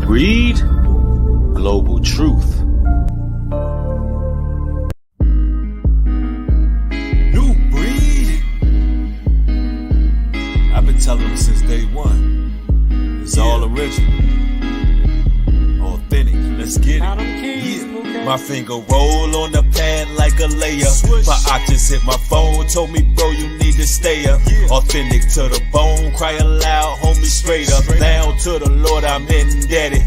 breed, global truth. New breed. I've been telling them since day one. It's all original, authentic. Let's get it. My finger roll on the pad like a layup. My options hit my phone, told me, bro, you need to stay up. Authentic to the bone, cry aloud, homie, straight up. Down to the Lord, I'm indebted.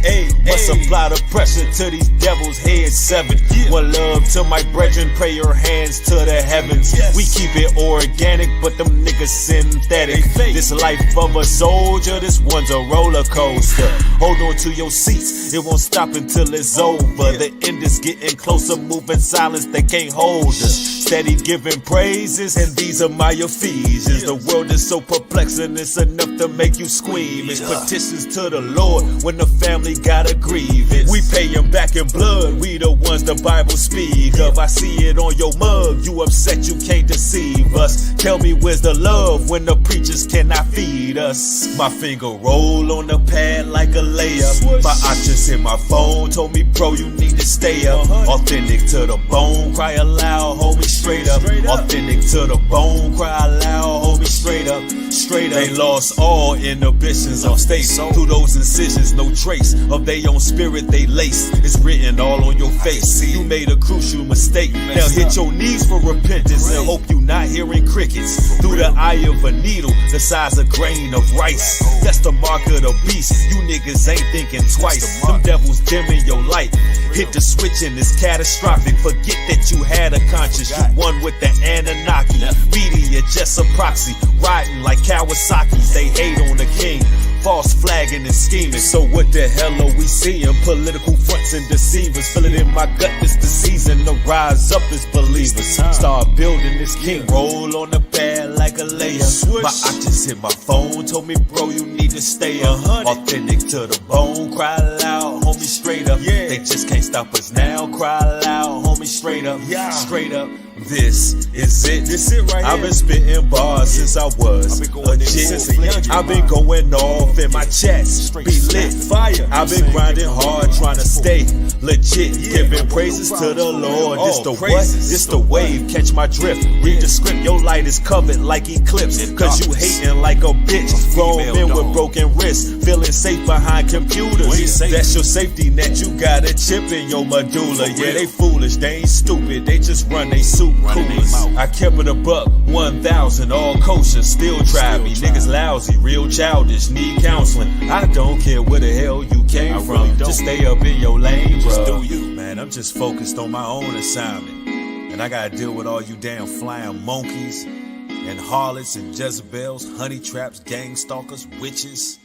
Must apply the pressure to these devils, head seven. One love to my brethren, pray your hands to the heavens. We keep it organic, but them niggas synthetic. This life of a soldier, this one's a roller coaster. Hold on to your seats, it won't stop until it's over. The end is getting closer, moving silence, they can't hold us. Steady giving praises, and these are my Ephesians. The world is so perplexing, it's enough to make you scream. It's petitions to the Lord when the family gotta grieve. We pay him back in blood, we the ones the Bible speak of. I see it on your mug, you upset, you can't deceive us. Tell me where's the love when the preachers cannot feed us. My finger roll on the pad like a layup. My options in my phone told me, bro, you need to stay up. Authentic to the bone, cry aloud, hold me straight up. Authentic to the bone, cry aloud, hold me straight up. Straight up. They lost all inhibitions of state. Through those incisions, no trace of their own spirit they lace. It's written all on your face. You made a crucial mistake. Now hit your knees for repentance and hope you not hearing crickets. Through the eye of a needle, the size of grain of rice. That's the mark of the beast. You niggas ain't thinking twice. Them devils dimming your light. Hit the switch and it's catastrophic. Forget that you had a conscience. You won with the Anunnaki. Media just a proxy. Riding like Kawasaki's. They hate on the king. False flagging and scheming. So what the hell are we seeing? Political fronts and deceivers. Feel it in my gut, this the season to rise up as believers. Start building this king. Roll on the pad like a layup. My options hit my phone, told me, bro, you need to stay up. Authentic to the bone, cry loud, homie, straight up. They just can't stop us now, cry loud, homie, straight up. Straight up. This is it. This it right I've been spitting bars since I was a jit. I've been going off in my chest, be lit. Fire. I've been grinding hard, trying to stay legit. Giving praises to the Lord. This the what? This the wave. Catch my drift. Read the script. Your light is covered like eclipse. Cause you hating like a bitch. Grown men with broken wrists, feeling safe behind computers. That's your safety net. You got a chip in your medulla. Yeah, they foolish. They ain't stupid. They just run they suit. I kept it a buck, 1,000, all kosher, still try me. Niggas lousy, real childish, need counseling. I don't care where the hell you came from. Just stay up in your lane, bro. Just do you, man. I'm just focused on my own assignment. And I gotta deal with all you damn flying monkeys and harlots and Jezebels, honey traps, gang stalkers, witches,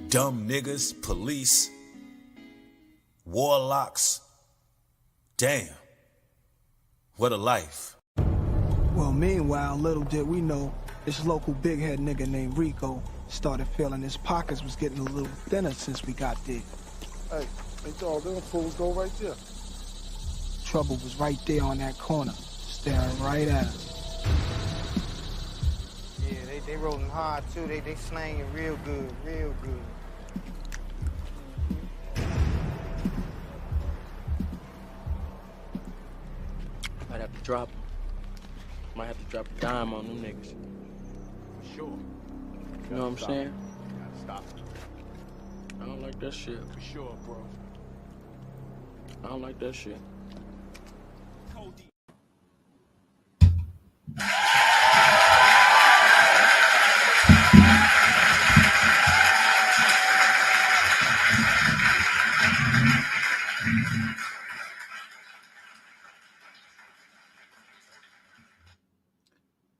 dumb niggas, police, warlocks. Damn. What a life. Well, meanwhile, little did we know, this local big head nigga named Rico started feeling his pockets was getting a little thinner since we got there. Hey dog, them fools go right there. Trouble was right there on that corner, staring right at us. Yeah, they rolling hard too. They slanging real good, real good. Might have to drop. Might have to drop a dime on them niggas. For sure. You know what I'm saying? Gotta stop. I don't like that shit. For sure, bro. I don't like that shit.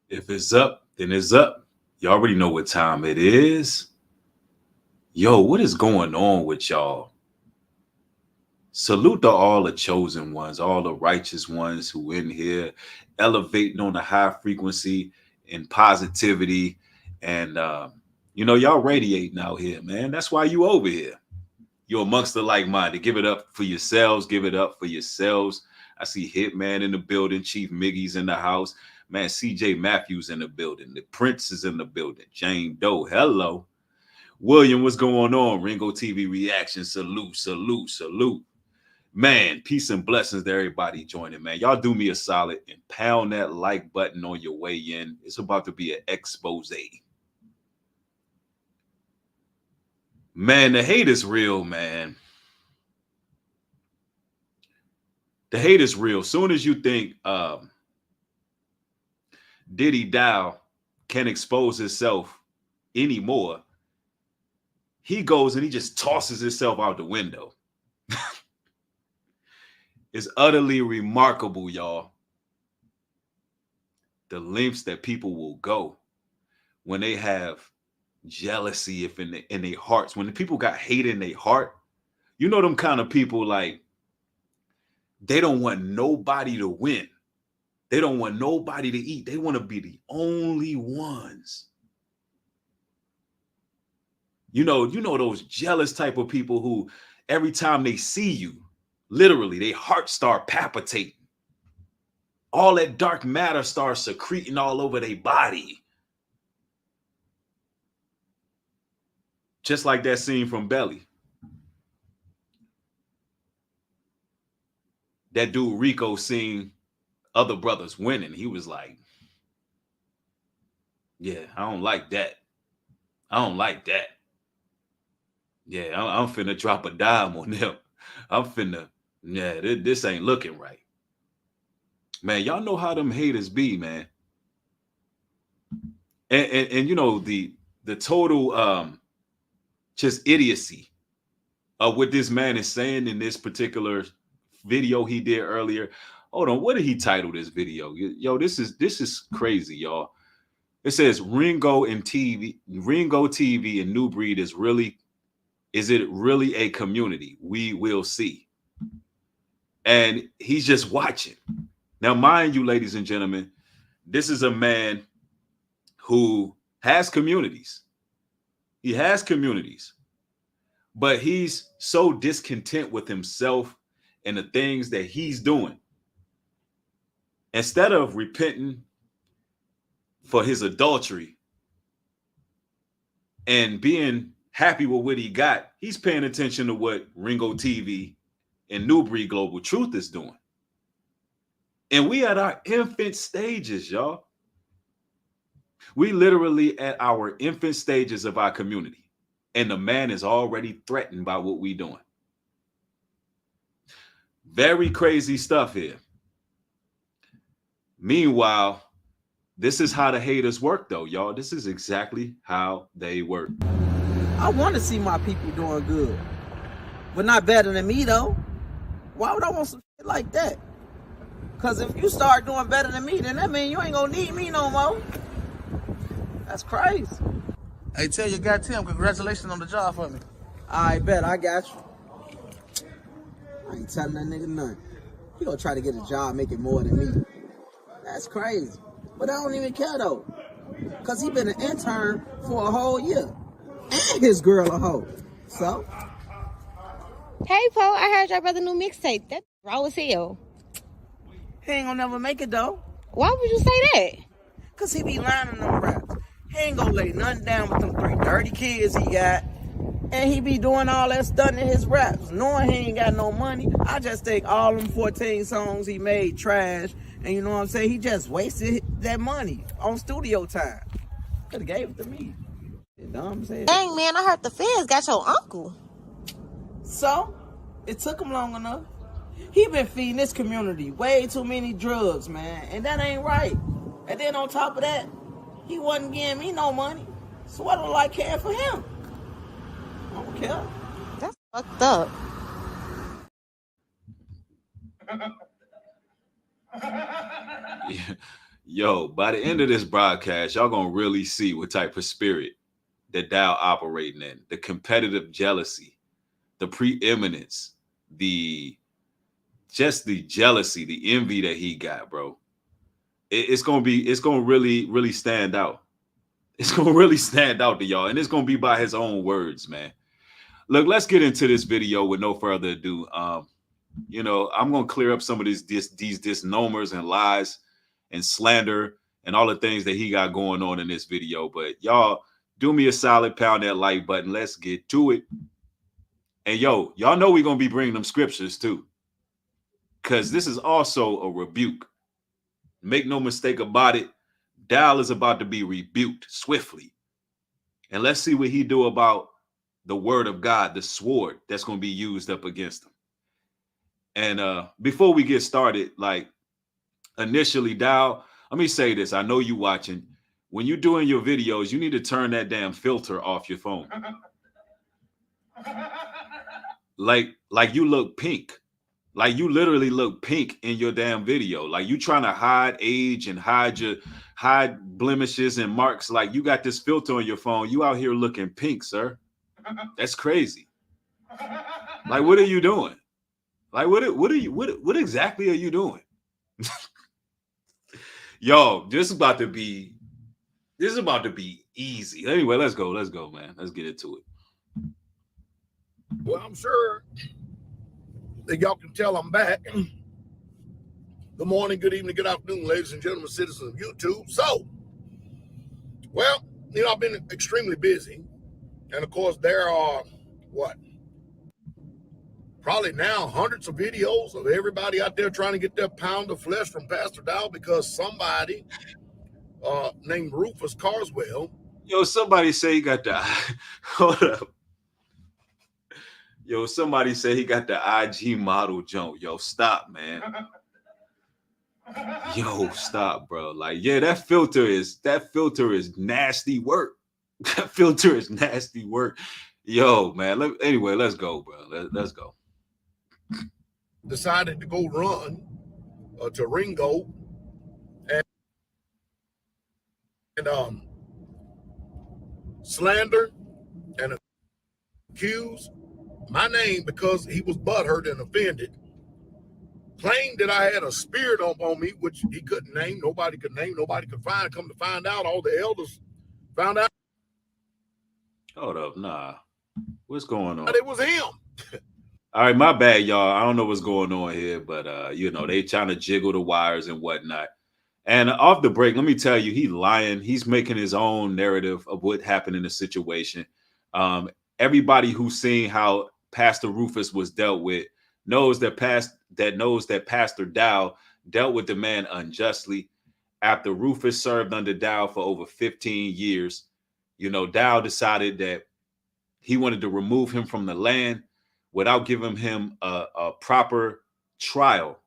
If it's up, then it's up. You already know what time it is. Yo, what is going on with y'all? Salute to all the chosen ones, all the righteous ones who in here elevating on the high frequency and positivity. And, y'all radiating out here, man. That's why you over here. You're amongst the like-minded. Give it up for yourselves. Give it up for yourselves. I see Hitman in the building. Chief Miggy's in the house. Man, CJ Matthews in the building. The Prince is in the building. Jane Doe, hello. William, what's going on? Ringo TV reaction. Salute, salute, salute. Man, peace and blessings to everybody joining, man. Y'all do me a solid and pound that like button on your way in. It's about to be an expose. Man, the hate is real, man. The hate is real. Soon as you think Diddy Dowell can't expose himself anymore, he goes and he just tosses himself out the window. It's utterly remarkable, y'all. The lengths that people will go when they have jealousy if in their hearts. When the people got hate in their heart, you know them kind of people, like, they don't want nobody to win. They don't want nobody to eat. They want to be the only ones. You know those jealous type of people who every time they see you, literally, their hearts start palpitating. All that dark matter starts secreting all over their body. Just like that scene from Belly. That dude Rico seen other brothers winning. He was like, yeah, I don't like that. I don't like that. Yeah, I'm finna drop a dime on them. I'm finna, yeah, this ain't looking right. Man, y'all know how them haters be, man. And you know, the total just idiocy of what this man is saying in this particular video he did earlier. Hold on, what did he title this video? Yo, this is crazy, y'all. It says Ringo TV and New Breed is it really a community? We will see. And he's just watching. Now, mind you, ladies and gentlemen, this is a man who has communities. He has communities, but he's so discontent with himself and the things that he's doing. Instead of repenting for his adultery and being happy with what he got, he's paying attention to what Ringo TV and New Breed Global Truth is doing. And we at our infant stages, y'all. We literally at our infant stages of our community. And the man is already threatened by what we doing. Very crazy stuff here. Meanwhile, this is how the haters work, though, y'all. This is exactly how they work. I want to see my people doing good, but not better than me, though. Why would I want some shit like that? Because if you start doing better than me, then that means you ain't going to need me no more. That's crazy. Hey, tell your guy Tim, congratulations on the job for me. I bet, I got you. I ain't telling that nigga nothing. He gonna try to get a job making more than me. That's crazy. But I don't even care, though. Because he been an intern for a whole year. And his girl a hoe. So? Hey, Poe, I heard your brother new mixtape. That's raw as hell. He ain't gonna never make it, though. Why would you say that? Because he be lying in them raps. He ain't gonna lay nothing down with them 3 dirty kids he got. And he be doing all that stuff in his raps, knowing he ain't got no money. I just think all them 14 songs he made trash. And you know what I'm saying? He just wasted that money on studio time. Could've gave it to me. You know what I'm saying? Dang, man, I heard the feds got your uncle. So, it took him long enough. He been feeding this community way too many drugs, man. And that ain't right. And then on top of that, he wasn't giving me no money. So I don't like caring for him. I don't care. That's fucked up. Yo, by the end of this broadcast, y'all gonna really see what type of spirit that Dowell operating in. The competitive jealousy, the preeminence, the jealousy, the envy that he got, bro. It's gonna really stand out. It's gonna really stand out to y'all, and it's gonna be by his own words, man. Look, let's get into this video with no further ado. You know, I'm gonna clear up some of these disnomers and lies and slander and all the things that he got going on in this video. But y'all do me a solid, pound that like button. Let's get to it. And yo, y'all know we're going to be bringing them scriptures too, because this is also a rebuke. Make no mistake about it. Dowell is about to be rebuked swiftly. And let's see what he do about the word of God, the sword that's going to be used up against him. And before we get started, like initially, Dowell, let me say this. I know you watching. When you're doing your videos, you need to turn that damn filter off your phone. Like you look pink. Like you literally look pink in your damn video. Like you trying to hide age and hide blemishes and marks. Like you got this filter on your phone. You out here looking pink, sir. That's crazy. Like, what are you doing? Like, what exactly are you doing? Yo, this is about to be easy. Anyway, let's go, man. Let's get into it. Well, I'm sure that y'all can tell I'm back. Good morning, good evening, good afternoon, ladies and gentlemen, citizens of YouTube. So, well, I've been extremely busy. And of course, there are, probably now hundreds of videos of everybody out there trying to get their pound of flesh from Pastor Dowell because somebody named Rufus Carswell. Yo, somebody say he got the, hold up. Yo, somebody said he got the IG model jump. Yo, stop, man. Yo, stop, bro. Like, yeah, that filter is nasty work. That filter is nasty work. Yo, man. Anyway, let's go, bro. Let's go. Decided to go run to Ringo and slander and accuse my name because he was butthurt and offended. Claimed that I had a spirit on me, which he couldn't name. Nobody could name. Nobody could find. Come to find out, all the elders found out. Hold up, nah. What's going on? It was him. All right, my bad, y'all. I don't know what's going on here, but they trying to jiggle the wires and whatnot. And off the break, let me tell you, he lying. He's making his own narrative of what happened in the situation. Everybody who's seen how Pastor Rufus was dealt with knows that Pastor Dowell dealt with the man unjustly. After Rufus served under Dowell for over 15 years, Dowell decided that he wanted to remove him from the land without giving him a proper trial.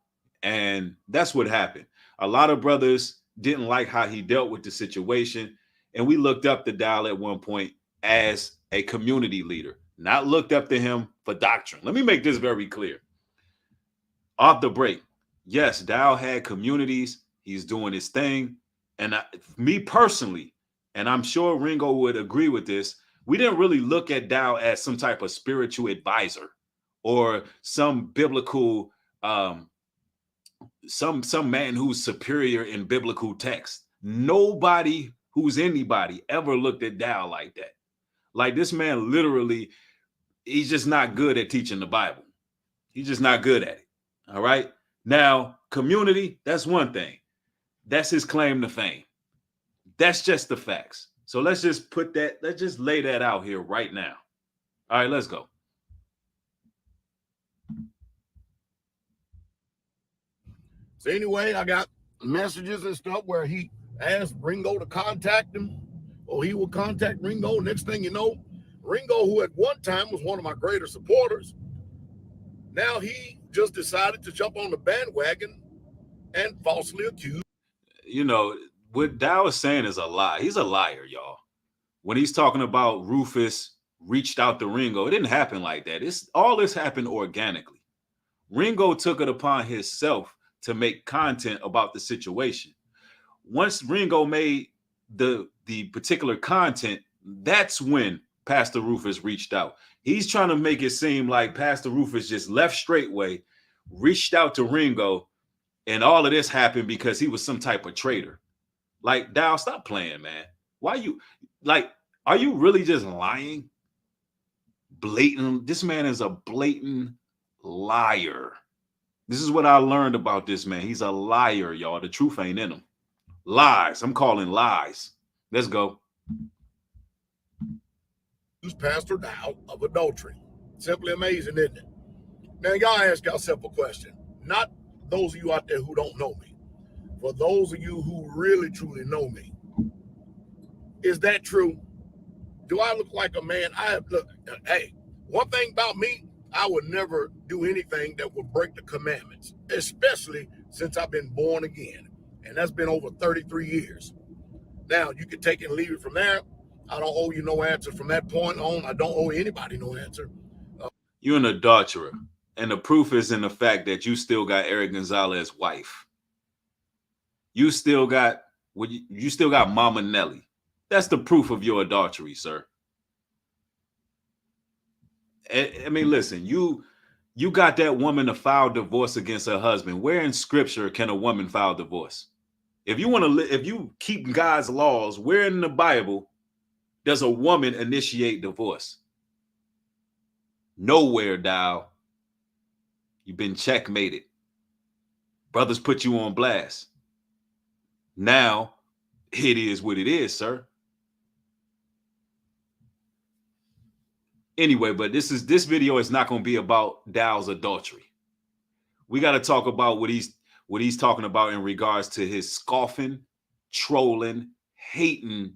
And that's what happened. A lot of brothers didn't like how he dealt with the situation. And we looked up to Dowell at one point as a community leader, not looked up to him for doctrine. Let me make this very clear. Off the break, yes, Dowell had communities. He's doing his thing. And me personally, and I'm sure Ringo would agree with this, we didn't really look at Dowell as some type of spiritual advisor or some biblical, some man who's superior in biblical text. Nobody who's anybody ever looked at Dowell like that. Like, this man literally, he's just not good at teaching the Bible. He's just not good at it. All right. Now, community, that's one thing. That's his claim to fame. That's just the facts. So let's just lay that out here right now. All right, let's go. So anyway, I got messages and stuff where he asked Ringo to contact him, or he will contact Ringo. Next thing you know, Ringo, who at one time was one of my greater supporters, now he just decided to jump on the bandwagon and falsely accuse. What Dowell is saying is a lie. He's a liar, y'all. When he's talking about Rufus reached out to Ringo, it didn't happen like that. All this happened organically. Ringo took it upon himself to make content about the situation. Once Ringo made the particular content, that's when Pastor Rufus reached out. He's trying to make it seem like Pastor Rufus just left straightway, reached out to Ringo, and all of this happened because he was some type of traitor. Like, Dowell, stop playing, man. Are you really just lying? Blatant. This man is a blatant liar. This is what I learned about this man. He's a liar, y'all. The truth ain't in him. Lies. I'm calling lies. Let's go. Pastor Dowell of adultery. Simply amazing, isn't it? Now, y'all ask yourself a question. Not those of you out there who don't know me. For those of you who really, truly know me. Is that true? Do I look like a man? Look, hey, one thing about me, I would never do anything that would break the commandments, especially since I've been born again. And that's been over 33 years. Now, you can take it and leave it from there. I don't owe you no answer from that point on. I don't owe anybody no answer. You're an adulterer. And the proof is in the fact that you still got Eric Gonzalez's wife. You still got Mama Nelly. That's the proof of your adultery, sir. I mean, listen, you got that woman to file divorce against her husband. Where in scripture can a woman file divorce? If you keep God's laws, where in the Bible does a woman initiate divorce? Nowhere, Dowell. You've been checkmated. Brothers put you on blast. Now, it is what it is, sir. Anyway, but this video is not going to be about Dowell's adultery. We got to talk about what he's talking about in regards to his scoffing, trolling, hating,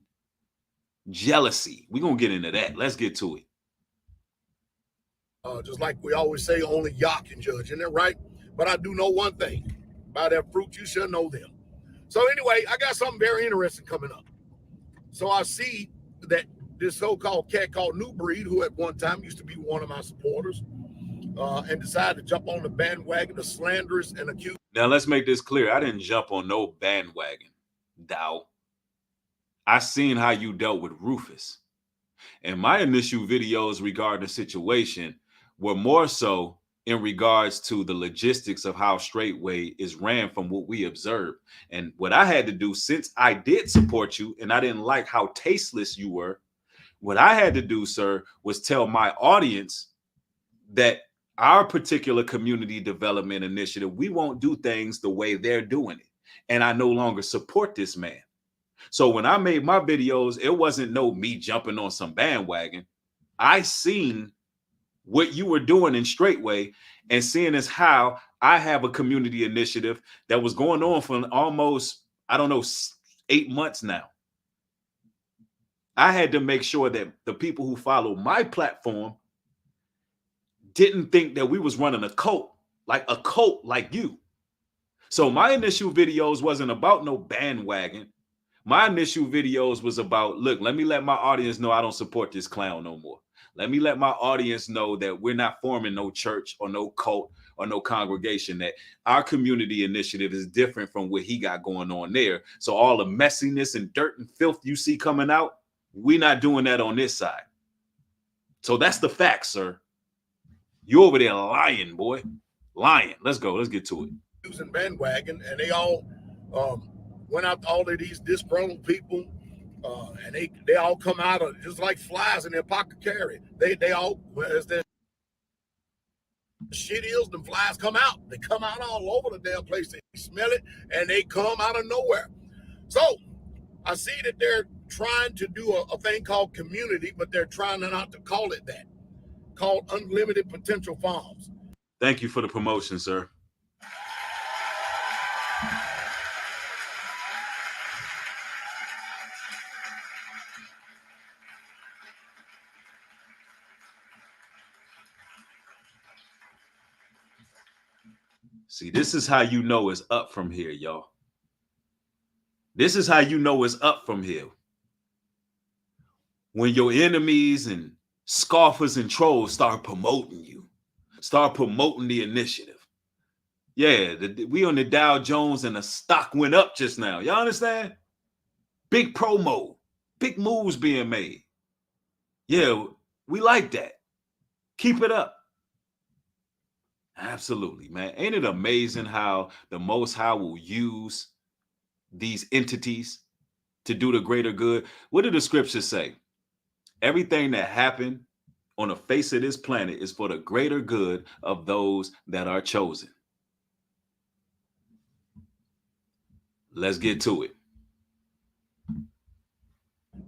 jealousy. We're going to get into that. Let's get to it. Just like we always say, only Yah can judge, isn't that right? But I do know one thing. By their fruit you shall know them. So anyway, I got something very interesting coming up. So I see that this so-called cat called New Breed, who at one time used to be one of my supporters, and decided to jump on the bandwagon of slanderous and accused. Now, let's make this clear. I didn't jump on no bandwagon, Dowell. I seen how you dealt with Rufus. And my initial videos regarding the situation were more so in regards to the logistics of how Straightway is ran from what we observed. And what I had to do, since I did support you and I didn't like how tasteless you were, what I had to do, sir, was tell my audience that our particular community development initiative, we won't do things the way they're doing it. And I no longer support this man. So when I made my videos, it wasn't me jumping on some bandwagon. I seen what you were doing in Straightway and seeing as how I have a community initiative that was going on for almost, 8 months now. I had to make sure that the people who follow my platform didn't think that we was running a cult like you. So my initial videos wasn't about no bandwagon. My initial videos was about, look, let me let my audience know I don't support this clown no more. Let me let my audience know that we're not forming no church or no cult or no congregation, that our community initiative is different from what he got going on there. So all the messiness and dirt and filth you see coming out, we're not doing that on this side. So that's the fact, sir. You over there lying, boy. Lying. Let's go. Let's get to it. Using bandwagon, and they all went out to all of these disgruntled people, and they all come out of just like flies in their pocket carry. They all, as their shit is, them flies come out. They come out all over the damn place. They smell it, and they come out of nowhere. So I see that they're trying to do a thing called community, but they're trying not to call it that. Called Unlimited Potential Farms. Thank you for the promotion, sir. See, this is how you know it's up from here, y'all. This is how you know it's up from here. When your enemies and scoffers and trolls start promoting you, start promoting the initiative. Yeah, we on the Dow Jones and the stock went up just now. Y'all understand? Big promo, big moves being made. Yeah, we like that. Keep it up. Absolutely, man. Ain't it amazing how the Most High will use these entities to do the greater good? What did the scriptures say? Everything that happened on the face of this planet is for the greater good of those that are chosen. Let's get to it.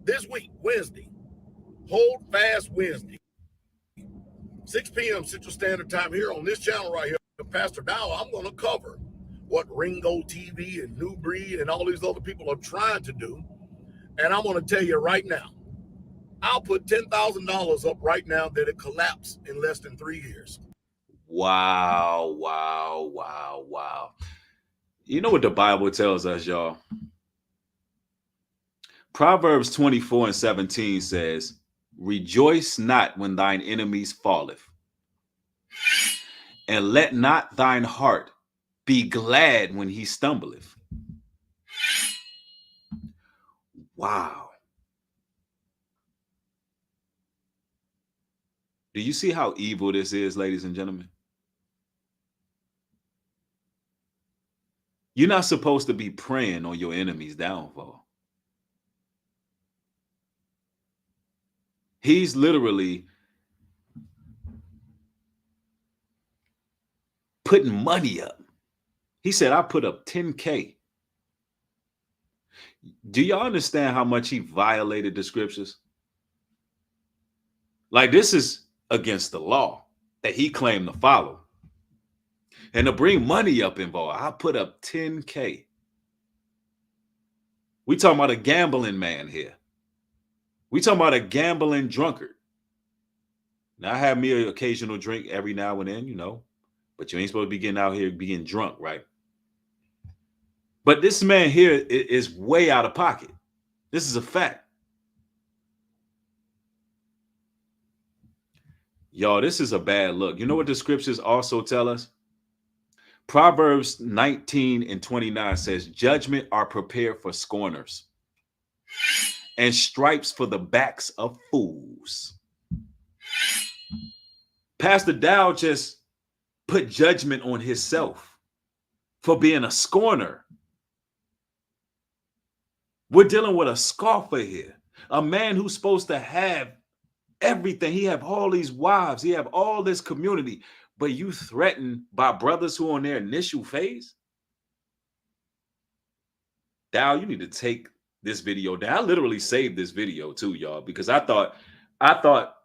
This week, Wednesday, Hold Fast Wednesday, 6 p.m. Central Standard Time here on this channel right here. Pastor Dowell, I'm going to cover what Ringo TV and New Breed and all these other people are trying to do. And I'm going to tell you right now, I'll put $10,000 up right now that it collapsed in less than 3 years. Wow, wow, wow, wow. You know what the Bible tells us, y'all? Proverbs 24:17 says, rejoice not when thine enemies falleth, and let not thine heart be glad when he stumbleth. Wow. Do you see how evil this is, ladies and gentlemen? You're not supposed to be praying on your enemy's downfall. He's literally putting money up. He said, I put up 10K. Do y'all understand how much he violated the scriptures? Like, this is against the law that he claimed to follow. And to bring money up involved, I put up 10K. We talking about a gambling man here. We talking about a gambling drunkard. Now, I have me an occasional drink every now and then, you know, but you ain't supposed to be getting out here being drunk, right? But this man here is way out of pocket. This is a fact. Y'all, this is a bad look. You know what the scriptures also tell us? Proverbs 19:29 says, judgment are prepared for scorners, and stripes for the backs of fools. Pastor Dowell just put judgment on himself for being a scorner. We're dealing with a scoffer here, a man who's supposed to have everything. He have all these wives, he have all this community, but you threatened by brothers who are on their initial phase. Dowell, you need to take this video down. I literally saved this video too, y'all, because I thought,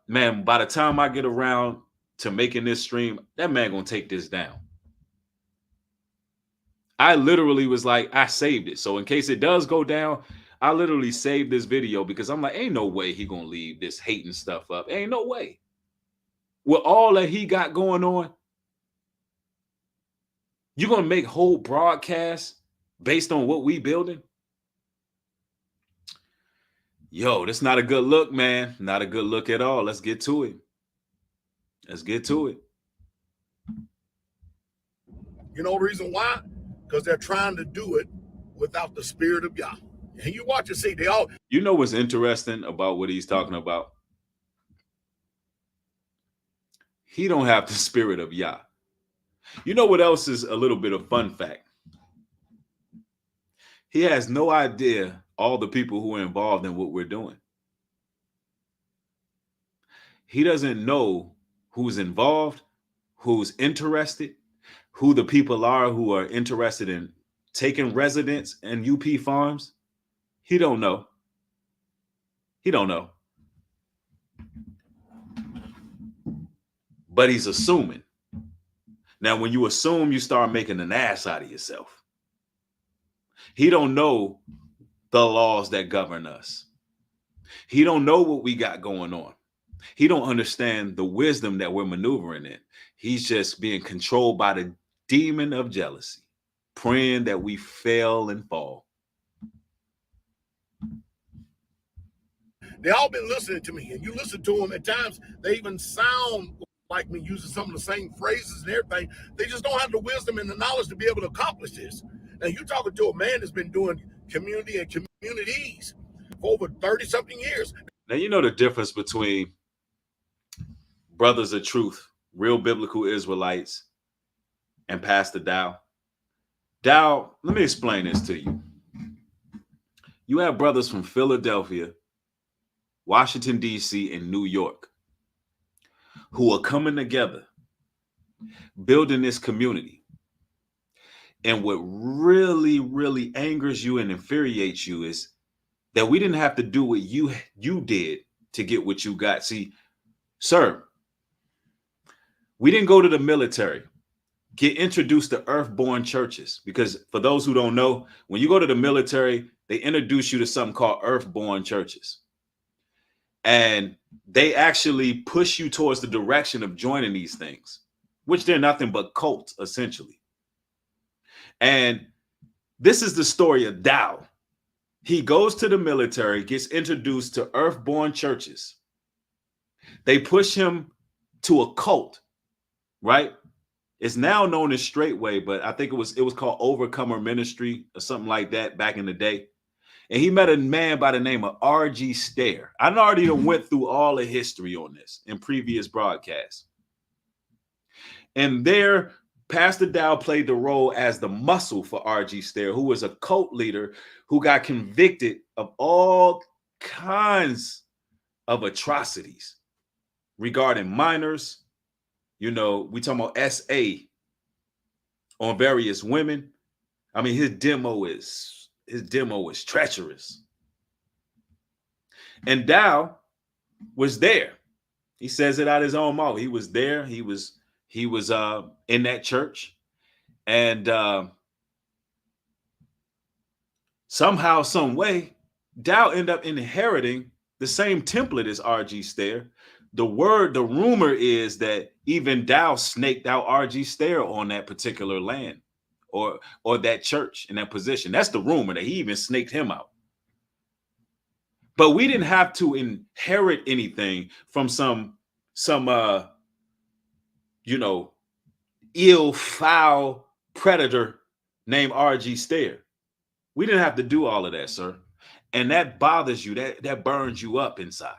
man, by the time I get around to making this stream, that man gonna take this down. I literally was like, I saved it. So in case it does go down, I literally saved this video because I'm like, ain't no way he gonna leave this hating stuff up. Ain't no way. With all that he got going on, you're gonna make whole broadcasts based on what we building? Yo, that's not a good look, man. Not a good look at all. Let's get to it. Let's get to it. You know the reason why? Because they're trying to do it without the spirit of Yah. And you watch and see, they all. You know what's interesting about what he's talking about? He don't have the spirit of Yah. You know what else is a little bit of fun fact? He has no idea all the people who are involved in what we're doing. He doesn't know who's involved, who's interested, who the people are who are interested in taking residence in UP farms. He don't know. He don't know. But he's assuming. Now, when you assume, you start making an ass out of yourself. He don't know the laws that govern us. He don't know what we got going on. He don't understand the wisdom that we're maneuvering in. He's just being controlled by the demon of jealousy, praying that we fail and fall. They all been listening to me, and you listen to them at times. They even sound like me, using some of the same phrases and everything. They just don't have the wisdom and the knowledge to be able to accomplish this. Now, you're talking to a man that's been doing community and communities for over 30-something years. Now, you know the difference between brothers of truth, real biblical Israelites, and Pastor Dowell. Dowell, let me explain this to you. You have brothers from Philadelphia, Washington, D.C., and New York who are coming together, building this community. And what really, really angers you and infuriates you is that we didn't have to do what you did to get what you got. See, sir, we didn't go to the military. Get introduced to earthborn churches, because for those who don't know, when you go to the military, they introduce you to something called earthborn churches. And they actually push you towards the direction of joining these things, which they're nothing but cults, essentially. And this is the story of Dowell. He goes to the military, gets introduced to earthborn churches. They push him to a cult, right? It's now known as Straightway, but I think it was called Overcomer Ministry or something like that back in the day. And he met a man by the name of R.G. Stair. I already went through all the history on this in previous broadcasts. And there, Pastor Dowell played the role as the muscle for R.G. Stair, who was a cult leader who got convicted of all kinds of atrocities regarding minors. You know, we talking about SA on various women. I mean, his demo is treacherous. And Dowell was there. He says it out his own mouth. He was there. He was in that church, and somehow, some way, Dowell ended up inheriting the same template as R.G. Stair. The rumor is that even Dowell snaked out R.G. Stair on that particular land, or that church in that position. That's the rumor, that he even snaked him out. But we didn't have to inherit anything from some ill, foul predator named R.G. Stair. We didn't have to do all of that, sir. And that bothers you. That burns you up inside.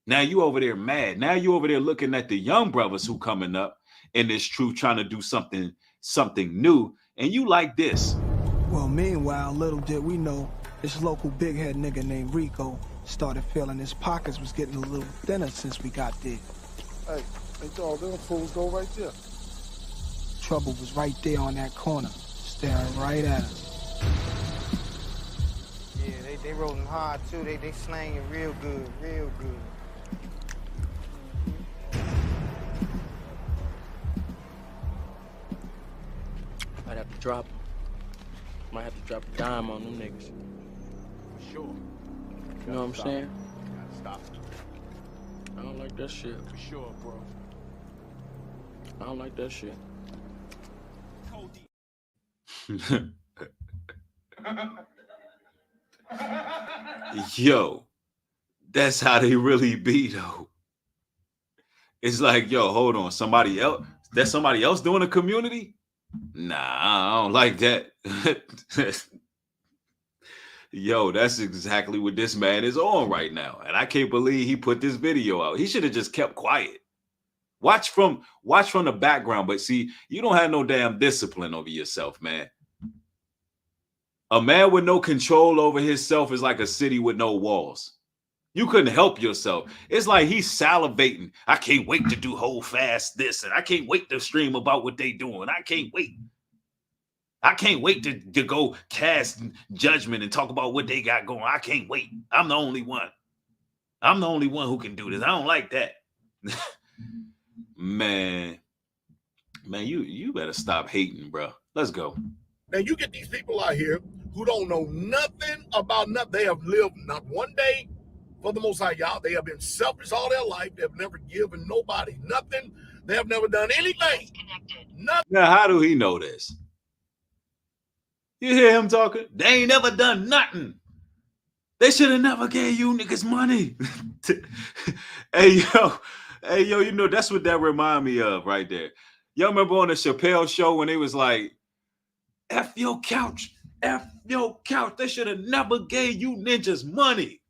Now you over there mad. Now you over there looking at the young brothers who coming up in this truth, trying to do something new. And you like this. Well, meanwhile, little did we know, this local big head nigga named Rico started feeling his pockets was getting a little thinner since we got there. Hey, ain't all them fools go right there? Trouble was right there on that corner, staring right at us. Yeah, they rolling hard too. They slanging real good, real good. Might have to drop. Might have to drop a dime on them niggas. For sure. You know what I'm saying? Gotta stop. I don't like that shit. For sure, bro. I don't like that shit. Yo, that's how they really be, though. It's like, yo, hold on, somebody else? There's somebody else doing a community? Nah, I don't like that. Yo, that's exactly what this man is on right now. And I can't believe he put this video out. He should have just kept quiet. Watch from the background, but see, you don't have no damn discipline over yourself, man. A man with no control over himself is like a city with no walls. You couldn't help yourself. It's like he's salivating. I can't wait to do Hold Fast this, and I can't wait to stream about what they doing. I can't wait. I can't wait to go cast judgment and talk about what they got going. I can't wait. I'm the only one. I'm the only one who can do this. I don't like that. Man, you better stop hating, bro. Let's go. Now you get these people out here who don't know nothing about nothing. They have lived not one day for the Most High, y'all. They have been selfish all their life. They have never given nobody nothing. They have never done anything. Nothing. Now, how do he know this? You hear him talking? They ain't never done nothing. They should have never gave you niggas money. Hey, yo, you know, that's what that remind me of right there. Y'all remember on the Chappelle show when they was like, F your couch, F your couch. They should have never gave you ninjas money.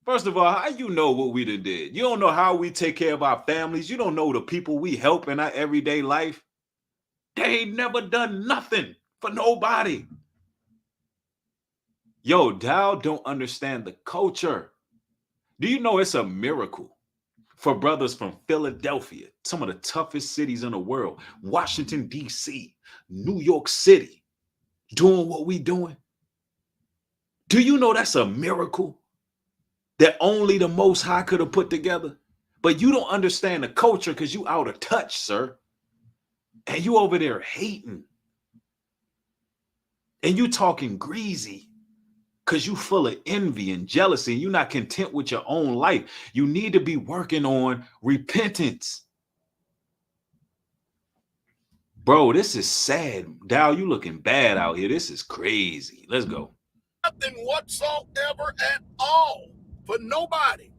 First of all, how you know what we done did? You don't know how we take care of our families. You don't know the people we help in our everyday life. They ain't never done nothing for nobody. Yo, Dowell don't understand the culture. Do you know it's a miracle for brothers from Philadelphia, some of the toughest cities in the world, Washington, D.C., New York City, doing what we doing? Do you know that's a miracle? that only the Most High could have put together? But you don't understand the culture because you out of touch, sir. And you over there hating. And you talking greasy because you full of envy and jealousy. And you're not content with your own life. You need to be working on repentance. Bro, this is sad. Dowell, you looking bad out here. This is crazy. Let's go. Nothing whatsoever at all for nobody.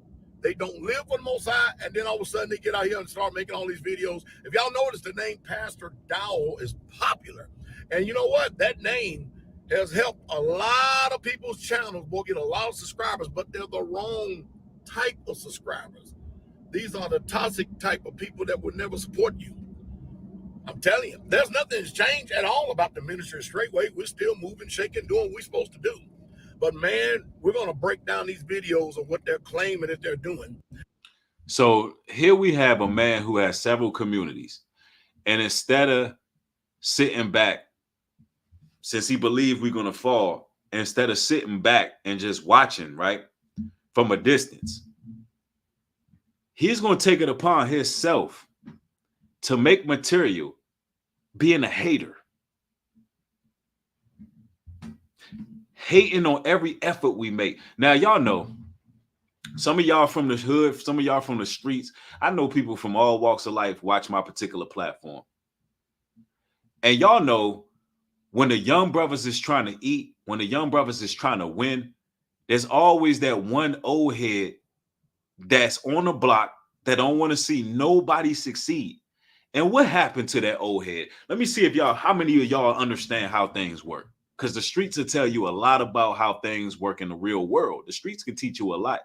They don't live for the Most High, and then all of a sudden they get out here and start making all these videos. If y'all notice, the name Pastor Dowell is popular. And you know what? That name has helped a lot of people's channels get a lot of subscribers, but they're the wrong type of subscribers. These are the toxic type of people that would never support you. I'm telling you, there's nothing that's changed at all about the ministry straightway. We're still moving, shaking, doing what we're supposed to do. But man, we're going to break down these videos of what they're claiming that they're doing. So here we have a man who has several communities. And instead of sitting back, since he believed we're going to fall, instead of sitting back and just watching, right, from a distance, he's going to take it upon himself to make material being a hater. Hating on every effort we make. Now, y'all know, some of y'all from the hood, some of y'all from the streets. I know people from all walks of life watch my particular platform. And y'all know when the young brothers is trying to eat, when the young brothers is trying to win, there's always that one old head that's on the block that don't want to see nobody succeed. And what happened to that old head? Let me see if how many of y'all understand how things work. Because the streets will tell you a lot about how things work in the real world. The streets can teach you a lot.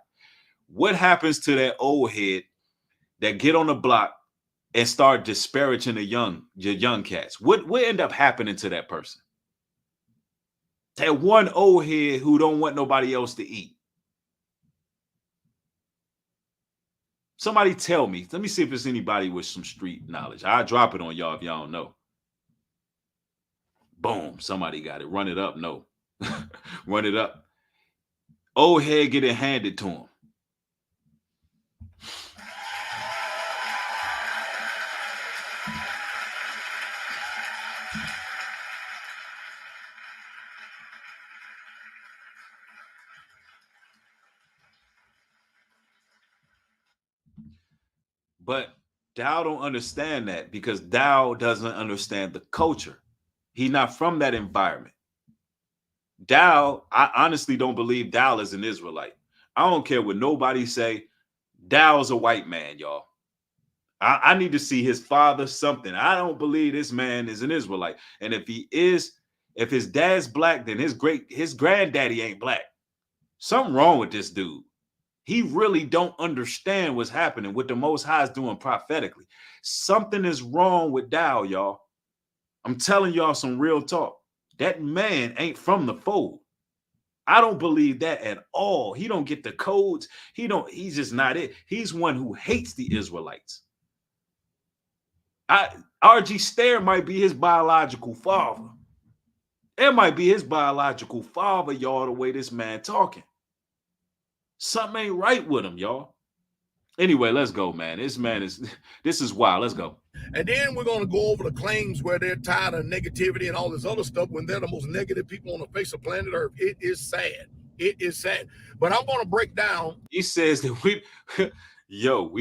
What happens to that old head that get on the block and start disparaging the young cats? What end up happening to that person? That one old head who don't want nobody else to eat. Somebody tell me. Let me see if there's anybody with some street knowledge. I'll drop it on y'all if y'all don't know. Boom. Somebody got it. Run it up. No. Run it up. Old head get it handed to him. But Dowell don't understand that because Dowell doesn't understand the culture. He's not from that environment. Dowell, I honestly don't believe Dowell is an Israelite. I don't care what nobody say. Dowell's a white man, y'all. I need to see his father something. I don't believe this man is an Israelite. And if he is, if his dad's black, then his granddaddy ain't black. Something wrong with this dude. He really don't understand what's happening, what the Most High is doing prophetically. Something is wrong with Dowell, y'all. I'm telling y'all some real talk. That man ain't from the fold. I don't believe that at all. He don't get the codes. He's just not it. He's one who hates the Israelites. R.G. Stair might be his biological father. It might be his biological father, y'all, the way this man talking. Something ain't right with him, y'all. Anyway, let's go, man. This is wild. Let's go. And then we're going to go over the claims where they're tired of negativity and all this other stuff when they're the most negative people on the face of planet Earth. It is sad. It is sad. But I'm going to break down. He says that we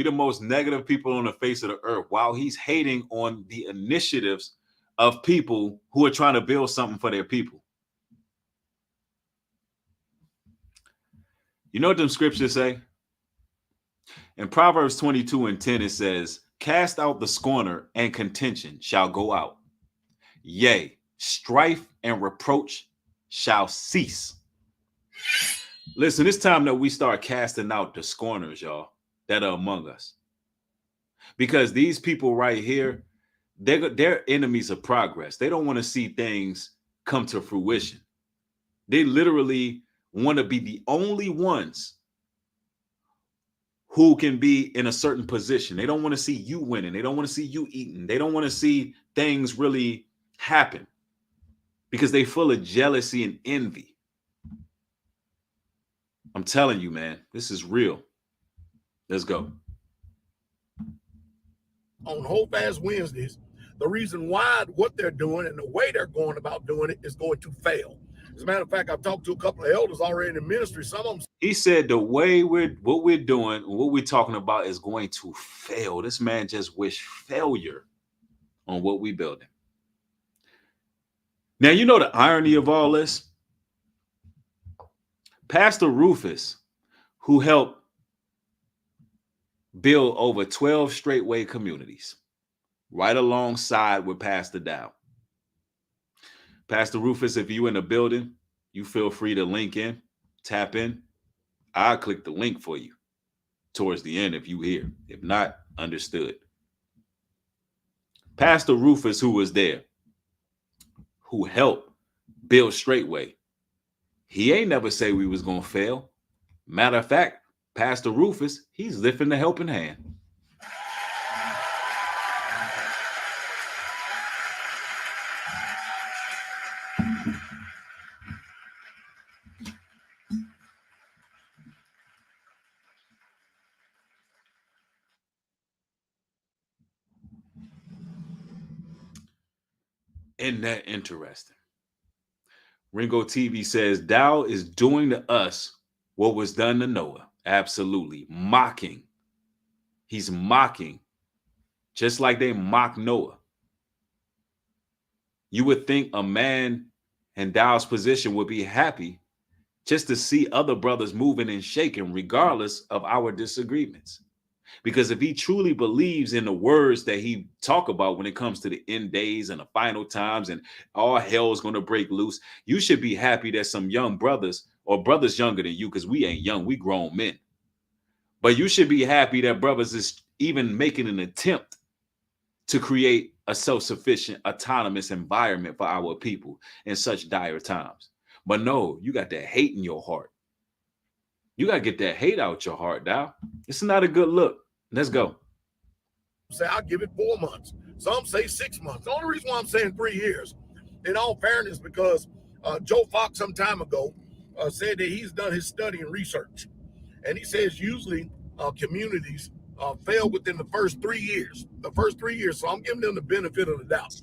the most negative people on the face of the earth, while he's hating on the initiatives of people who are trying to build something for their people. You know what them scriptures say? In Proverbs 22:10, it says, cast out the scorner and contention shall go out. Yea, strife and reproach shall cease. Listen, it's time that we start casting out the scorners, y'all, that are among us. Because these people right here, they're enemies of progress. They don't want to see things come to fruition. They literally want to be the only ones who can be in a certain position. They don't want to see you winning. They don't want to see you eating. They don't want to see things really happen because they're full of jealousy and envy. I'm telling you, man, this is real. Let's go. On Hope Fast Wednesdays, the reason why what they're doing and the way they're going about doing it is going to fail. As a matter of fact, I've talked to a couple of elders already in the ministry. Some of them. He said the way what we're doing, what we're talking about is going to fail. This man just wished failure on what we building. Now, you know the irony of all this? Pastor Rufus, who helped build over 12 straightway communities, right alongside with Pastor Dowell. Pastor Rufus, if you in the building, you feel free to link in, tap in. I'll click the link for you towards the end if you here. If not, understood. Pastor Rufus, who was there, who helped build Straightway, he ain't never say we was going to fail. Matter of fact, Pastor Rufus, he's lifting the helping hand. Isn't that interesting? Ringo TV says Dowell is doing to us what was done to Noah. Absolutely. Mocking. He's mocking. Just like they mock Noah. You would think a man in Dowell's position would be happy just to see other brothers moving and shaking regardless of our disagreements. Because if he truly believes in the words that he talk about when it comes to the end days and the final times and all hell is going to break loose, you should be happy that some young brothers or brothers younger than you, because we ain't young, we grown men. But you should be happy that brothers is even making an attempt to create a self-sufficient, autonomous environment for our people in such dire times. But no, you got that hate in your heart. You got to get that hate out your heart, Dow. It's not a good look. Let's go. Say I'll give it 4 months. Some say 6 months. The only reason why I'm saying 3 years, in all fairness, because Joe Fox some time ago said that he's done his study and research. And he says usually communities fail within the first 3 years. The first 3 years. So I'm giving them the benefit of the doubt.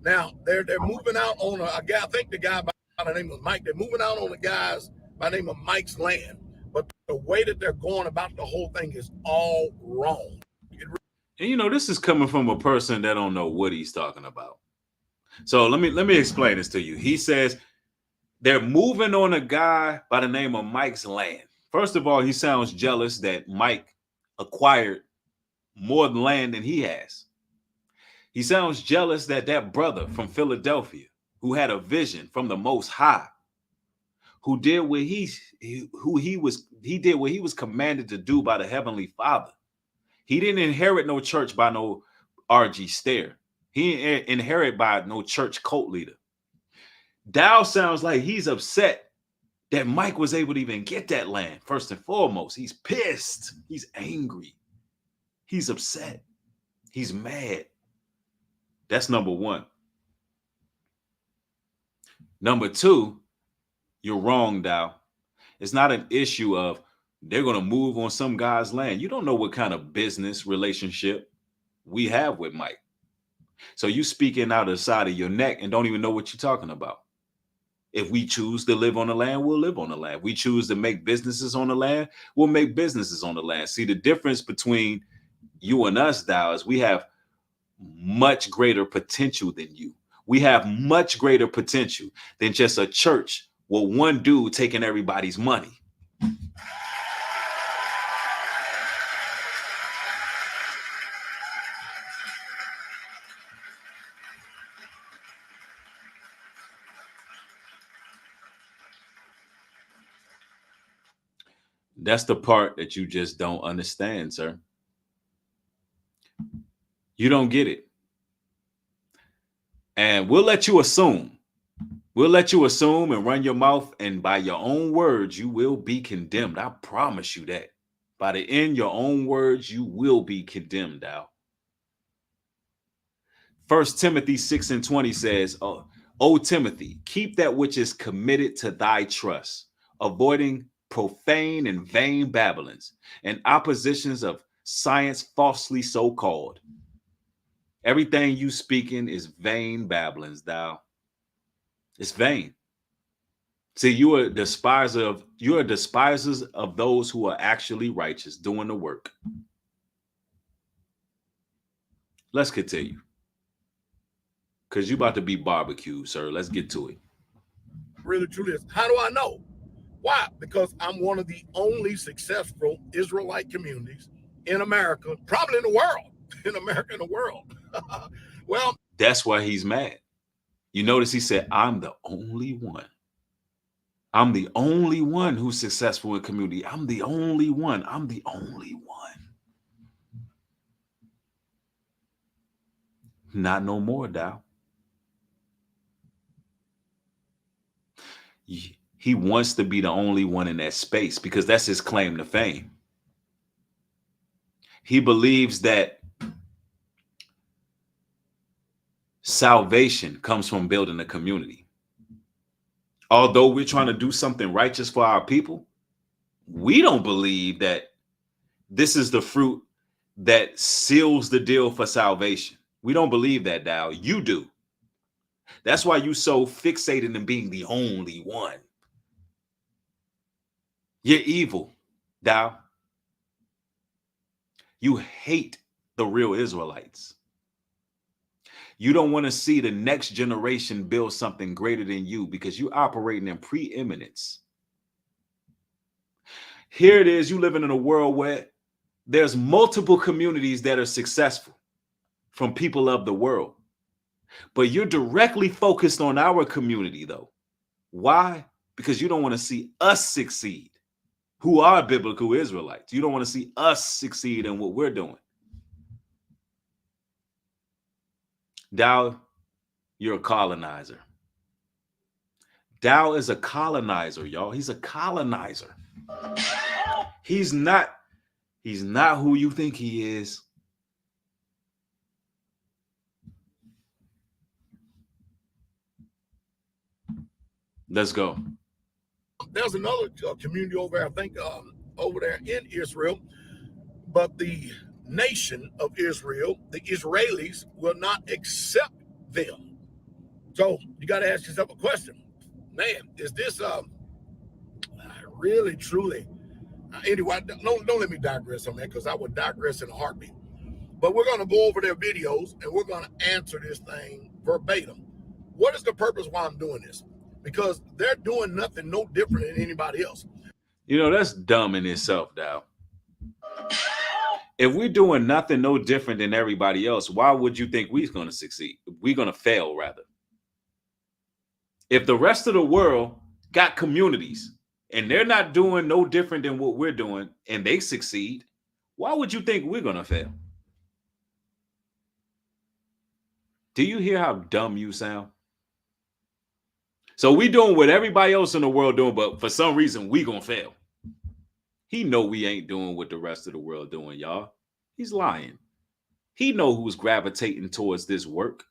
Now, they're moving out on a guy, I think the guy by the name of Mike, they're moving out on the guys by the name of Mike's land. But the way that they're going about the whole thing is all wrong. And you know, this is coming from a person that don't know what he's talking about. So let me explain this to you. He says they're moving on a guy by the name of Mike's land. First of all, he sounds jealous that Mike acquired more land than he has. He sounds jealous that that brother from Philadelphia who had a vision from the Most High, who did what he did what he was commanded to do by the Heavenly Father. He didn't inherit no church by no R.G. Stair. He didn't inherit by no church cult leader. Dowell sounds like he's upset that Mike was able to even get that land. First and foremost, he's pissed. He's angry. He's upset. He's mad. That's number one. Number two, you're wrong, Dowell. It's not an issue of they're going to move on some guy's land. You don't know what kind of business relationship we have with Mike. So you speaking out of the side of your neck and don't even know what you're talking about. If we choose to live on the land, we'll live on the land. We choose to make businesses on the land, we'll make businesses on the land. See, the difference between you and us, Dowell, is we have much greater potential than you. We have much greater potential than just a church with one dude taking everybody's money. That's the part that you just don't understand, sir. You don't get it. And we'll let you assume. We'll let you assume and run your mouth, and by your own words, you will be condemned. I promise you that. By the end, your own words, you will be condemned, Dowell. 1 Timothy 6:20 says, O Timothy, keep that which is committed to thy trust, avoiding profane and vain babblings and oppositions of science falsely so called. Everything you speaking is vain babblings, thou. It's vain. See, you're a despisers of those who are actually righteous, doing the work. Let's continue. Because you about to be barbecued, sir. Let's get to it. Really, truly is. How do I know? Why? Because I'm one of the only successful Israelite communities in America, probably in the world. In America, in the world. Well, that's why he's mad. You notice he said, I'm the only one. I'm the only one who's successful in community. I'm the only one. I'm the only one. Not no more, Dow. He wants to be the only one in that space because that's his claim to fame. He believes that salvation comes from building a community. Although we're trying to do something righteous for our people, we don't believe that this is the fruit that seals the deal for salvation. We don't believe that, Dow. You do. That's why you so fixated in being the only one. You're evil, Dow. You hate the real Israelites. You don't want to see the next generation build something greater than you because you're operating in preeminence. Here it is, you living in a world where there's multiple communities that are successful from people of the world. But you're directly focused on our community, though. Why? Because you don't want to see us succeed, who are biblical Israelites. You don't want to see us succeed in what we're doing. Dowell, you're a colonizer. Dowell is a colonizer, y'all. He's a colonizer. He's not who you think he is. Let's go. There's another community over there, I think, over there in Israel, but the nation of Israel, the Israelis, will not accept them. So you got to ask yourself a question. Man, is this really, truly? Anyway, don't let me digress on that because I would digress in a heartbeat. But we're going to go over their videos and we're going to answer this thing verbatim. What is the purpose why I'm doing this? Because they're doing nothing no different than anybody else. You know, that's dumb in itself, Dow. If we're doing nothing no different than everybody else, why would you think we're going to succeed? We're going to fail, rather. If the rest of the world got communities and they're not doing no different than what we're doing and they succeed, why would you think we're going to fail? Do you hear how dumb you sound? So we doing what everybody else in the world doing, but for some reason we gonna fail. He know we ain't doing what the rest of the world doing, y'all. He's lying. He know who's gravitating towards this work.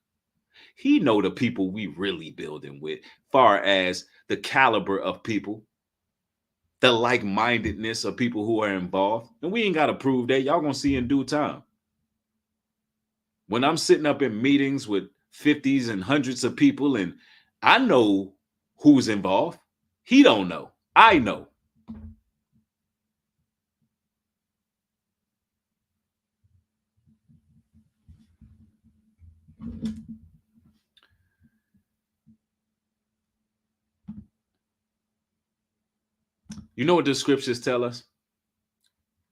He know the people we really building with, far as the caliber of people, the like-mindedness of people who are involved. And we ain't got to prove that. Y'all gonna see in due time. When I'm sitting up in meetings with 50s and hundreds of people and I know who's involved. He don't know. I know. You know what the scriptures tell us?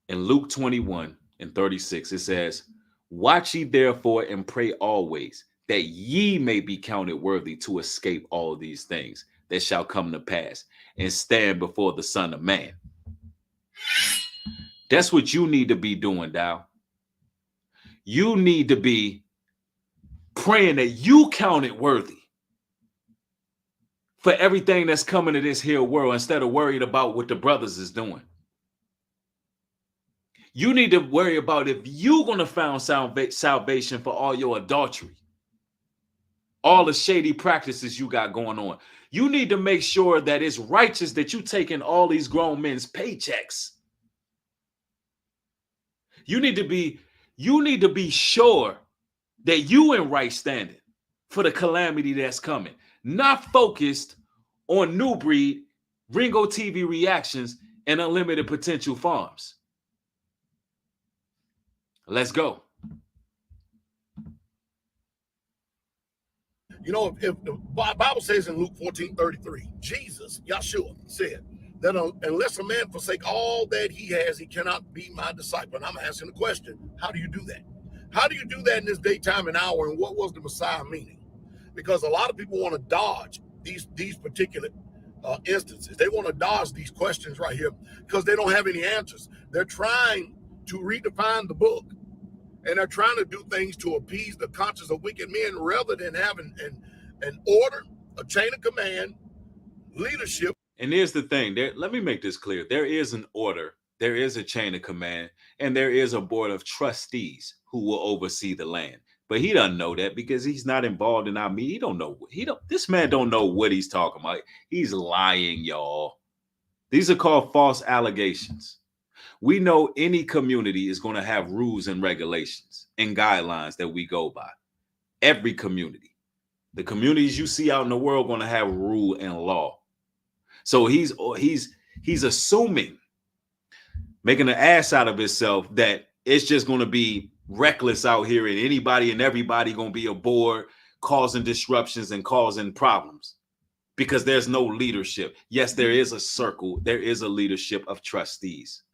In Luke 21:36, it says, "Watch ye therefore and pray always, that ye may be counted worthy to escape all these things that shall come to pass and stand before the Son of Man." That's what you need to be doing, Dow. You need to be praying that you count it worthy for everything that's coming to this here world instead of worried about what the brothers is doing. You need to worry about if you're going to find salvation for all your adultery, all the shady practices you got going on. You need to make sure that it's righteous that you taking all these grown men's paychecks. You need to be sure that you in right standing for the calamity that's coming, not focused on New Breed, Ringo TV reactions, and unlimited potential farms. Let's go. You know, if the Bible says in Luke 14:33, Jesus, Yahshua, said that unless a man forsake all that he has, he cannot be my disciple. And I'm asking the question, how do you do that? How do you do that in this daytime and hour? And what was the Messiah meaning? Because a lot of people want to dodge these particular instances. They want to dodge these questions right here because they don't have any answers. They're trying to redefine the book, and they're trying to do things to appease the conscience of wicked men rather than having an order, a chain of command, leadership. And here's the thing. Let me make this clear. There is an order, there is a chain of command, and there is a board of trustees who will oversee the land. But he doesn't know that because he's not involved in our media. He don't know. This man don't know what he's talking about. He's lying, y'all. These are called false allegations. We know any community is going to have rules and regulations and guidelines that we go by. Every community. The communities you see out in the world are going to have rule and law. So he's assuming, making an ass out of himself, that it's just going to be reckless out here and anybody and everybody going to be aboard, causing disruptions and causing problems because there's no leadership. Yes, there is a circle. There is a leadership of trustees.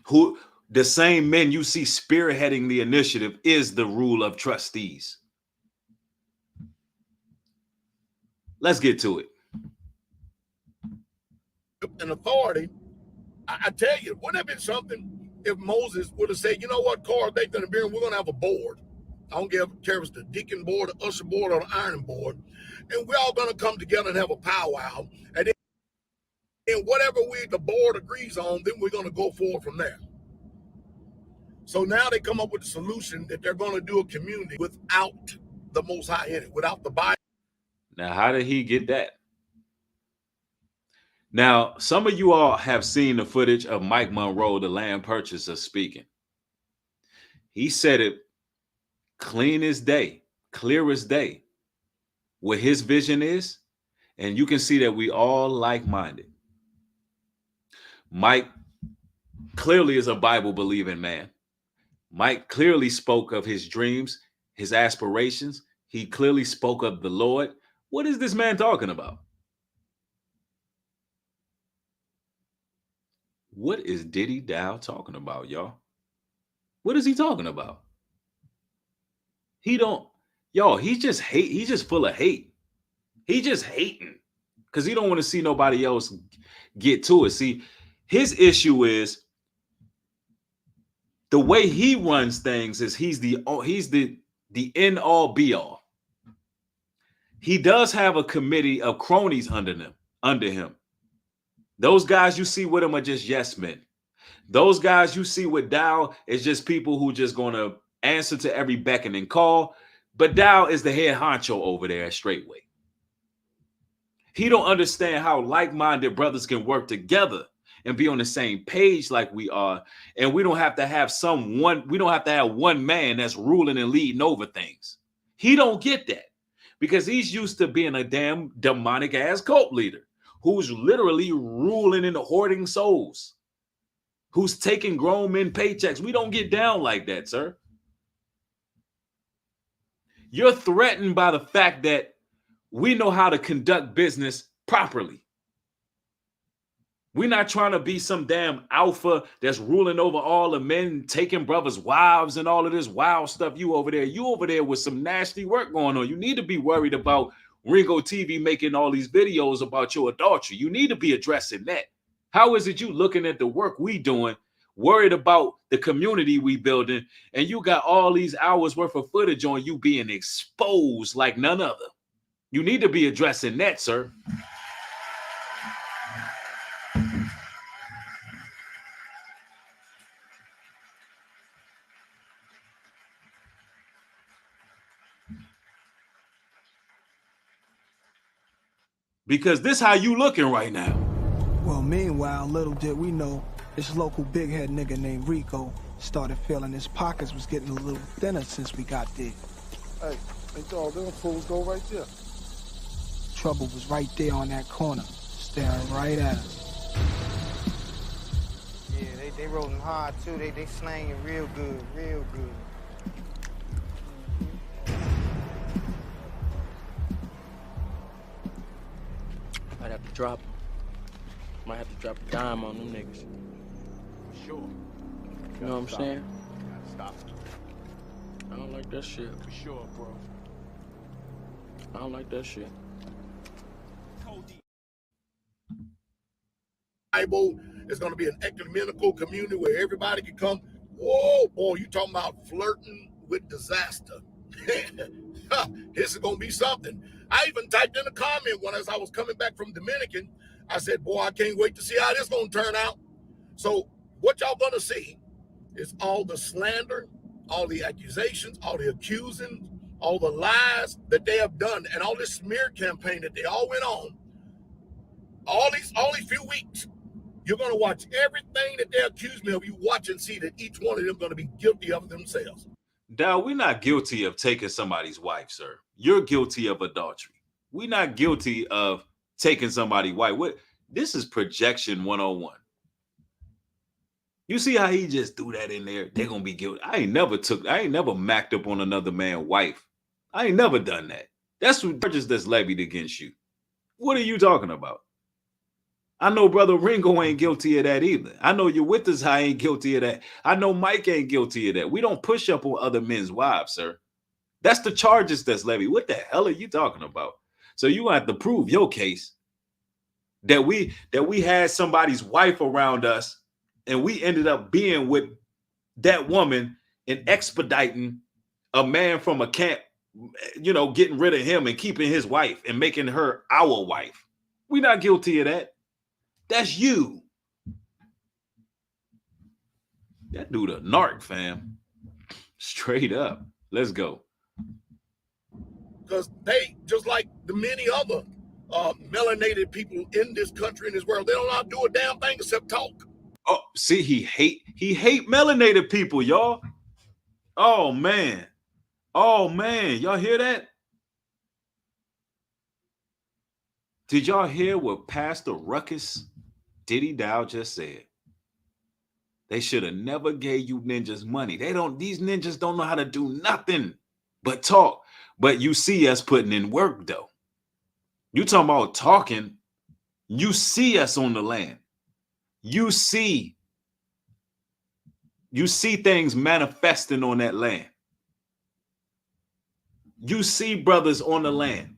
Who the same men you see spearheading the initiative is the rule of trustees. Let's get to it. And authority, I tell you, wouldn't it have been something if Moses would have said, you know what, Cora, Dathan, and Abiram, we're going to have a board. I don't care if it's the deacon board, the usher board, or the iron board. And we're all going to come together and have a powwow. And then whatever the board agrees on, then we're going to go forward from there. So now they come up with a solution that they're going to do a community without the Most High in it, without the Bible. Now, how did he get that? Now, some of you all have seen the footage of Mike Monroe, the land purchaser, speaking. He said it clean as day, clear as day, what his vision is, and you can see that we all like-minded. Mike clearly is a Bible-believing man. Mike clearly spoke of his dreams, his aspirations. He clearly spoke of the Lord. What is this man talking about? What is Diddy Dowell talking about, y'all? What is he talking about? He's just hate. He's just full of hate. He just hating because he don't want to see nobody else get to it. See, his issue is the way he runs things is he's the end all be all. He does have a committee of cronies under him. Those guys you see with him are just yes men. Those guys you see with Dowell is just people who just going to answer to every beckoning call. But Dowell is the head honcho over there at Straightway. He don't understand how like-minded brothers can work together and be on the same page like we are. And we don't have to have one man that's ruling and leading over things. He don't get that because he's used to being a damn demonic ass cult leader who's literally ruling and hoarding souls, who's taking grown men paychecks. We don't get down like that, sir. You're threatened by the fact that we know how to conduct business properly. We're not trying to be some damn alpha that's ruling over all the men, taking brothers' wives and all of this wild stuff. You over there with some nasty work going on. You need to be worried about Ringo TV making all these videos about your adultery. You need to be addressing that. How is it you looking at the work we doing, worried about the community we building, and you got all these hours worth of footage on you being exposed like none other? You need to be addressing that, sir. Because this how you looking right now. Well, meanwhile, little did we know, this local big head nigga named Rico started feeling his pockets was getting a little thinner since we got there. Hey, ain't all them fools go right there? Trouble was right there on that corner, staring right at us. Yeah, they rolling hard too. They slanging real good, real good. Might have to drop. Might have to drop a dime on them niggas. For sure. You know what I'm saying? Gotta stop. I don't like that shit. For sure, bro. I don't like that shit. Bible. It's going to be an ecumenical community where everybody can come. Whoa, boy, you talking about flirting with disaster. This is going to be something. I even typed in a comment when as I was coming back from Dominican. I said, boy, I can't wait to see how this going to turn out. So what y'all going to see is all the slander, all the accusations, all the accusing, all the lies that they have done, and all this smear campaign that they all went on. All these few weeks. You're going to watch everything that they accuse me of. You watch and see that each one of them going to be guilty of themselves. Dowell, we're not guilty of taking somebody's wife, sir. You're guilty of adultery. We're not guilty of taking somebody's wife. This is projection 101. You see how he just threw that in there? They're going to be guilty. I ain't never macked up on another man's wife. I ain't never done that. That's the charges that's levied against you. What are you talking about? I know Brother Ringo ain't guilty of that either. I know your with us high ain't guilty of that. I know Mike ain't guilty of that. We don't push up on other men's wives, sir. That's the charges that's levied. What the hell are you talking about? So you have to prove your case that we had somebody's wife around us and we ended up being with that woman and expediting a man from a camp, getting rid of him and keeping his wife and making her our wife. We're not guilty of that. That's you. That dude a narc, fam. Straight up. Let's go. Because they, just like the many other melanated people in this country, in this world, they don't know how to do a damn thing except talk. Oh, see, he hate melanated people, y'all. Oh, man. Y'all hear that? Did y'all hear what Pastor Ruckus Diddy Dowell just said? They should have never gave you ninjas money. These ninjas don't know how to do nothing but talk. But you see us putting in work, though. You talking about talking. You see us on the land. You see things manifesting on that land. You see brothers on the land.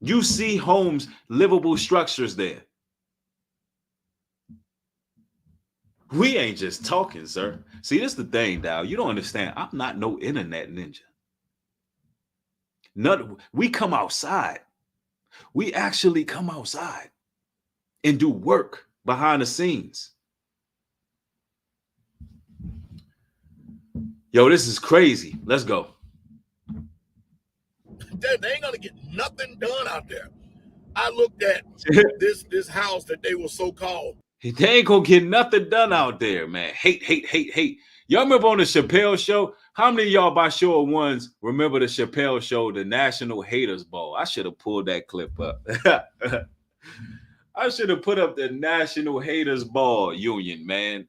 You see homes, livable structures there. We ain't just talking, sir. See, this is the thing, Dowell. You don't understand. I'm not no internet ninja. We come outside. We actually come outside and do work behind the scenes. Yo, this is crazy. Let's go. They ain't gonna get nothing done out there. I looked at this house that they were so-called. They ain't gonna get nothing done out there, man. Hate. Y'all remember on the Chappelle Show? How many of y'all by show of ones remember the Chappelle Show, the National Haters Ball? I should have pulled that clip up. I should have put up the National Haters Ball Union, man.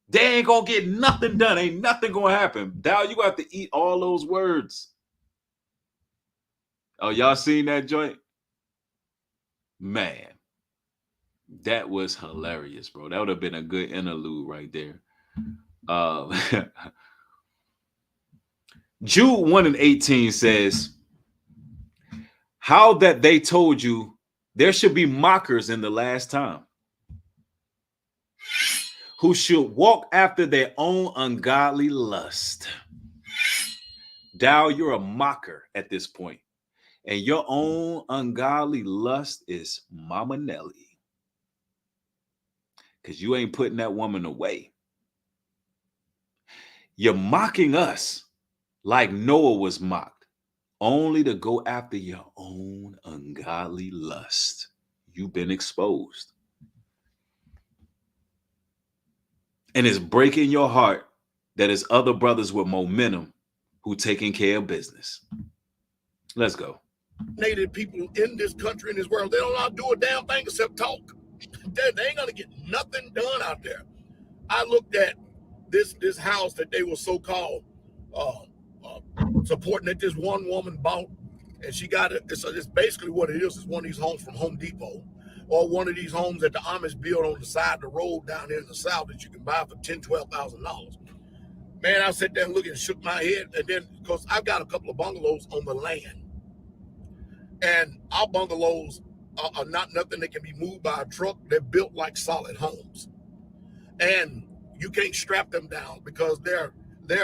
They ain't gonna get nothing done. Ain't nothing gonna happen. Dowell, you have to eat all those words. Oh, y'all seen that joint? Man, that was hilarious, bro. That would have been a good interlude right there. Jude 1:18 says, how that they told you there should be mockers in the last time, who should walk after their own ungodly lust. Dowell, you're a mocker at this point. And your own ungodly lust is Mama Nelly. Because you ain't putting that woman away. You're mocking us like Noah was mocked only to go after your own ungodly lust. You've been exposed. And it's breaking your heart that there's other brothers with momentum who taking care of business. Let's go. Native people in this country, in this world, they don't know how to do a damn thing except talk. They ain't gonna get nothing done out there. I looked at this house that they were so-called supporting, that this one woman bought, and she got it. It's basically what it is. It's one of these homes from Home Depot, or one of these homes that the Amish build on the side of the road down here in the South that you can buy for $10,000-$12,000. Man, I sat there and looked and shook my head, and then because I've got a couple of bungalows on the land, and our bungalows are not nothing that can be moved by a truck. They're built like solid homes, and you can't strap them down because they're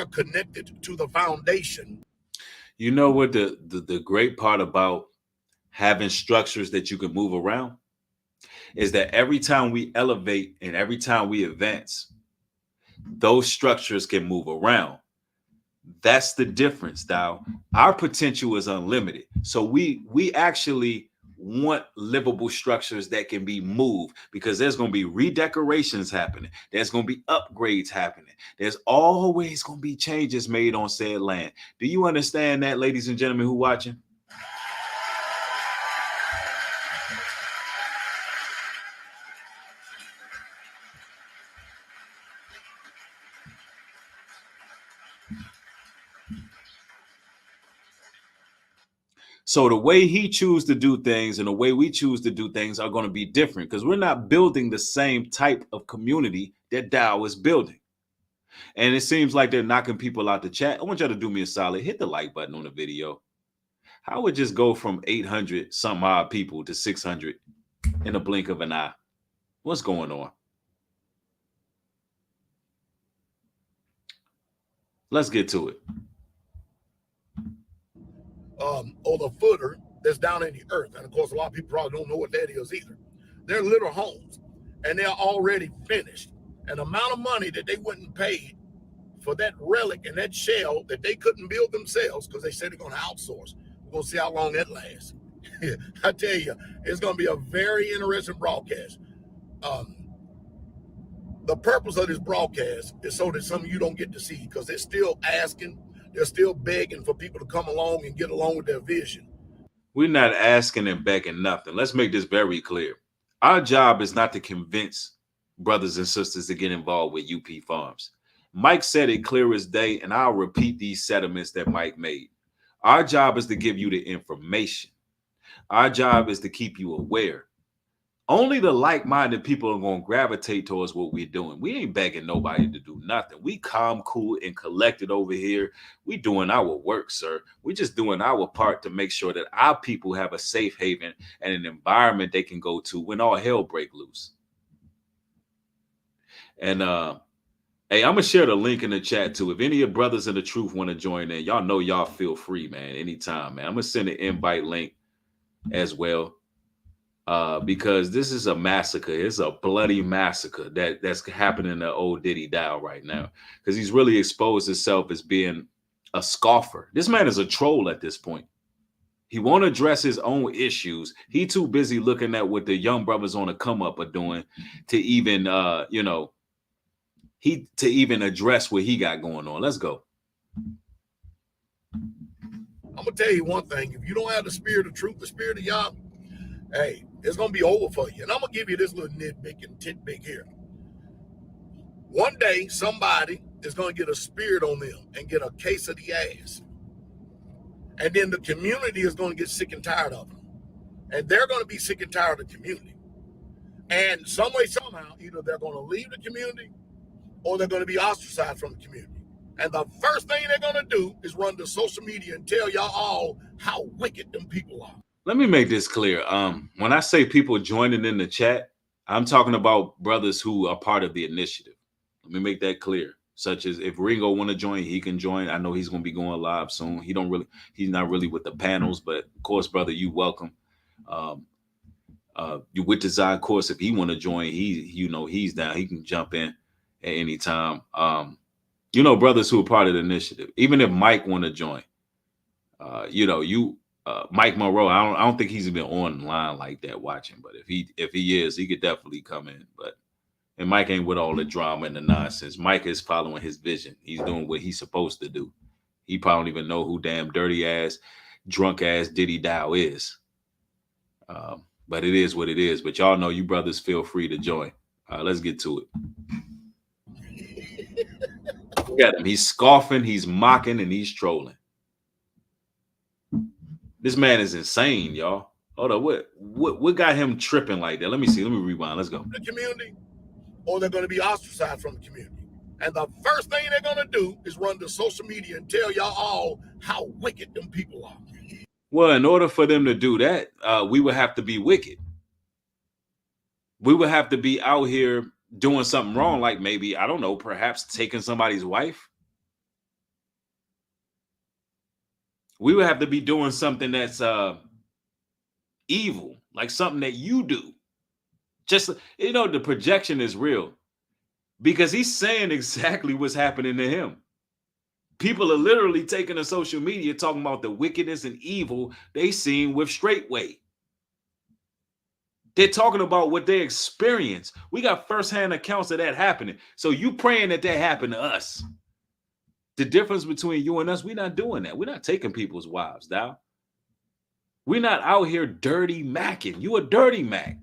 connected to the foundation. You know what the great part about having structures that you can move around is that every time we elevate and every time we advance, those structures can move around. That's the difference, Dowell. Our potential is unlimited. So we actually want livable structures that can be moved, because there's going to be redecorations happening. There's going to be upgrades happening. There's always going to be changes made on said land. Do you understand that, ladies and gentlemen who watching? So the way he chooses to do things and the way we choose to do things are going to be different, because we're not building the same type of community that Dowell is building. And it seems like they're knocking people out the chat. I want y'all to do me a solid. Hit the like button on the video. How would just go from 800 some odd people to 600 in a blink of an eye? What's going on? Let's get to it. Or the footer that's down in the earth. And of course, a lot of people probably don't know what that is either. They're little homes, and they're already finished. An amount of money that they wouldn't pay for that relic and that shell that they couldn't build themselves because they said they're going to outsource. We're going to see how long that lasts. I tell you, it's going to be a very interesting broadcast. The purpose of this broadcast is so that some of you don't get to see, because they're still asking, they're still begging for people to come along and get along with their vision. We're not asking and begging nothing. Let's make this very clear. Our job is not to convince brothers and sisters to get involved with UP Farms. Mike said it clear as day, and I'll repeat these sentiments that Mike made. Our job is to give you the information. Our job is to keep you aware. Only the like-minded people are going to gravitate towards what we're doing. We ain't begging nobody to do nothing. We calm, cool, and collected over here. We doing our work, sir. We just doing our part to make sure that our people have a safe haven and an environment they can go to when all hell break loose. And hey, I'm gonna share the link in the chat too. If any of your brothers in the truth want to join in, y'all know y'all feel free, man. Anytime, man. I'm gonna send an invite link as well. Because this is a massacre. It's a bloody massacre that's happening to old Diddy Dowell right now, because he's really exposed himself as being a scoffer. This man is a troll at this point. He won't address his own issues. He too busy looking at what the young brothers on the come up are doing to even, to even address what he got going on. Let's go. I'm gonna tell you one thing: if you don't have the spirit of truth, the spirit of Yah, hey, it's going to be over for you. And I'm going to give you this little nitpick and tidbit here. One day, somebody is going to get a spirit on them and get a case of the ass. And then the community is going to get sick and tired of them. And they're going to be sick and tired of the community. And some way, somehow, either they're going to leave the community or they're going to be ostracized from the community. And the first thing they're going to do is run to social media and tell y'all all how wicked them people are. Let me make this clear. When I say people joining in the chat, I'm talking about brothers who are part of the initiative. Let me make that clear. Such as if Ringo want to join, he can join. I know he's going to be going live soon. He's not really with the panels, but of course, brother, you welcome. You with Desire, of course, if he want to join, he's down. He can jump in at any time. Brothers who are part of the initiative. Even if Mike want to join, Mike Monroe, I don't think he's been online like that watching, but if he is, he could definitely come in. But and Mike ain't with all the drama and the nonsense. Mike is following his vision. He's doing what he's supposed to do. He probably don't even know who damn dirty ass, drunk ass Diddy Dowell is. But it is what it is. But y'all know, you brothers feel free to join. Let's get to it. Look at him. He's scoffing, he's mocking, and he's trolling. This man is insane, y'all. Hold up, what got him tripping like that? Let me see. Let me rewind. Let's go. The community, or they're going to be ostracized from the community. And the first thing they're going to do is run to social media and tell y'all all how wicked them people are. Well, in order for them to do that, we would have to be wicked. We would have to be out here doing something wrong, like maybe, I don't know, perhaps taking somebody's wife. We would have to be doing something that's evil, like something that you do. Just, the projection is real because he's saying exactly what's happening to him. People are literally taking to social media talking about the wickedness and evil they seen with Straightway. They're talking about what they experienced. We got firsthand accounts of that happening. So you praying that happened to us. The difference between you and us, we're not doing that. We're not taking people's wives, Dow. We're not out here dirty macking. You a dirty mac.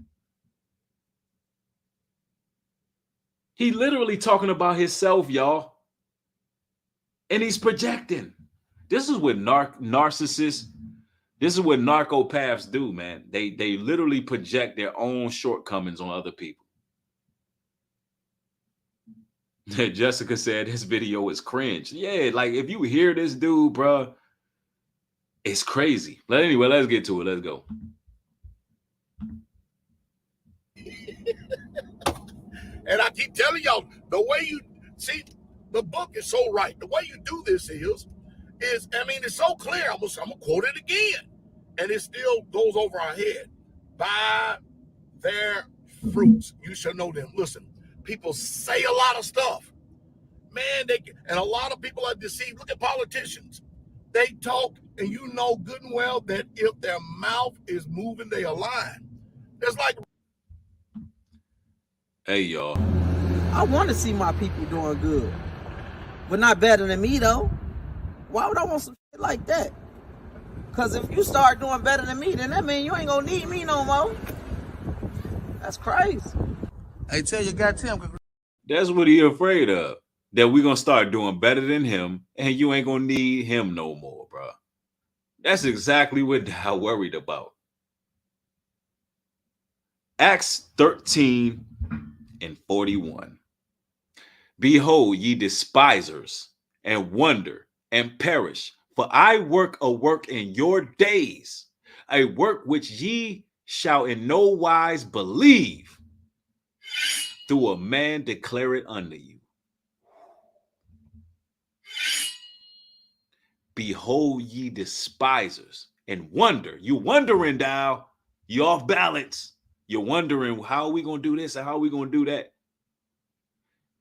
He literally talking about himself, y'all. And he's projecting. This is what narcissists, this is what narcopaths do, man. They literally project their own shortcomings on other people. Jessica said this video is cringe. Yeah, like if you hear this dude, bro, it's crazy. But anyway, let's get to it. Let's go. And I keep telling y'all, the way you see, the book is so right. The way you do this is it's so clear. I'm gonna quote it again, and it still goes over our head. By their fruits, you shall know them. Listen, people say a lot of stuff, man. And a lot of people are deceived. Look at politicians. They talk, and you know good and well that if their mouth is moving, they align. It's like, hey, y'all. I want to see my people doing good, but not better than me, though. Why would I want some shit like that? Because if you start doing better than me, then that means you ain't going to need me no more. That's crazy. Hey, tell you got Tim. That's what he afraid of. That we're going to start doing better than him, and you ain't going to need him no more, bro. That's exactly what I'm worried about. Acts 13:41. Behold, ye despisers, and wonder, and perish. For I work a work in your days, a work which ye shall in no wise believe, through a man declare it unto you. Behold, ye despisers, and wonder. You wondering, Dow. You off balance. You're wondering, how are we going to do this and how are we going to do that?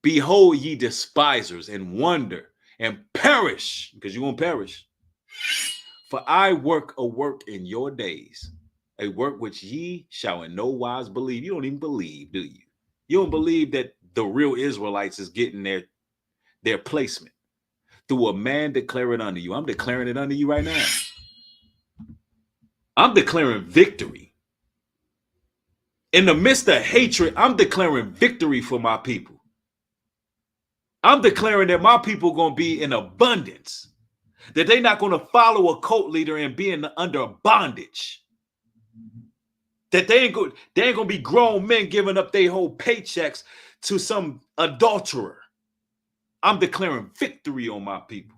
Behold, ye despisers, and wonder, and perish, because you're going to perish. For I work a work in your days, a work which ye shall in no wise believe. You don't even believe, do you? You don't believe that the real Israelites is getting their placement. Through a man declare it unto you. I'm declaring it unto you right now. I'm declaring victory. In the midst of hatred, I'm declaring victory for my people. I'm declaring that my people are going to be in abundance. That they're not going to follow a cult leader and be under bondage. That they ain't going to be grown men giving up their whole paychecks to some adulterer. I'm declaring victory on my people.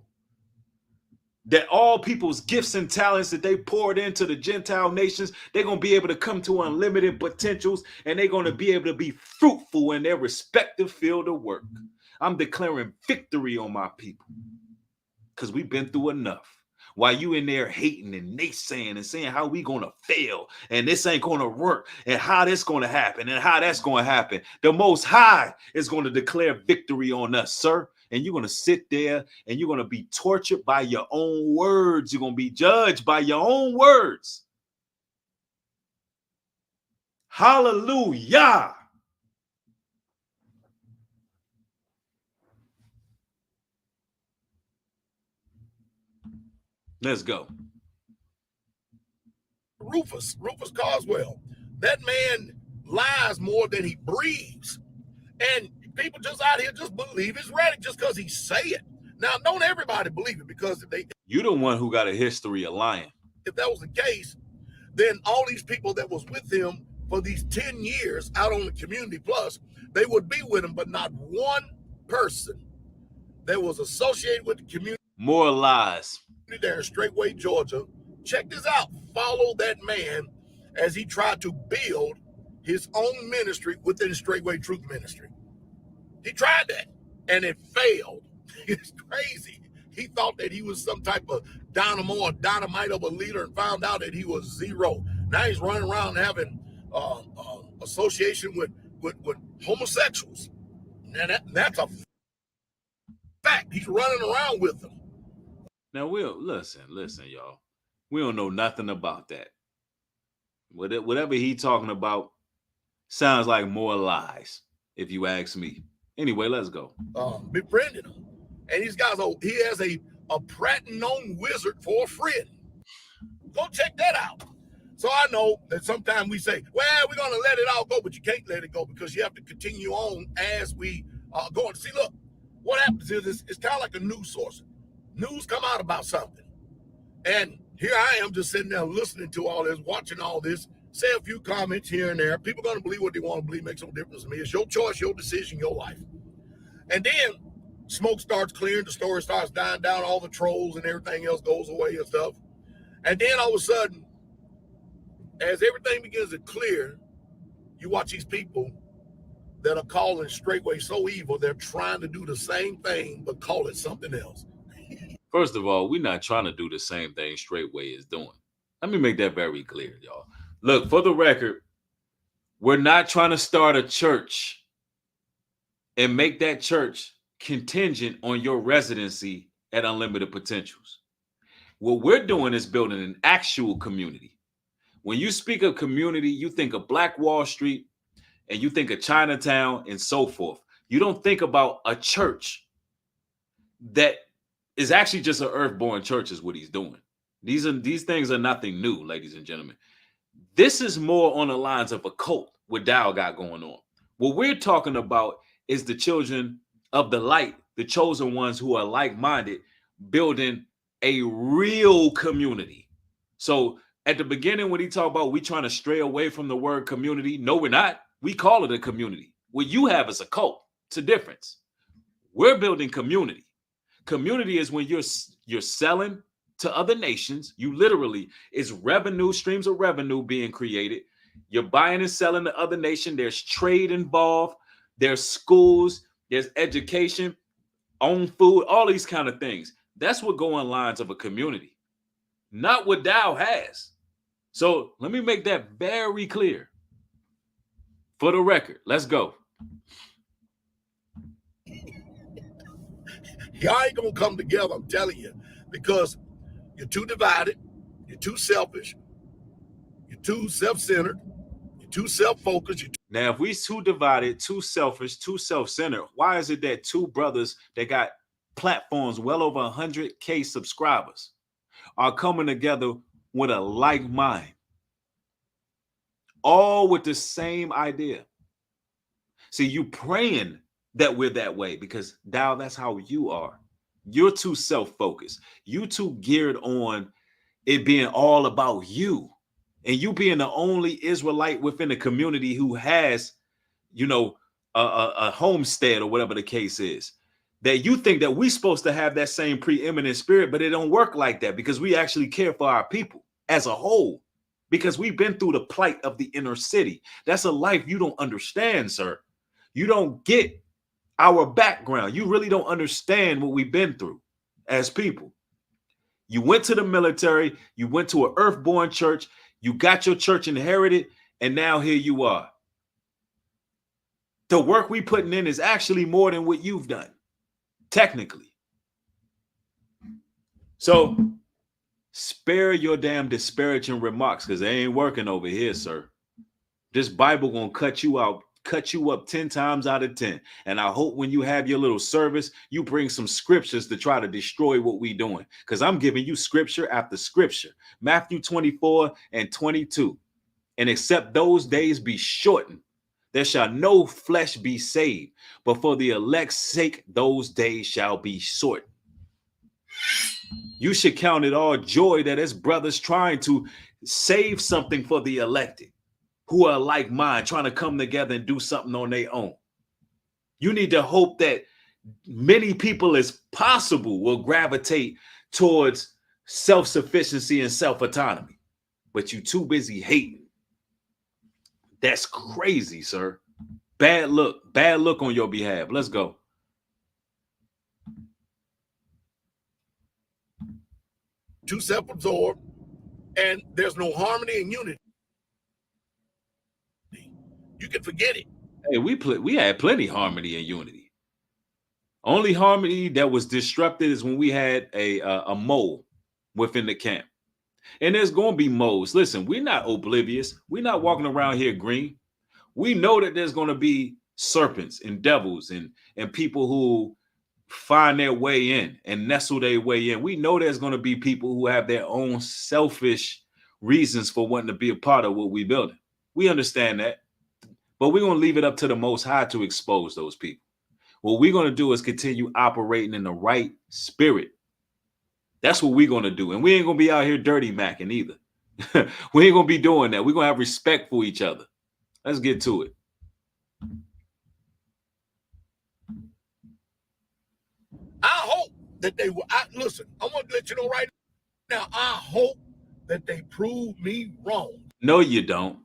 That all people's gifts and talents that they poured into the Gentile nations, they're going to be able to come to unlimited potentials, and they're going to be able to be fruitful in their respective field of work. I'm declaring victory on my people because we've been through enough. While you in there hating and naysaying and saying how we going to fail and this ain't going to work and how this going to happen and how that's going to happen, the Most High is going to declare victory on us, sir. and you're going to sit there and you're going to be tortured by your own words. You're going to be judged by your own words. Hallelujah. Let's go. Rufus Carswell. That man lies more than he breathes. And people just out here just believe it's ready just because he say it. Now, don't everybody believe it, because you're the one who got a history of lying. If that was the case, then all these people that was with him for these 10 years out on the Community Plus, they would be with him, but not one person that was associated with the community. More lies. There in Straightway, Georgia. Check this out. Follow that man as he tried to build his own ministry within Straightway Truth Ministry. He tried that, and it failed. It's crazy. He thought that he was some type of dynamo or dynamite of a leader and found out that he was zero. Now he's running around having association with homosexuals. And that's a fact. He's running around with them. Now, we'll listen, y'all. We don't know nothing about that. Whatever he talking about sounds like more lies, if you ask me. Anyway, let's go. Befriended him. And these guys, he has a Pratt-known wizard for a friend. Go check that out. So I know that sometimes we say, well, we're going to let it all go, but you can't let it go because you have to continue on as we go on. See, look, what happens is it's kind of like a news source. News come out about something. And here I am just sitting there listening to all this, watching all this, say a few comments here and there. People are going to believe what they want to believe. Makes no difference to me. It's your choice, your decision, your life. And then smoke starts clearing. The story starts dying down. All the trolls and everything else goes away and stuff. And then all of a sudden, as everything begins to clear, you watch these people that are calling Straightway so evil, they're trying to do the same thing, but call it something else. First of all, we're not trying to do the same thing Straightway is doing. Let me make that very clear, y'all. Look, for the record, we're not trying to start a church and make that church contingent on your residency at Unlimited Potentials. What we're doing is building an actual community. When you speak of community, you think of Black Wall Street and you think of Chinatown and so forth. You don't think about a church that is actually just an earthborn church is what he's doing. These things are nothing new, ladies and gentlemen. This is more on the lines of a cult what Dowell got going on. What we're talking about is the children of the light, the chosen ones who are like-minded, building a real community. So at the beginning, when he talked about we trying to stray away from the word community, no, we're not. We call it a community. What you have is a cult. It's a difference. We're building community. Community is when you're selling to other nations. You literally is revenue, streams of revenue being created. You're buying and selling to other nation. There's trade involved. There's schools. There's education, own food, all these kind of things. That's what go on lines of a community, not what Dowell has. So let me make that very clear. For the record, let's go. Y'all ain't gonna come together, I'm telling you, because you're too divided, you're too selfish, you're too self-centered, you're too self-focused. Now, if we too divided, too selfish, too self-centered, why is it that two brothers that got platforms well over 100K subscribers are coming together with a like mind, all with the same idea? See, you praying that we're that way because Dowell, that's how you are. You're too self-focused. You too geared on it being all about you, and you being the only Israelite within the community who has, a homestead or whatever the case is. That you think that we're supposed to have that same preeminent spirit, but it don't work like that because we actually care for our people as a whole. Because we've been through the plight of the inner city. That's a life you don't understand, sir. You don't get our background. You really don't understand what we've been through as people. You went to the military. You went to an earthborn church. You got your church inherited. And now here you are. The work we putting in is actually more than what you've done. technically. So spare your damn disparaging remarks, because they ain't working over here, sir. This Bible gonna cut you up 10 times out of 10. And I hope when you have your little service, you bring some scriptures to try to destroy what we doing. Because I'm giving you scripture after scripture. Matthew 24 and 22. And except those days be shortened, there shall no flesh be saved. But for the elect's sake, those days shall be shortened. You should count it all joy that his brothers trying to save something for the elected, who are like mine, trying to come together and do something on their own. You need to hope that many people as possible will gravitate towards self-sufficiency and self-autonomy. But you too busy hating. That's crazy, sir. Bad look on your behalf. Let's go. Two self-absorbed, and there's no harmony and unity. You can forget it. Hey, we had plenty harmony and unity. Only harmony that was disrupted is when we had a mole within the camp. And there's going to be moles. Listen, we're not oblivious. We're not walking around here green. We know that there's going to be serpents and devils and people who find their way in and nestle their way in. We know there's going to be people who have their own selfish reasons for wanting to be a part of what we're building. We understand that. But we're going to leave it up to the Most High to expose those people. What we're going to do is continue operating in the right spirit. That's what we're going to do. And we ain't going to be out here dirty macking either. We ain't going to be doing that. We're going to have respect for each other. Let's get to it. I hope that they will. Listen, I want to let you know right now, I hope that they prove me wrong. No, you don't.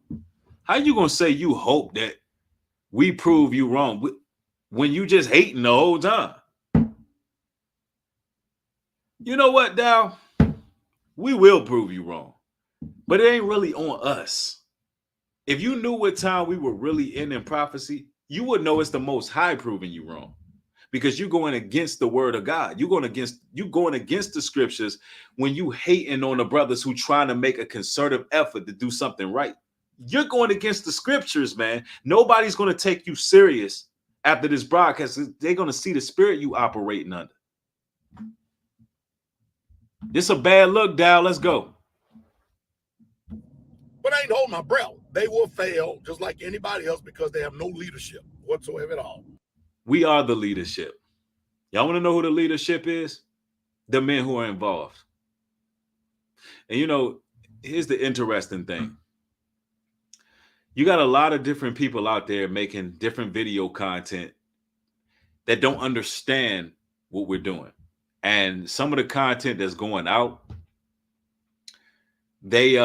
How you going to say you hope that we prove you wrong when you just hating the whole time? You know what, Dowell? We will prove you wrong. But it ain't really on us. If you knew what time we were really in prophecy, you would know it's the Most High proving you wrong. Because you're going against the word of God. You're going against the scriptures when you hating on the brothers who trying to make a concerted effort to do something right. You're going against the scriptures, man. Nobody's going to take you serious after this broadcast. They're going to see the spirit you operating under. This a bad look, Dowell. Let's go. But I ain't holding my breath. They will fail just like anybody else because they have no leadership whatsoever at all. We are the leadership. Y'all want to know who the leadership is? The men who are involved. And you know, here's the interesting thing. You got a lot of different people out there making different video content that don't understand what we're doing. And some of the content that's going out, they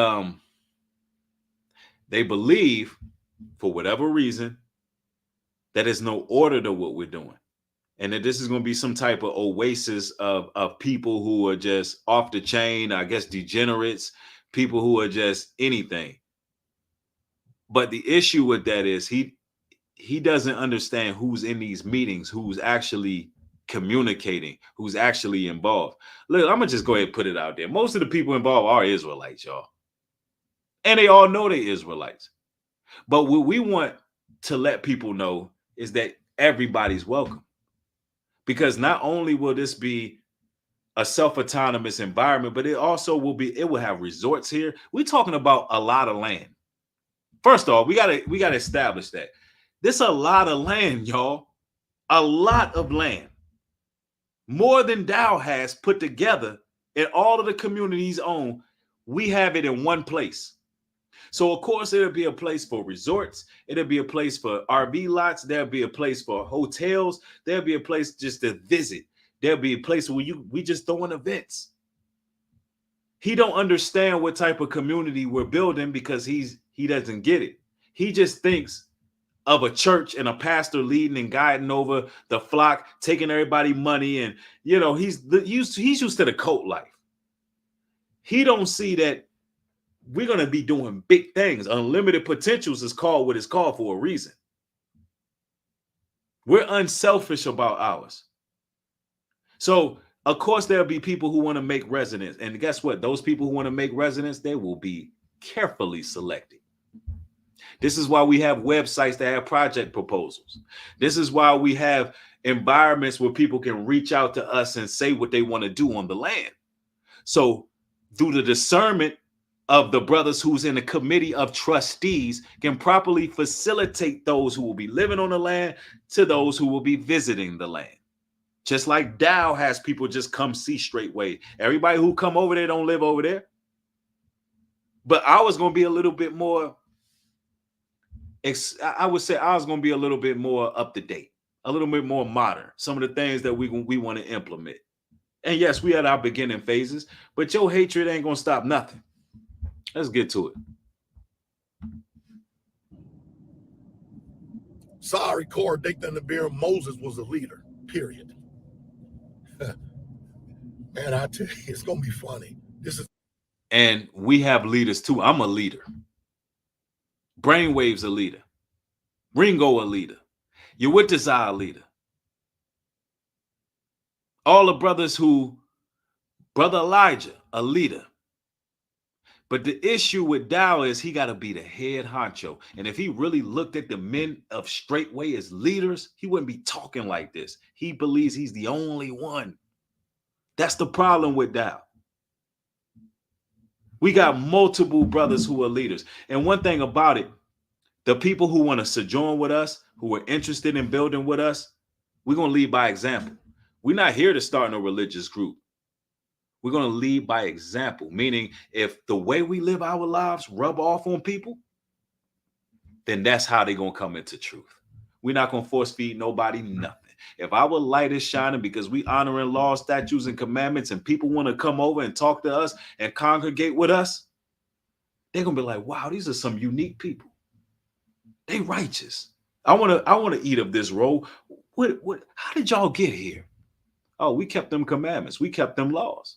believe, for whatever reason, that there's no order to what we're doing. And that this is going to be some type of oasis of people who are just off the chain, I guess degenerates, people who are just anything. But the issue with that is he doesn't understand who's in these meetings, who's actually communicating, who's actually involved. Look, I'm going to just go ahead and put it out there. Most of the people involved are Israelites, y'all. And they all know they're Israelites. But what we want to let people know is that everybody's welcome. Because not only will this be a self-autonomous environment, but it also will have resorts here. We're talking about a lot of land. First off, we gotta establish that. There's a lot of land, y'all. A lot of land. More than Dowell has put together in all of the communities own. We have it in one place. So, of course, it'll be a place for resorts. It'll be a place for RV lots. There'll be a place for hotels. There'll be a place just to visit. There'll be a place where we just throwing events. He don't understand what type of community we're building because he doesn't get it. He just thinks of a church and a pastor leading and guiding over the flock, taking everybody money. And, you know, he's used to the cult life. He don't see that we're going to be doing big things. Unlimited potentials is called what it's called for a reason. We're unselfish about ours. So, of course, there'll be people who want to make residents. And guess what? Those people who want to make residents, they will be carefully selected. This is why we have websites that have project proposals. This is why we have environments where people can reach out to us and say what they want to do on the land. So, through the discernment of the brothers who's in the committee of trustees, can properly facilitate those who will be living on the land to those who will be visiting the land. Just like Dowell has people just come see straightway. Everybody who come over there don't live over there. But I was going to be a little bit more, I would say I was going to be a little bit more up to date, a little bit more modern. Some of the things that we want to implement. And yes, we had our beginning phases, but your hatred ain't going to stop nothing. Let's get to it. Sorry, Core Dathan the Beer Moses was a leader, period. Man, I tell you, it's going to be funny. And we have leaders too. I'm a leader. Brainwave's a leader. Ringo a leader. Yawitazai a leader. All the brothers Brother Elijah, a leader. But the issue with Dowell is he got to be the head honcho. And if he really looked at the men of straightway as leaders, he wouldn't be talking like this. He believes he's the only one. That's the problem with Dowell. We got multiple brothers who are leaders. And one thing about it, the people who want to sojourn with us, who are interested in building with us, we're going to lead by example. We're not here to start a religious group. We're going to lead by example, meaning if the way we live our lives rub off on people, then that's how they're going to come into truth. We're not going to force feed nobody nothing. If our light is shining because we honoring laws, statutes, and commandments, and people want to come over and talk to us and congregate with us, they're going to be like, wow, these are some unique people. They righteous. I want to eat of this roll. How did y'all get here? Oh, we kept them commandments. We kept them laws.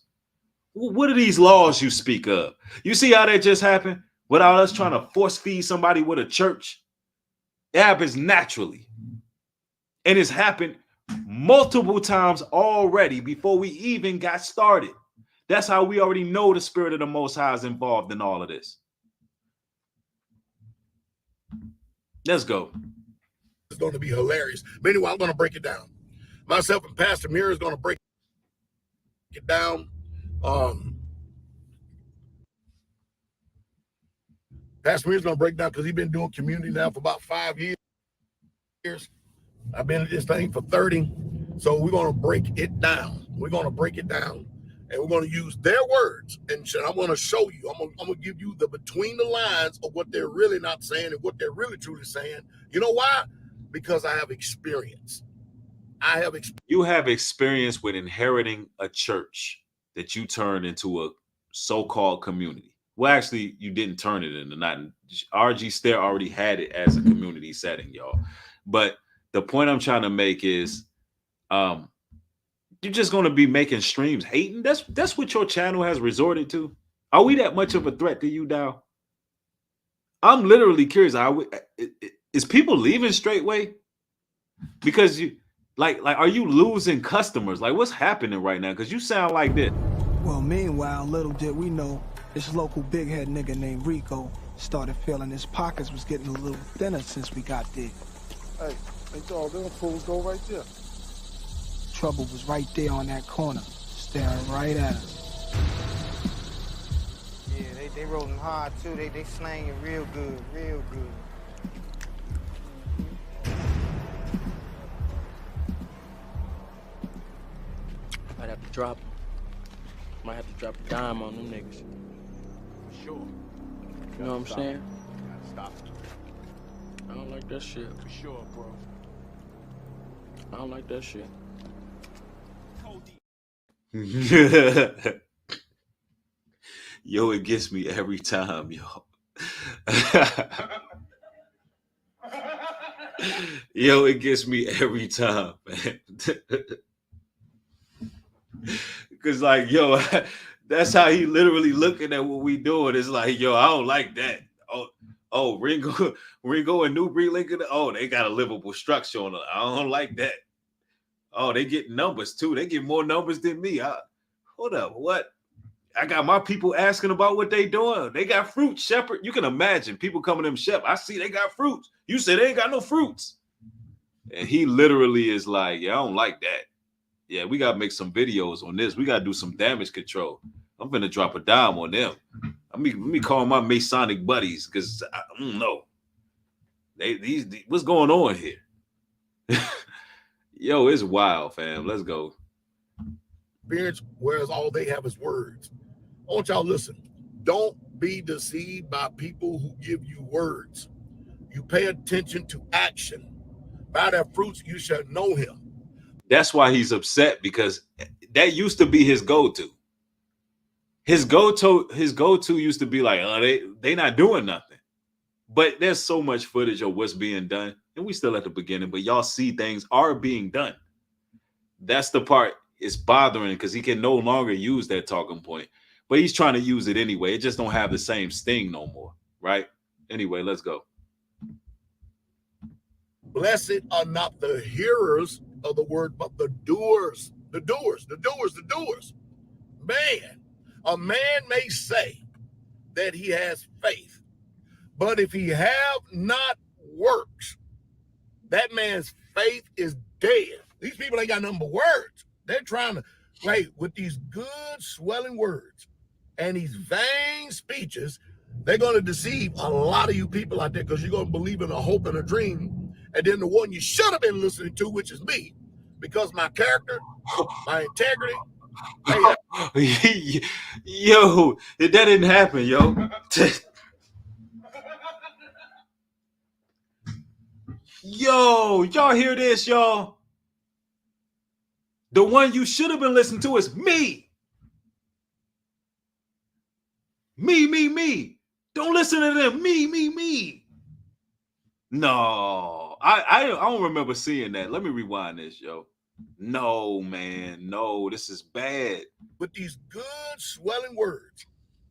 What are these laws you speak of? You see how that just happened without us trying to force feed somebody with a church? It happens naturally. And it's happened multiple times already before we even got started. That's how we already know the Spirit of the Most High is involved in all of this. Let's go. It's going to be hilarious. But anyway, I'm going to break it down. Myself and Pastor Mir is going to break it down. Pastor Mir is going to break down because he's been doing community now for about 5 years. I've been in this thing for 30. So we're going to break it down. We're going to break it down. And we're going to use their words. And I'm going to show you. I'm going to give you the between the lines of what they're really not saying and what they're really truly saying. You know why? Because I have experience. You have experience with inheriting a church that you turned into a so-called community. Well, actually, you didn't turn it into not. RG Stair already had it as a community setting, y'all. But the point I'm trying to make is, you're just going to be making streams hating. That's what your channel has resorted to. Are we that much of a threat to you, Dowell? I'm literally curious. Is people leaving straightway because you like are you losing customers? Like what's happening right now? Because you sound like this. Well, meanwhile, little did we know, this local big head nigga named Rico started feeling his pockets was getting a little thinner since we got there. Hey, ain't all them fools go right there. Trouble was right there on that corner, staring right at us. Yeah, they rolling hard too. They slanging real good, real good. Might have to drop. Might have to drop a dime on them niggas. For sure. You know what I'm saying? Gotta stop it. I don't like that shit. For sure, bro. I don't like that shit. Yo, it gets me every time, yo. Yo, it gets me every time, man. Because, like, yo, that's how he literally looking at what we doing. It's like, yo, I don't like that. Oh, Ringo and New Breed linking. Oh, they got a livable structure on it. I don't like that. Oh, they get numbers too. They get more numbers than me. Hold up, what? I got my people asking about what they doing. They got fruits, Shepherd. You can imagine people coming to them, Shep. I see they got fruits. You say they ain't got no fruits. And he literally is like, yeah, I don't like that. Yeah, we got to make some videos on this. We got to do some damage control. I'm going to drop a dime on them. Let me call my Masonic buddies because I don't know. What's going on here? Yo, it's wild, fam. Let's go. Whereas all they have is words. I want y'all to listen. Don't be deceived by people who give you words. You pay attention to action. By their fruits you shall know him. That's why he's upset, because that used to be his go-to. His go-to used to be like, oh, they not doing nothing. But there's so much footage of what's being done, and we still at the beginning, but y'all see things are being done. That's the part it's bothering, because he can no longer use that talking point. But he's trying to use it anyway. It just don't have the same sting no more, right? Anyway, let's go. Blessed are not the hearers of the word, but the doers. The doers. Man, a man may say that he has faith, but if he have not works, that man's faith is dead. These people ain't got nothing but words. They're trying to, with these good swelling words and these vain speeches, they're going to deceive a lot of you people out there, because you're going to believe in a hope and a dream. And then the one you should have been listening to, which is me, because my character, my integrity. Yo, that didn't happen, yo. Yo, y'all hear this, y'all? The one you should have been listening to is me. Me. Don't listen to them. Me. No, I don't remember seeing that. Let me rewind this, yo. No, man. No, this is bad. With these good swelling words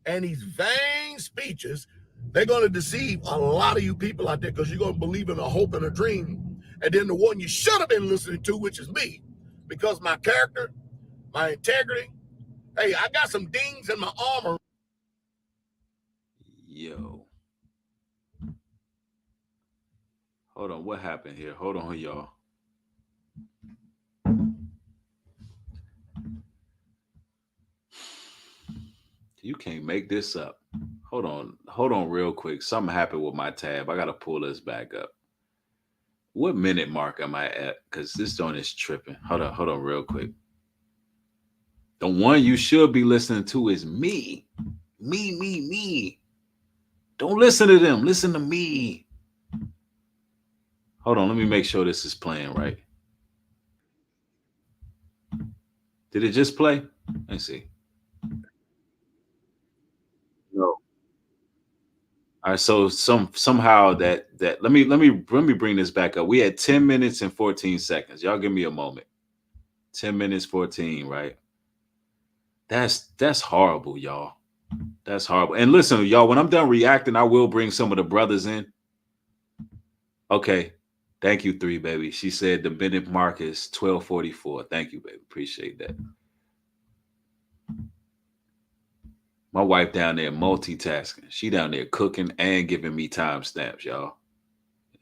and these vain speeches, they're going to deceive a lot of you people out there, because you're going to believe in a hope and a dream. And then the one you should have been listening to, which is me, because my character, my integrity. Hey, I got some dings in my armor. Yo. Hold on, what happened here? Hold on, y'all. You can't make this up. Hold on real quick. Something happened with my tab. I gotta pull this back up. What minute mark am I at? Because this joint is tripping. Hold on real quick. The one you should be listening to is me. Me. Don't listen to them. Listen to me. Hold on, let me make sure this is playing right. Did it just play? Let's see. No. All right, so somehow that let me bring this back up. We had 10 minutes and 14 seconds. Y'all give me a moment. 10 minutes 14, right? That's horrible, y'all. That's horrible. And listen, y'all, when I'm done reacting, I will bring some of the brothers in. Okay. Thank you, 3 baby. She said the minute mark is 12:44. Thank you, baby. Appreciate that. My wife down there multitasking. She down there cooking and giving me timestamps, y'all.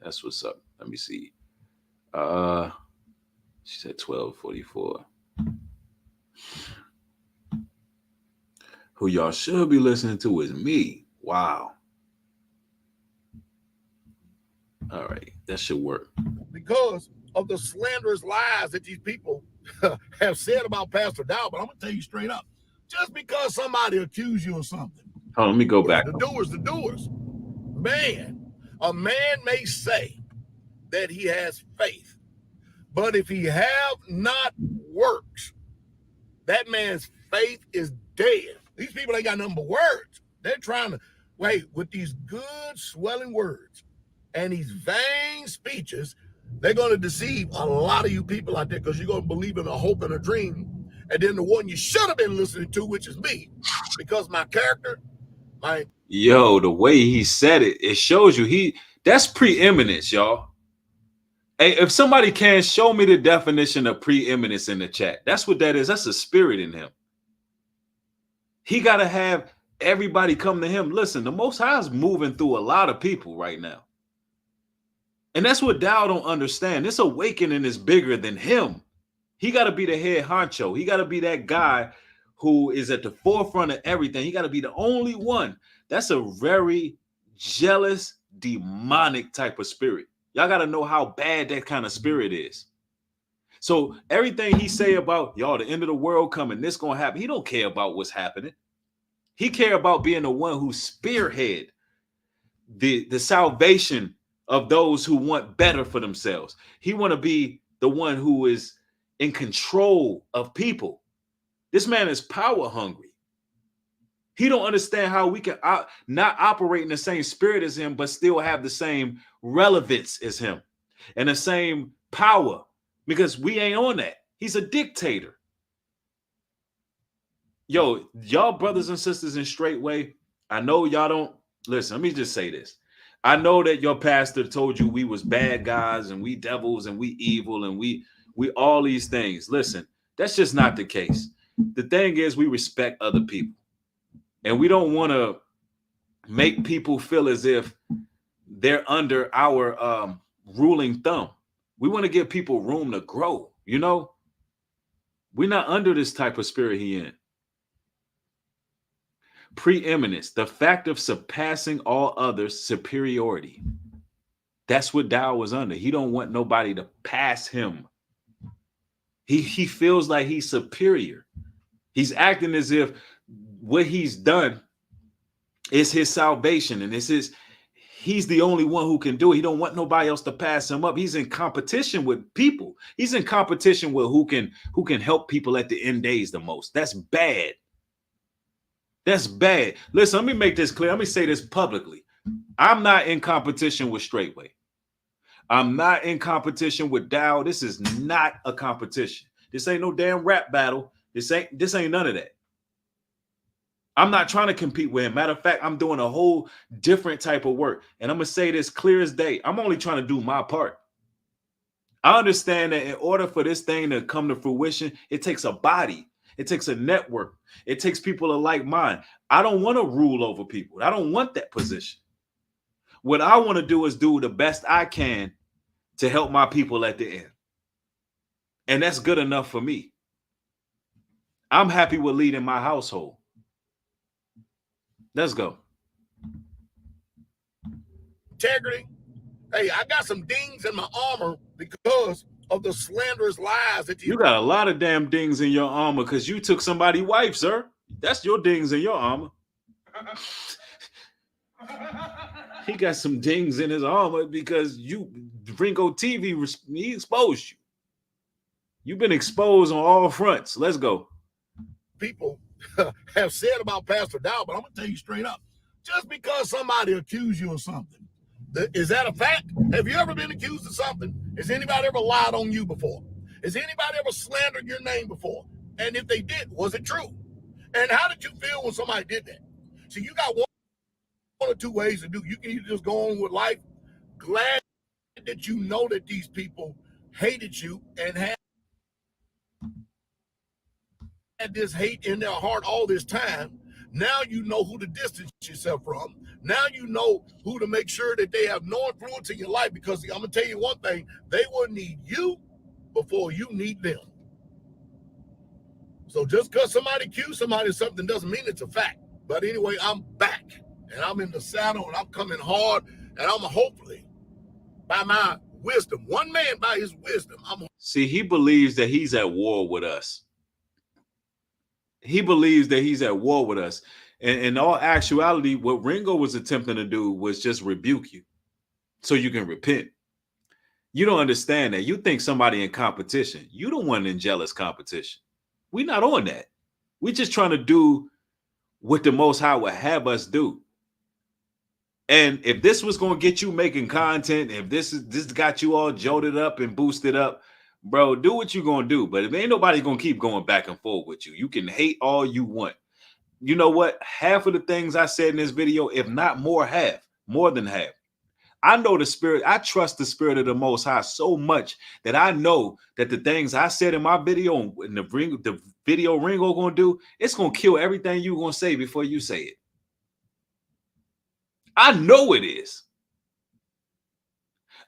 That's what's up. Let me see. She said 12:44. Who y'all should be listening to is me. Wow. All right, that should work. Because of the slanderous lies that these people have said about Pastor Dowell. But I'm going to tell you straight up, just because somebody accused you of something. Oh, let me go back. The doers. Man, a man may say that he has faith, but if he have not works, that man's faith is dead. These people ain't got nothing but words. They're trying to, with these good swelling words and these vain speeches, they're going to deceive a lot of you people out there, because you're going to believe in a hope and a dream. And then the one you should have been listening to, which is me, because my character, Yo, the way he said it, it shows you that's preeminence, y'all. Hey, if somebody can show me the definition of preeminence in the chat, that's what that is. That's a spirit in him. He got to have everybody come to him. Listen, the Most High is moving through a lot of people right now. And that's what Dowell don't understand. This awakening is bigger than him. He got to be the head honcho. He got to be that guy who is at the forefront of everything. He got to be the only one. That's a very jealous, demonic type of spirit. Y'all got to know how bad that kind of spirit is. So everything he say about, y'all, the end of the world coming, this going to happen, he don't care about what's happening. He care about being the one who spearhead the salvation of those who want better for themselves. He want to be the one who is in control of people. This man is power hungry. He don't understand how we can not operate in the same spirit as him, but still have the same relevance as him and the same power, because we ain't on that. He's a dictator. Yo, y'all brothers and sisters in Straightway, I know y'all don't listen. Let me just say this. I know that your pastor told you we was bad guys and we devils and we evil and we all these things. Listen, that's just not the case. The thing is, we respect other people. And we don't want to make people feel as if they're under our ruling thumb. We want to give people room to grow, you know? We're not under this type of spirit he in. Preeminence, the fact of surpassing all others, superiority. That's what Dowell was under. He don't want nobody to pass him. He feels like he's superior. He's acting as if what he's done is his salvation, and he's the only one who can do it. He don't want nobody else to pass him up. He's in competition with people. He's in competition with who can help people at the end days the most. That's bad. That's bad. Listen, let me make this clear. Let me say this publicly. I'm not in competition with Straightway. I'm not in competition with Dowell. This is not a competition. This ain't no damn rap battle. This ain't none of that. I'm not trying to compete with him. Matter of fact, I'm doing a whole different type of work. And I'm going to say this clear as day. I'm only trying to do my part. I understand that in order for this thing to come to fruition, it takes a body. It takes a network. It takes people of like mind. I don't want to rule over people. I don't want that position. What I want to do is do the best I can to help my people at the end. And that's good enough for me. I'm happy with leading my household. Let's go. Integrity. Hey, I got some dings in my armor because of the slanderous lies that you got a lot of damn dings in your armor because you took somebody's wife, sir. That's your dings in your armor. He got some dings in his armor because Ringo TV, he exposed you. You've been exposed on all fronts. Let's go. People have said about Pastor Dowell, but I'm going to tell you straight up. Just because somebody accused you of something, is that a fact? Have you ever been accused of something? Has anybody ever lied on you before? Has anybody ever slandered your name before? And if they did, was it true? And how did you feel when somebody did that? So you got one or two ways to do. You can either just go on with life, glad that you know that these people hated you and had this hate in their heart all this time. Now you know who to distance yourself from. Now you know who to make sure that they have no influence in your life, because I'm going to tell you one thing, they will need you before you need them. So just because somebody accused somebody of something doesn't mean it's a fact. But anyway, I'm back and I'm in the saddle and I'm coming hard, and I'm hopefully by my wisdom, one man by his wisdom. See, he believes that he's at war with us. He believes that he's at war with us. And in all actuality, what Ringo was attempting to do was just rebuke you so you can repent. You don't understand that. You think somebody in competition. You don't want in jealous competition. We're not on that. We're just trying to do what the Most High would have us do. And if this was going to get you making content, if this got you all jolted up and boosted up, bro, do what you're going to do. But if ain't nobody going to keep going back and forth with you, you can hate all you want. You know what? Half of the things I said in this video, if not more than half, I know the spirit. I trust the spirit of the Most High so much that I know that the things I said in my video and the video Ringo gonna do, it's gonna kill everything you gonna say before you say it. I know it is.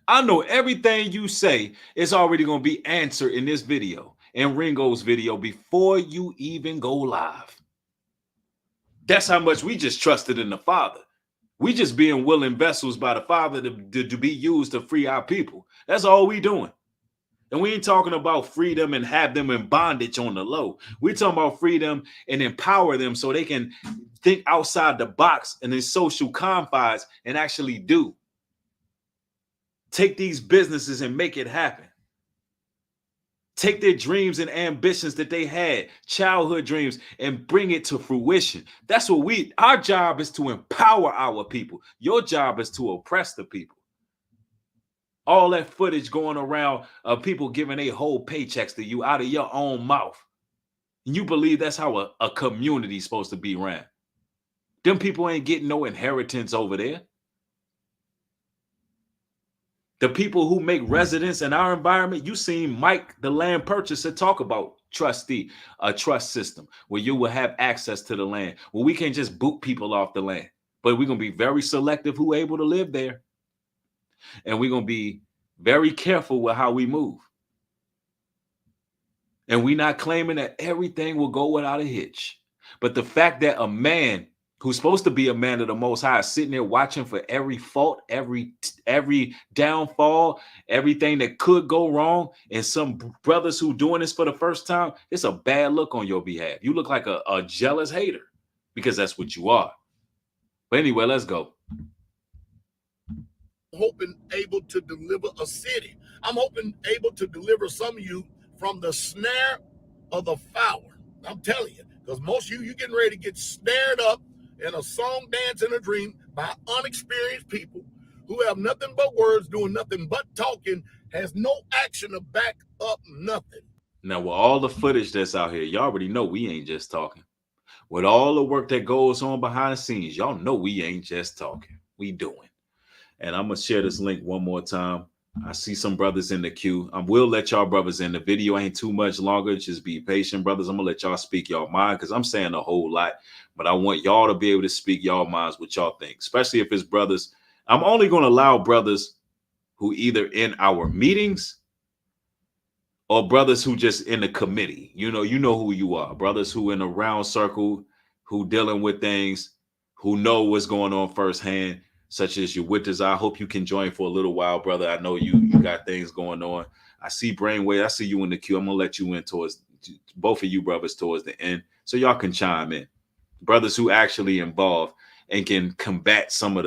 I know everything you say is already gonna be answered in this video, in Ringo's video, before you even go live. That's how much we just trusted in the Father. We just being willing vessels by the Father to be used to free our people. That's all we doing. And we ain't talking about freedom and have them in bondage on the low. We're talking about freedom and empower them so they can think outside the box and in social confines and actually do. Take these businesses and make it happen. Take their dreams and ambitions that they had, childhood dreams, and bring it to fruition. That's what our job is, to empower our people. Your job is to oppress the people. All that footage going around of people giving their whole paychecks to you out of your own mouth. And you believe that's how a community is supposed to be ran. Them people ain't getting no inheritance over there. The people who make residents in our environment, you seen Mike, the land purchaser, talk about a trust system where you will have access to the land. Well, we can't just boot people off the land, but we're going to be very selective who able to live there. And we're going to be very careful with how we move. And we're not claiming that everything will go without a hitch. But the fact that a man who's supposed to be a man of the Most High is sitting there watching for every fault, every downfall, everything that could go wrong, and some brothers who doing this for the first time, it's a bad look on your behalf. You look like a jealous hater, because that's what you are. But anyway, let's go. Hoping able to deliver a city. I'm hoping able to deliver some of you from the snare of the fowler. I'm telling you, because most of you getting ready to get snared up in a song, dance, and a dream by unexperienced people who have nothing but words, doing nothing but talking, has no action to back up nothing. Now, with all the footage that's out here, y'all already know we ain't just talking. With all the work that goes on behind the scenes, y'all know we ain't just talking. We doing. And I'm going to share this link one more time. I see some brothers in the queue. I will let y'all brothers in. The video ain't too much longer. Just be patient, brothers. I'm going to let y'all speak y'all mind, because I'm saying a whole lot. But I want y'all to be able to speak y'all minds, what y'all think, especially if it's brothers. I'm only going to allow brothers who either in our meetings or brothers who just in the committee. You know who you are. Brothers who in a round circle, who dealing with things, who know what's going on firsthand, such as your witness. I hope you can join for a little while, brother. I know you got things going on. I see Brainwave. I see you in the queue. I'm going to let you in towards both of you brothers towards the end so y'all can chime in. Brothers who actually involved and can combat some of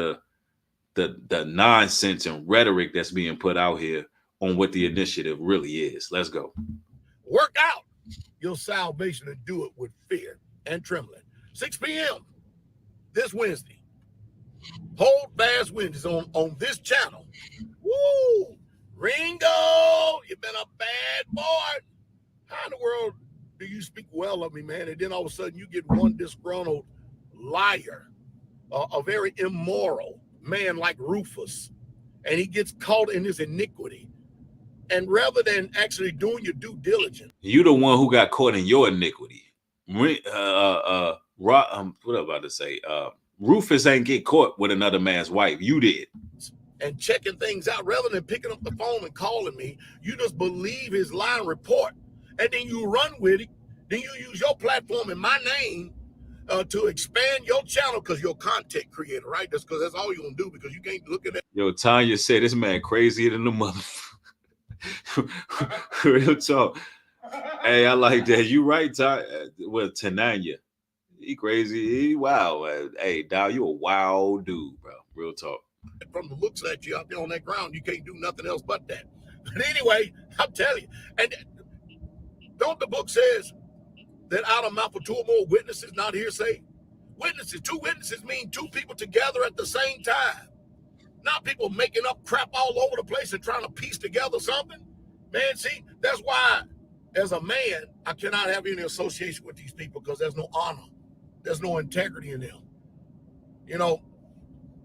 the nonsense and rhetoric that's being put out here on what the initiative really is. Let's go. Work out your salvation and do it with fear and trembling. 6 p.m. this Wednesday. Hold Fast Wednesdays on this channel. Woo! Ringo, you've been a bad boy. How in the world do you speak well of me, man? And then all of a sudden you get one disgruntled liar, a very immoral man like Rufus, and he gets caught in his iniquity. And rather than actually doing your due diligence, you the one who got caught in your iniquity. What I'm about to say? Rufus ain't get caught with another man's wife. You did. And checking things out, rather than picking up the phone and calling me, you just believe his lying report, and then you run with it. Then you use your platform and my name to expand your channel because you're a content creator, right? That's because that's all you're gonna do, because you can't look at that. Yo, Tanya said this man crazier than the mother. Real talk. Hey, I like that. You right, Tanya. Well, Tananya. He crazy. He wild. Hey, Dowell, you a wild dude, bro. Real talk. From the looks at you out there on that ground, you can't do nothing else but that. But anyway, I'm telling you, and don't the book says that out of mouth of two or more witnesses, not hearsay? Witnesses, two witnesses mean two people together at the same time. Not people making up crap all over the place and trying to piece together something. Man, see, that's why as a man, I cannot have any association with these people, because there's no honor. There's no integrity in them. You know,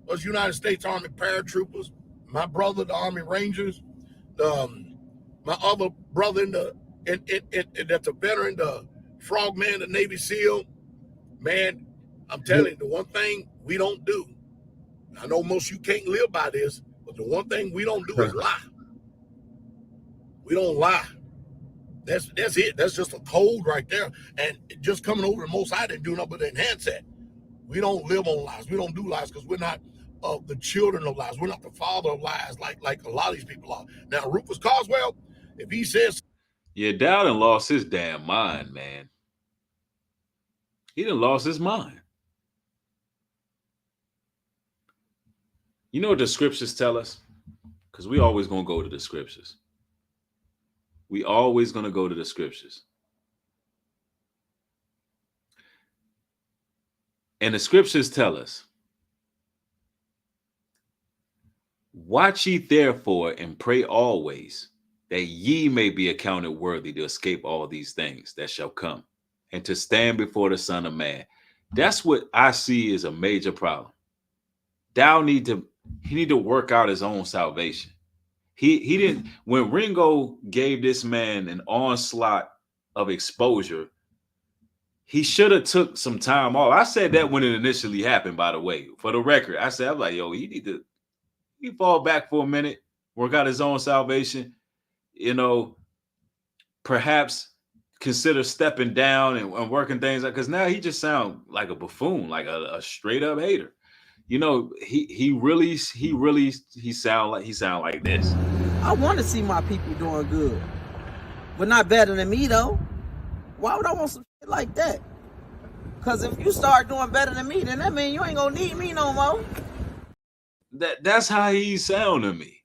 those United States Army paratroopers, my brother, the Army Rangers, my other brother that's a veteran, the Frogman, the Navy SEAL. Man, I'm telling you, the one thing we don't do, I know most of you can't live by this, but the one thing we don't do is lie. We don't lie. That's it. That's just a code right there. And just coming over to most, I didn't do nothing but enhance that. We don't live on lies. We don't do lies because we're not the children of lies. We're not the father of lies like a lot of these people are. Now, Rufus Carswell, if he says... Yeah, Dowell lost his damn mind, man. He done lost his mind. You know what the scriptures tell us? Because we always going to go to the scriptures. We always going to go to the scriptures. And the scriptures tell us, watch ye therefore and pray always, that ye may be accounted worthy to escape all these things that shall come, and to stand before the Son of Man. That's what I see as a major problem. Dowell need to work out his own salvation. He didn't, when Ringo gave this man an onslaught of exposure, he should have took some time off. I said that when it initially happened, by the way. For the record, I said, I'm like, yo, he fall back for a minute, work out his own salvation, perhaps consider stepping down and working things out, because now he just sounds like a buffoon, like a straight up hater. He sound like this. I want to see my people doing good, but not better than me though. Why would I want some shit like that? Because if you start doing better than me, then that means you ain't gonna need me no more. That's how he sound to me.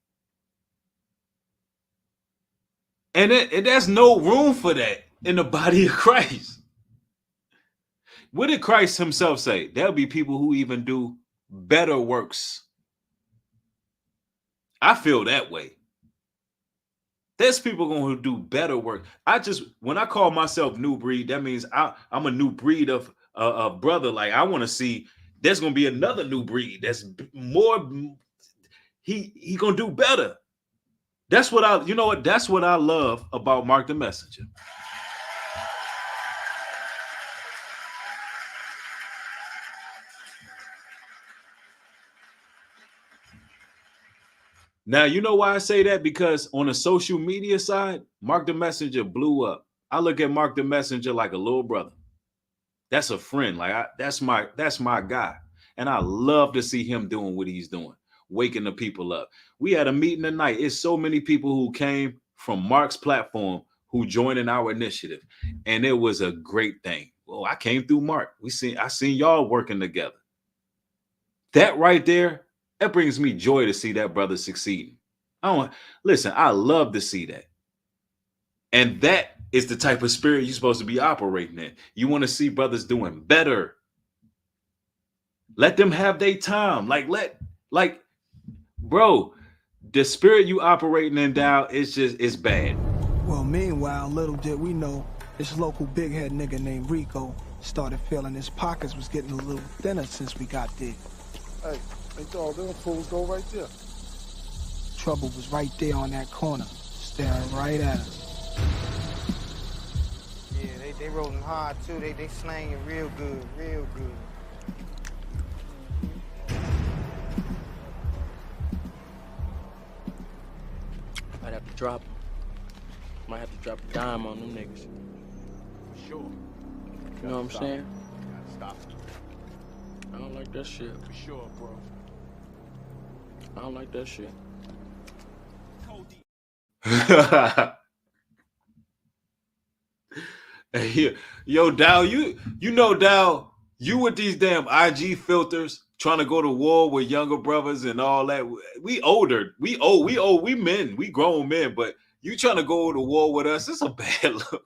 And there's no room for that in the body of Christ. What did Christ himself say? There'll be people who even do better works. I feel that way. There's people going to do better work. When I call myself new breed, that means I'm a new breed of brother. Like, I want to see there's going to be another new breed that's more. He going to do better. That's what that's what I love about Mark the Messenger. Now, you know why I say that? Because on the social media side, Mark the Messenger blew up. I look at Mark the Messenger like a little brother. That's a friend. That's my guy. And I love to see him doing what he's doing, waking the people up. We had a meeting tonight. It's so many people who came from Mark's platform who joined in our initiative. And it was a great thing. Well, I came through Mark. I seen y'all working together. That right there, that brings me joy to see that brother succeeding. I love to see that. And that is the type of spirit you're supposed to be operating in. You want to see brothers doing better. Let them have their time. Bro, the spirit you operating in now it's bad. Well, meanwhile, little did we know, this local big head nigga named Rico started feeling his pockets was getting a little thinner since we got there. Hey, ain't all them fools go right there? Trouble was right there on that corner, staring right at us. Yeah, they rolling hard too. They slanging real good, real good. Might have to drop. Might have to drop a dime on them niggas. For sure. You know what I'm saying? Stop. I don't like that shit. For sure, bro. I don't like that shit. Yo, Dowell, you know, Dowell, you with these damn IG filters trying to go to war with younger brothers and all that. We older, we men, we grown men, but you trying to go to war with us, it's a bad look.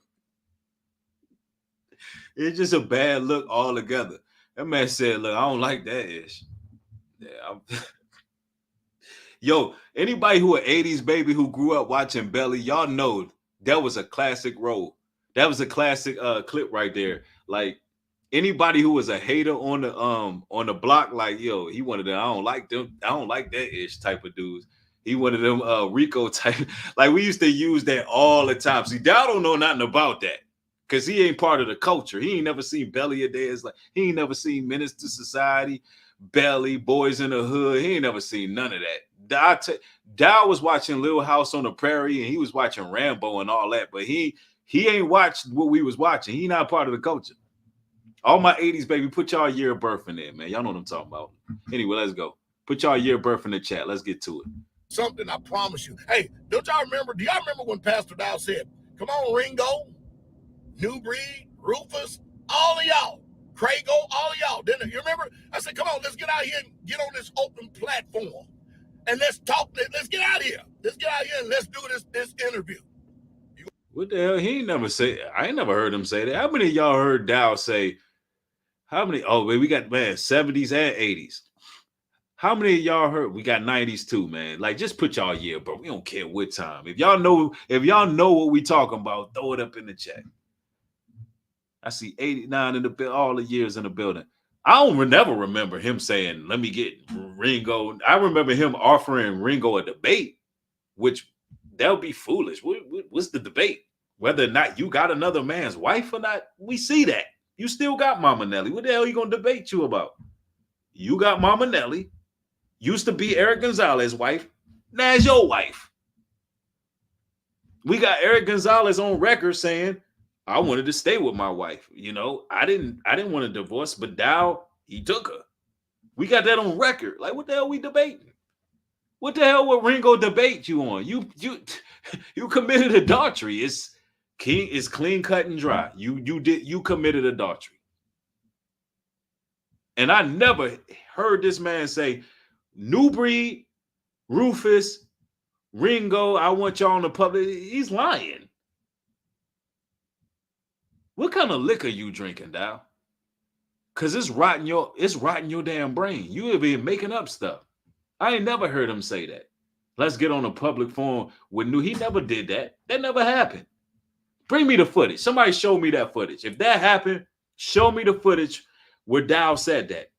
It's just a bad look altogether. That man said, look, I don't like that ish. Yeah, Yo, anybody who an 80s baby who grew up watching Belly, y'all know that was a classic role. That was a classic clip right there. Like, anybody who was a hater on the block, like, yo, he wanted to, I don't like them, I don't like that ish type of dudes. He one of them Rico type. Like we used to use that all the time. See, Dowell don't know nothing about that. Cause he ain't part of the culture. He ain't never seen Belly a Day. It's like he ain't never seen Menace to Society, Belly, Boys in the Hood. He ain't never seen none of that. Dowell was watching Little House on the Prairie and he was watching Rambo and all that, but he ain't watched what we was watching. He not part of the culture. All my 80s, baby, put y'all year of birth in there, man. Y'all know what I'm talking about. Anyway, let's go. Put y'all year of birth in the chat. Let's get to it. Something I promise you. Hey, don't y'all remember? Do y'all remember when Pastor Dowell said, "Come on, Ringo, New Breed, Rufus, all of y'all, Crago, all of y'all"? Didn't you remember? I said, "Come on, let's get out here and get on this open platform, and let's talk. Let's get out here. Let's get out here and let's do this interview." What the hell? He ain't never say. I ain't never heard him say that. How many of y'all heard Dowell say? How many? Oh, wait, we got 70s and 80s. How many of y'all heard? We got 90s too, man. Like, just put y'all year, bro. We don't care what time. If y'all know what we talking about, throw it up in the chat. I see 89 in the all the years in the building. I don't never remember him saying, "Let me get Ringo." I remember him offering Ringo a debate, which that would be foolish. What's the debate? Whether or not you got another man's wife or not? We see that. You still got Mama Nelly. What the hell are you gonna debate you about? You got Mama Nelly. Used to be Eric Gonzalez's wife. Now it's your wife. We got Eric Gonzalez on record saying, "I wanted to stay with my wife. You know, I didn't want to divorce, but Dowell, he took her." We got that on record. Like, what the hell we debating? What the hell would Ringo debate you on? You committed adultery. It's clean cut and dry. You committed adultery. And I never heard this man say, "New Breed, Rufus, Ringo, I want y'all on the public." He's lying. What kind of liquor you drinking, Dowell? Cause it's rotting your damn brain. You have been making up stuff. I ain't never heard him say that. Let's get on a public forum with New. He never did that. That never happened. Bring me the footage. Somebody show me that footage. If that happened, show me the footage where Dowell said that.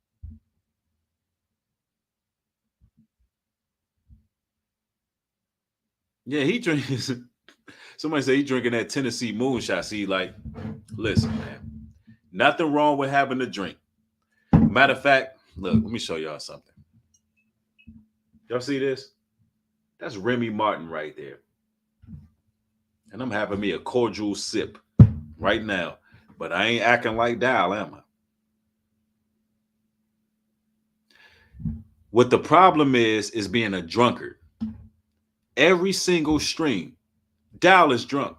Yeah, he drinks. Somebody say he drinking that Tennessee moonshot. See, like, listen, man, nothing wrong with having a drink. Matter of fact, look, let me show y'all something. Y'all see this? That's Remy Martin right there. And I'm having me a cordial sip right now. But I ain't acting like Dowell, am I? What the problem is being a drunkard. Every single stream, Dowell is drunk.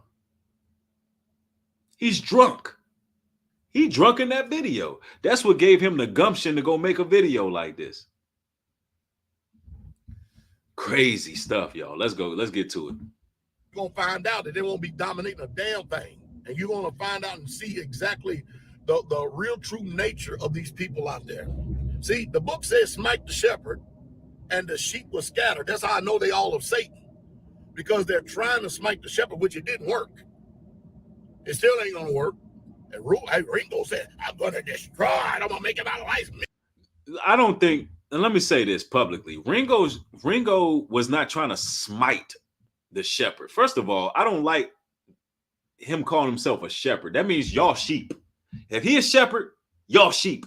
He's drunk. He drunk in that video. That's what gave him the gumption to go make a video like this. Crazy stuff, y'all. Let's go. Let's get to it. You're going to find out that they won't be dominating a damn thing. And you're going to find out and see exactly the real true nature of these people out there. See, the book says smite the shepherd and the sheep will scatter. That's how I know they all of Satan. Because they're trying to smite the shepherd, which it didn't work. It still ain't going to work. And Ringo said, "I'm going to destroy it. I'm going to make it my life." I don't think, and let me say this publicly, Ringo was not trying to smite the shepherd. First of all, I don't like him calling himself a shepherd. That means y'all sheep. If he a shepherd, y'all sheep.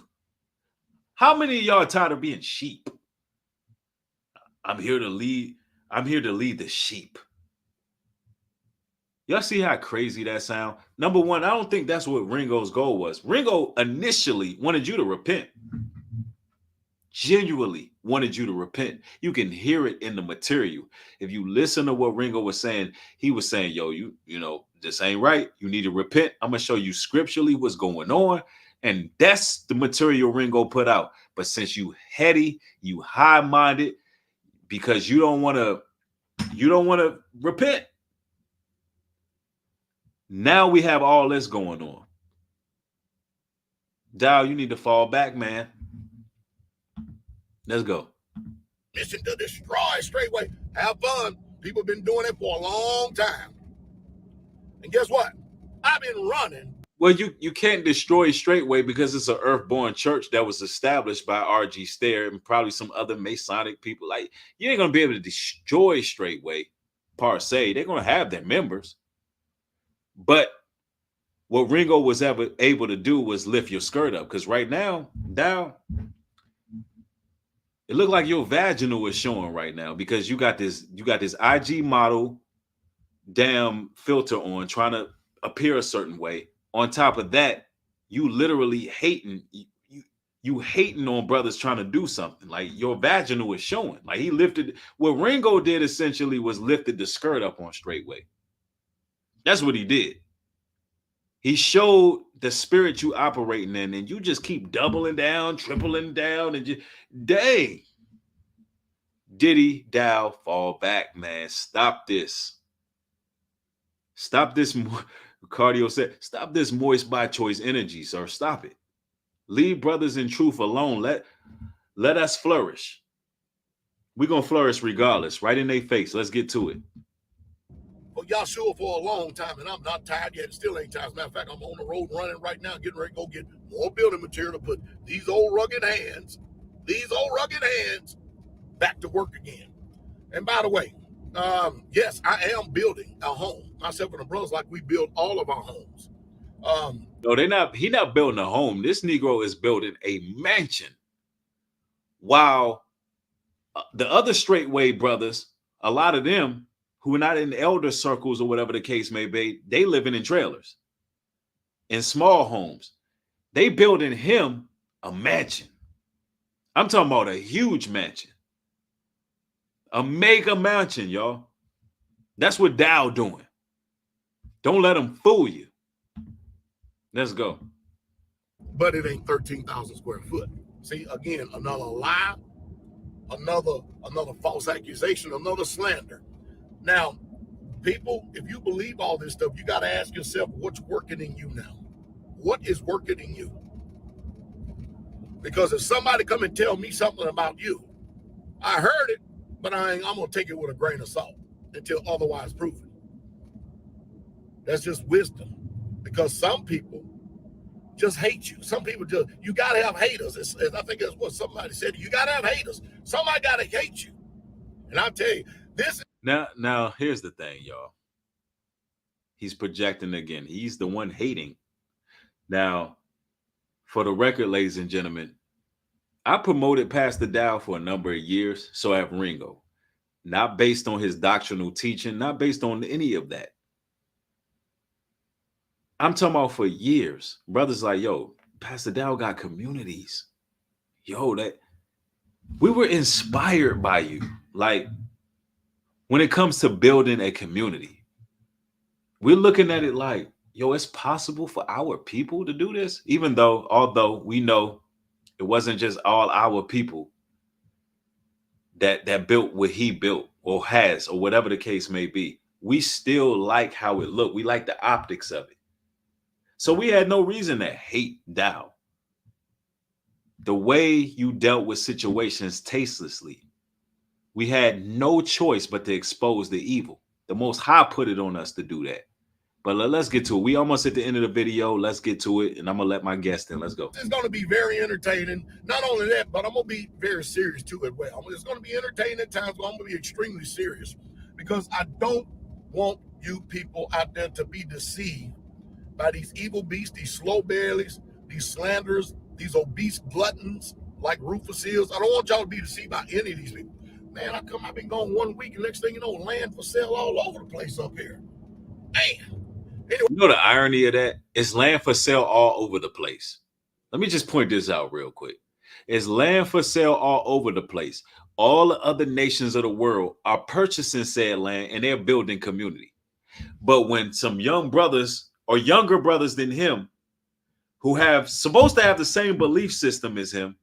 How many of y'all are tired of being sheep? I'm here to lead the sheep. Y'all see how crazy that sound? Number one, I don't think that's what Ringo's goal was. Ringo initially wanted you to repent. Genuinely wanted you to repent. You can hear it in the material. If you listen to what Ringo was saying, he was saying, "Yo, you know, this ain't right. You need to repent. I'm going to show you scripturally what's going on." And that's the material Ringo put out. But since you heady, you high-minded, because you don't want to repent. Now we have all this going on. Dowell, you need to fall back, man. Let's go. Mission to destroy straightway. Have fun. People have been doing it for a long time. And guess what? I've been running Well, you can't destroy Straightway because it's an earthborn church that was established by R.G. Stair and probably some other Masonic people. Like, you ain't gonna be able to destroy Straightway per se. They're gonna have their members, but what Ringo was ever able to do was lift your skirt up. Because right now, Dow, it looked like your vaginal is showing right now because you got this IG model damn filter on, trying to appear a certain way. On top of that, you literally hating you hating on brothers trying to do something. Like, your vaginal is showing. Like, he lifted, what Ringo did essentially was lifted the skirt up on Straightway. That's what he did. He showed the spirit you operating in, and you just keep doubling down, tripling down, and just, dang. Diddy, Dowell, fall back, man. Stop this. Stop this. Cardio said, stop this moist by choice energy, sir. Stop it. Leave brothers in truth alone. Let us flourish. We're going to flourish regardless. Right in their face. Let's get to it. Well, y'all sure for a long time, and I'm not tired yet. Still ain't tired. As a matter of fact, I'm on the road running right now, getting ready to go get more building material to put these old rugged hands back to work again. And by the way, yes, I am building a home. Myself and the brothers, like we build all of our homes. No, he not building a home. This Negro is building a mansion. While the other Straightway brothers, a lot of them who are not in elder circles or whatever the case may be, they living in trailers, in small homes. They building him a mansion. I'm talking about a huge mansion. A mega mansion, y'all. That's what Dowell doing. Don't let them fool you. Let's go. But it ain't 13,000 square foot. See, again, another lie, another false accusation, another slander. Now, people, if you believe all this stuff, you got to ask yourself, what's working in you now? What is working in you? Because if somebody come and tell me something about you, I heard it, but I'm going to take it with a grain of salt until otherwise proven. That's just wisdom. Because some people just hate you. Some people just, you got to have haters. I think that's what somebody said. You got to have haters. Somebody got to hate you. And I'll tell you, this. Now, here's the thing, y'all. He's projecting again. He's the one hating. Now, for the record, ladies and gentlemen, I promoted Pastor Dowell for a number of years. So have Ringo. Not based on his doctrinal teaching, not based on any of that. I'm talking about for years. Brothers like, yo, Pastor Dowell got communities. Yo, that we were inspired by you. Like, when it comes to building a community, we're looking at it like, yo, it's possible for our people to do this. Although we know it wasn't just all our people that built what he built or has, or whatever the case may be. We still like how it looked. We like the optics of it. So we had no reason to hate Dowell. The way you dealt with situations tastelessly, we had no choice but to expose the evil. The Most High put it on us to do that. But let's get to it. We almost at the end of the video. Let's get to it, and I'm going to let my guest in. Let's go. It's going to be very entertaining. Not only that, but I'm going to be very serious too as well. It's going to be entertaining at times, but I'm going to be extremely serious because I don't want you people out there to be deceived by these evil beasts, these slow bellies, these slanderers, these obese gluttons like Rufus is. I don't want y'all to be deceived by any of these people. Man, I've been gone 1 week, and next thing you know, land for sale all over the place up here. Man. Anyway. You know the irony of that? It's land for sale all over the place. Let me just point this out real quick. It's land for sale all over the place. All the other nations of the world are purchasing said land, and they're building community. But when some young brothers or younger brothers than him who have supposed to have the same belief system as him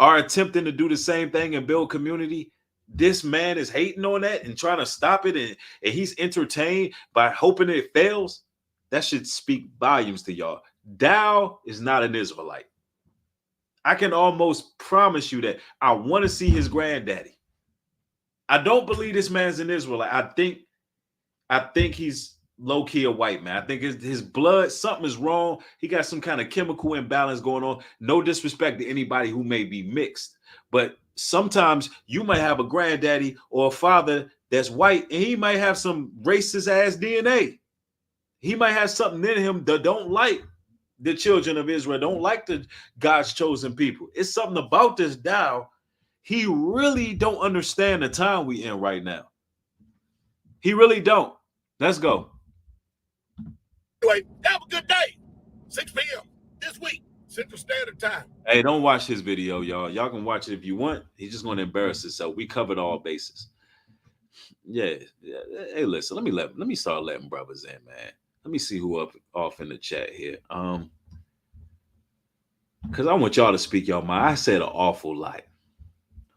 are attempting to do the same thing and build community, this man is hating on that and trying to stop it, and he's entertained by hoping it fails. That should speak volumes to y'all. Dowell is not an Israelite. I can almost promise you that. I want to see his granddaddy. I don't believe this man's an Israelite. I think he's low key a white man. I think his blood, something is wrong. He got some kind of chemical imbalance going on. No disrespect to anybody who may be mixed, but sometimes you might have a granddaddy or a father that's white, and he might have some racist ass DNA. He might have something in him that don't like the children of Israel, don't like the God's chosen people. It's something about this Dowell. He really don't understand the time we in right now. He really don't. Let's go. Anyway, have a good day. 6 p.m. this week, Central Standard Time. Hey, don't watch his video, y'all. Y'all can watch it if you want. He's just going to embarrass himself. We covered all bases. Yeah. Hey, listen. Let me start letting brothers in, man. Let me see who off in the chat here. Because I want y'all to speak y'all mind. I said an awful lot.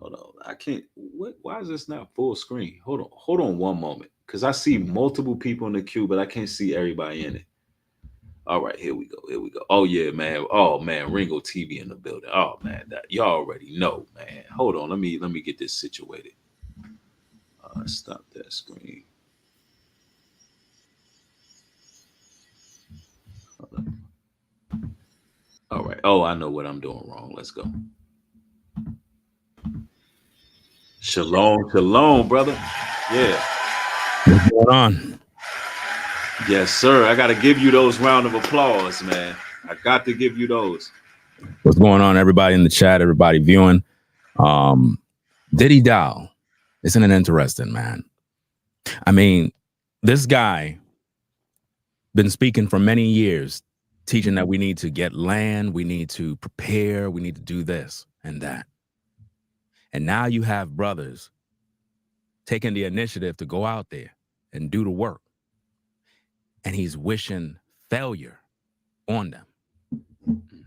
Hold on. I can't. Why is this not full screen? Hold on one moment. Because I see multiple people in the queue, but I can't see everybody in it. All right, here we go. Oh yeah, man. Oh man, Ringo TV in the building. Oh man, y'all already know, man. Hold on, let me get this situated. Stop that screen. All right. Oh, I know what I'm doing wrong. Let's go. Shalom, brother. Yeah. What's going on? Yes, sir. I got to give you those round of applause, man. I got to give you those. What's going on, everybody in the chat, everybody viewing? Diddy Dowell, isn't it interesting, man? I mean, this guy been speaking for many years, teaching that we need to get land, we need to prepare, we need to do this and that. And now you have brothers taking the initiative to go out there and do the work. And he's wishing failure on them.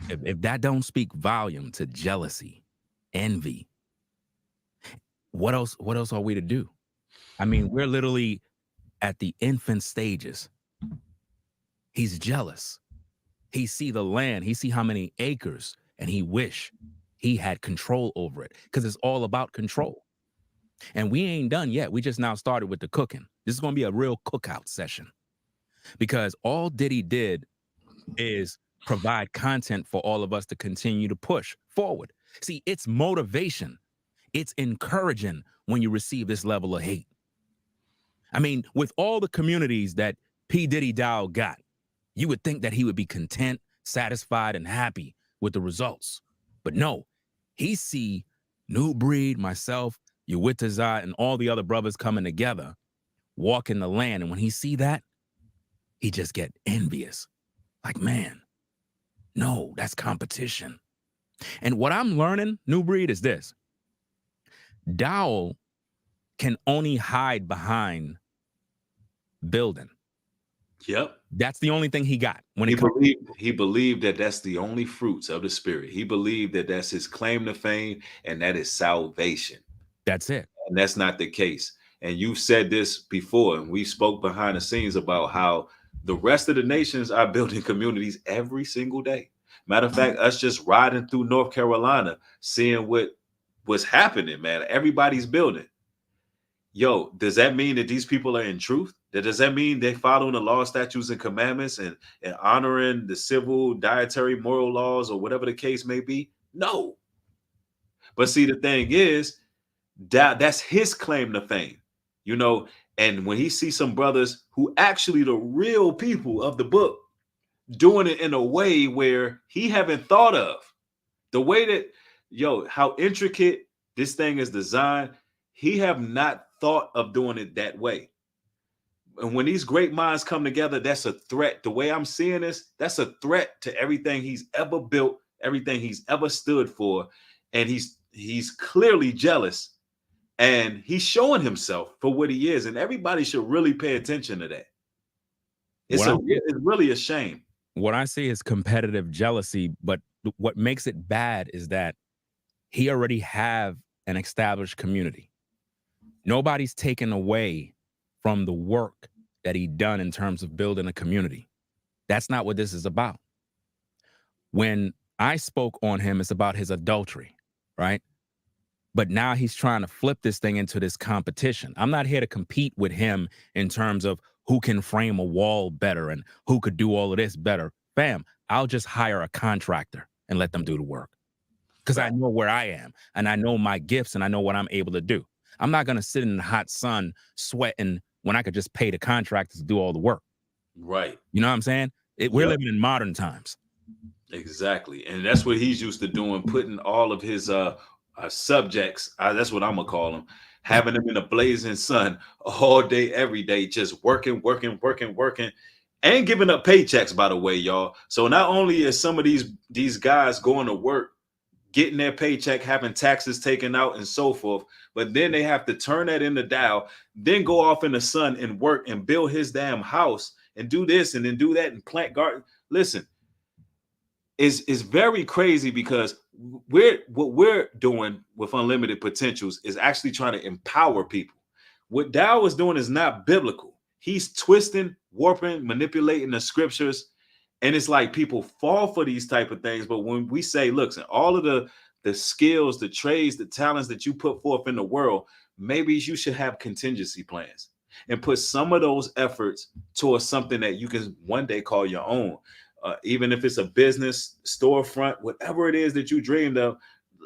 If that don't speak volume to jealousy, envy, what else are we to do? I mean, we're literally at the infant stages. He's jealous. He see the land, he see how many acres, and he wish he had control over it, because it's all about control. And we ain't done yet. We just now started with the cooking. This is going to be a real cookout session, because all Diddy did is provide content for all of us to continue to push forward. See, it's motivation. It's encouraging when you receive this level of hate. I mean, with all the communities that P. Diddy Dowell got, you would think that he would be content, satisfied, and happy with the results. But no, he see New Breed, myself, Uwitazai, and all the other brothers coming together, walking the land. And when he see that, he just get envious. Like, man, no, that's competition. And what I'm learning, New Breed, is this. Dowell can only hide behind building. Yep. That's the only thing he got. When he believed that that's the only fruits of the spirit. He believed that that's his claim to fame, and that is salvation. That's it. And that's not the case. And you've said this before, and we spoke behind the scenes about how the rest of the nations are building communities every single day. Matter of fact, us just riding through North Carolina, seeing what's happening, man. Everybody's building. Yo, does that mean that these people are in truth? Does that mean they're following the law, statutes, and commandments and honoring the civil, dietary, moral laws, or whatever the case may be? No. But see, the thing is, that's his claim to fame, you know. And when he sees some brothers who actually the real people of the book doing it in a way where he haven't thought of, the way that, how intricate this thing is designed, he have not thought of doing it that way. And when these great minds come together, that's a threat. The way I'm seeing this, that's a threat to everything he's ever built, everything he's ever stood for. And he's clearly jealous, and he's showing himself for what he is. And everybody should really pay attention to that. It's really a shame. What I see is competitive jealousy, but what makes it bad is that he already have an established community. Nobody's taken away from the work that he done in terms of building a community. That's not what this is about. When I spoke on him, it's about his adultery, right? But now he's trying to flip this thing into this competition. I'm not here to compete with him in terms of who can frame a wall better and who could do all of this better. Fam, I'll just hire a contractor and let them do the work. Because I know where I am and I know my gifts and I know what I'm able to do. I'm not going to sit in the hot sun sweating when I could just pay the contractors to do all the work. Right. You know what I'm saying? We're living in modern times. Exactly. And that's what he's used to doing, putting all of his subjects, that's what I'm going to call them, having them in the blazing sun all day, every day, just working, and giving up paychecks, by the way, y'all. So not only is some of these guys going to work, getting their paycheck, having taxes taken out and so forth, but then they have to turn that into Dowell, then go off in the sun and work and build his damn house and do this and then do that and plant garden. Listen, it's very crazy because what we're doing with Unlimited Potentials is actually trying to empower people. What Dowell is doing is not biblical. He's twisting, warping, manipulating the scriptures. And it's like people fall for these type of things. But when we say, look, all of the skills, the trades, the talents that you put forth in the world, maybe you should have contingency plans and put some of those efforts towards something that you can one day call your own. Even if it's a business, storefront, whatever it is that you dreamed of,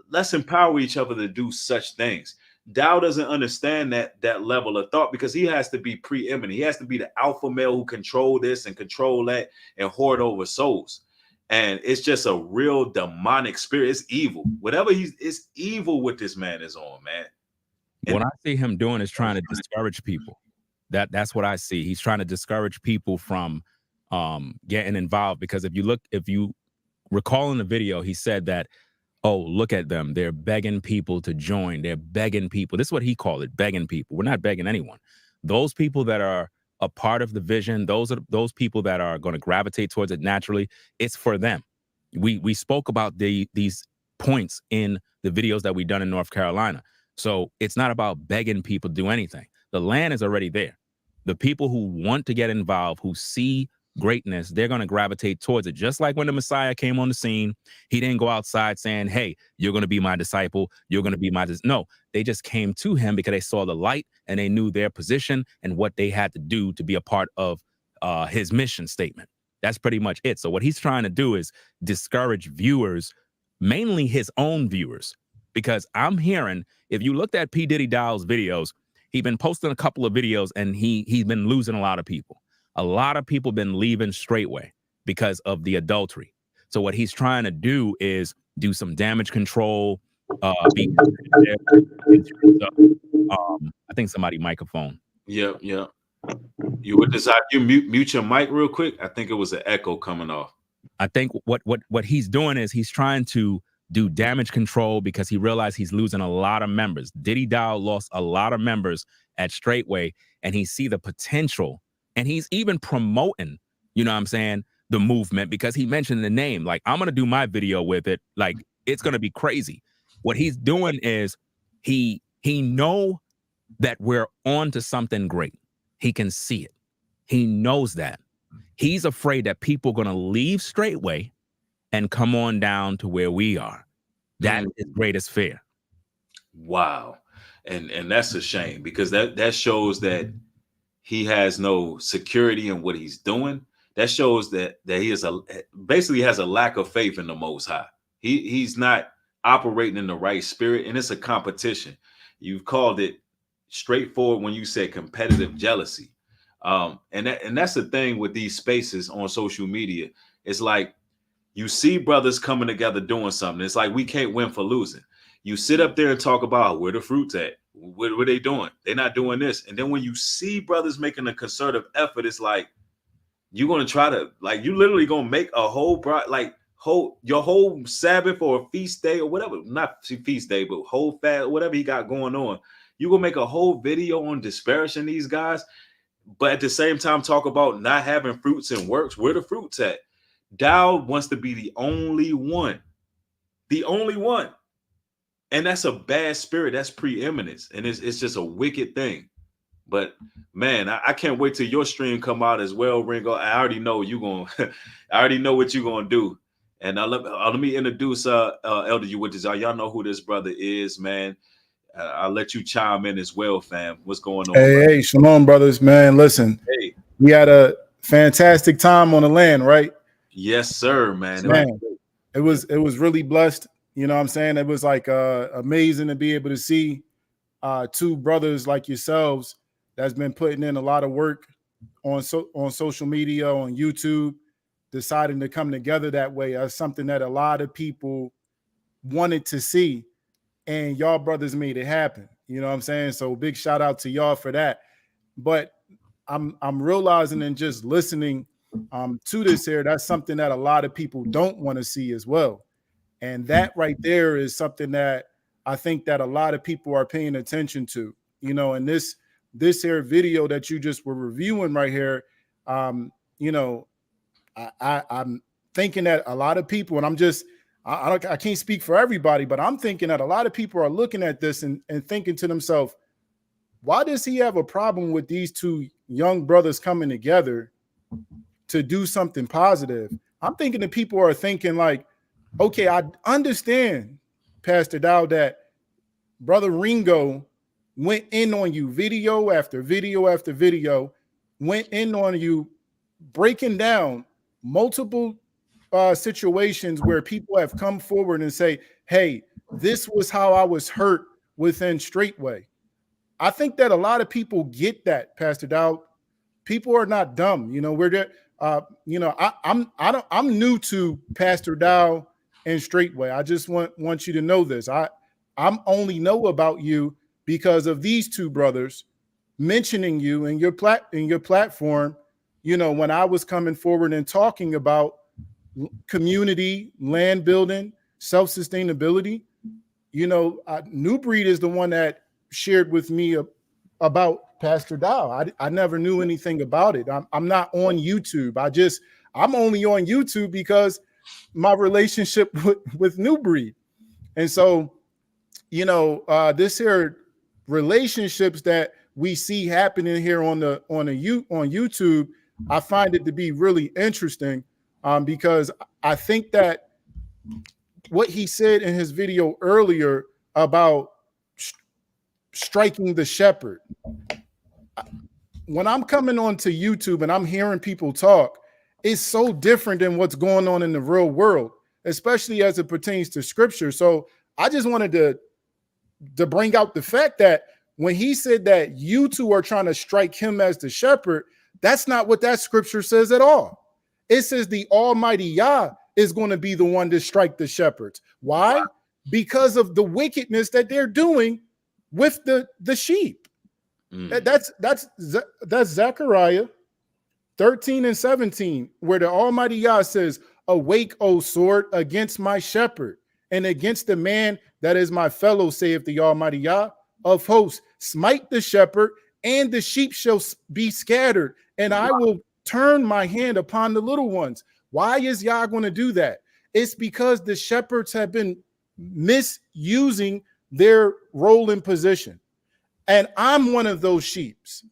let's empower each other to do such things. Dowell doesn't understand that level of thought because he has to be preeminent. He has to be the alpha male who control this and control that and hoard over souls. And it's just a real demonic spirit. It's evil. Whatever it's evil what this man is on, man. And what I see him doing is trying to discourage people. That's what I see. He's trying to discourage people from getting involved, because if you recall in the video, he said that, oh, look at them, they're begging people to join, they're begging people. This is what he called it, begging people. We're not begging anyone. Those people that are a part of the vision, those are people that are going to gravitate towards it naturally. It's for them. We spoke about these points in the videos that we done in North Carolina. So it's not about begging people to do anything. The land is already there. The people who want to get involved, who see greatness, they're going to gravitate towards it. Just like when the Messiah came on the scene, he didn't go outside saying, hey, you're going to be my disciple, you're going to be my no, they just came to him because they saw the light and they knew their position and what they had to do to be a part of his mission statement. That's pretty much it. So what he's trying to do is discourage viewers, mainly his own viewers, because I'm hearing, if you looked at P. Diddy Dowell's videos, he's been posting a couple of videos and he's been losing a lot of people. A lot of people been leaving straightway because of the adultery. So what he's trying to do is do some damage control. I think somebody microphone. Yeah. You would decide you mute your mic real quick. I think it was an echo coming off. I think what he's doing is he's trying to do damage control because he realized he's losing a lot of members. Diddy Dowell lost a lot of members at Straightway, and he see the potential. And he's even promoting, you know what I'm saying, the movement, because he mentioned the name. Like, I'm going to do my video with it. Like, it's going to be crazy. What he's doing is he know that we're on to something great. He can see it. He knows that. He's afraid that people are going to leave Straightway and come on down to where we are. That is his greatest fear. Wow. And that's a shame, because that shows that he has no security in what he's doing. That shows that he is basically has a lack of faith in the Most High. He's not operating in the right spirit, and it's a competition. You've called it straightforward when you say competitive jealousy. And that's the thing with these spaces on social media. It's like you see brothers coming together doing something. It's like we can't win for losing. You sit up there and talk about where the fruit's at. What are they doing? They're not doing this. And then when you see brothers making a concerted effort, it's like you're going to try to, like, you literally going to make a whole your whole Sabbath or feast day or whatever, not feast day, but whole fast, whatever he got going on. You're going to make a whole video on disparaging these guys, but at the same time talk about not having fruits and works. Where the fruits at? Dowell wants to be the only one. The only one. And that's a bad spirit. That's preeminence. And it's just a wicked thing. But man, I can't wait till your stream come out as well, Ringo. I already know I already know what you're gonna do. And let me introduce Elder Uwitazar. Y'all know who this brother is, man. I'll let you chime in as well, fam. What's going on? Hey, shalom, brothers, man. Listen, we had a fantastic time on the land, right? Yes, sir, man. Man, it was really blessed. You know what I'm saying? It was like amazing to be able to see two brothers like yourselves that's been putting in a lot of work on social media, on YouTube, deciding to come together that way. That's something that a lot of people wanted to see, and y'all brothers made it happen. You know what I'm saying? So big shout out to y'all for that. But I'm realizing and just listening to this here, that's something that a lot of people don't want to see as well. And that right there is something that I think that a lot of people are paying attention to, you know, and this here video that you just were reviewing right here, you know, I'm thinking that a lot of people, and I can't speak for everybody, but I'm thinking that a lot of people are looking at this and thinking to themselves, why does he have a problem with these two young brothers coming together to do something positive? I'm thinking that people are thinking like, okay, I understand, Pastor Dowell, that Brother Ringo went in on you video after video after video, went in on you, breaking down multiple situations where people have come forward and say, hey, this was how I was hurt within Straightway. I think that a lot of people get that, Pastor Dowell. People are not dumb. You know, we're there. You know, I'm new to Pastor Dowell and Straightway. I just want you to know this. I'm only know about you because of these two brothers mentioning you in your platform. You know, when I was coming forward and talking about community, land building, self-sustainability, you know, New Breed is the one that shared with me about Pastor Dowell. I never knew anything about it. I'm not on YouTube. I'm only on YouTube because my relationship with New Breed. And so, you know, this here relationships that we see happening here on YouTube, I find it to be really interesting because I think that what he said in his video earlier about striking the shepherd. When I'm coming onto YouTube and I'm hearing people talk, it's so different than what's going on in the real world, especially as it pertains to scripture. So I just wanted to bring out the fact that when he said that you two are trying to strike him as the shepherd, that's not what that scripture says at all. It says the Almighty Yah is going to be the one to strike the shepherds. Why? Because of the wickedness that they're doing with the sheep. That's Zechariah 13 and 17, where the Almighty Yah says, awake, O sword, against my shepherd, and against the man that is my fellow, saith the Almighty Yah of hosts. Smite the shepherd, and the sheep shall be scattered, and I will turn my hand upon the little ones. Why is Yah going to do that? It's because the shepherds have been misusing their role and position. And I'm one of those sheeps.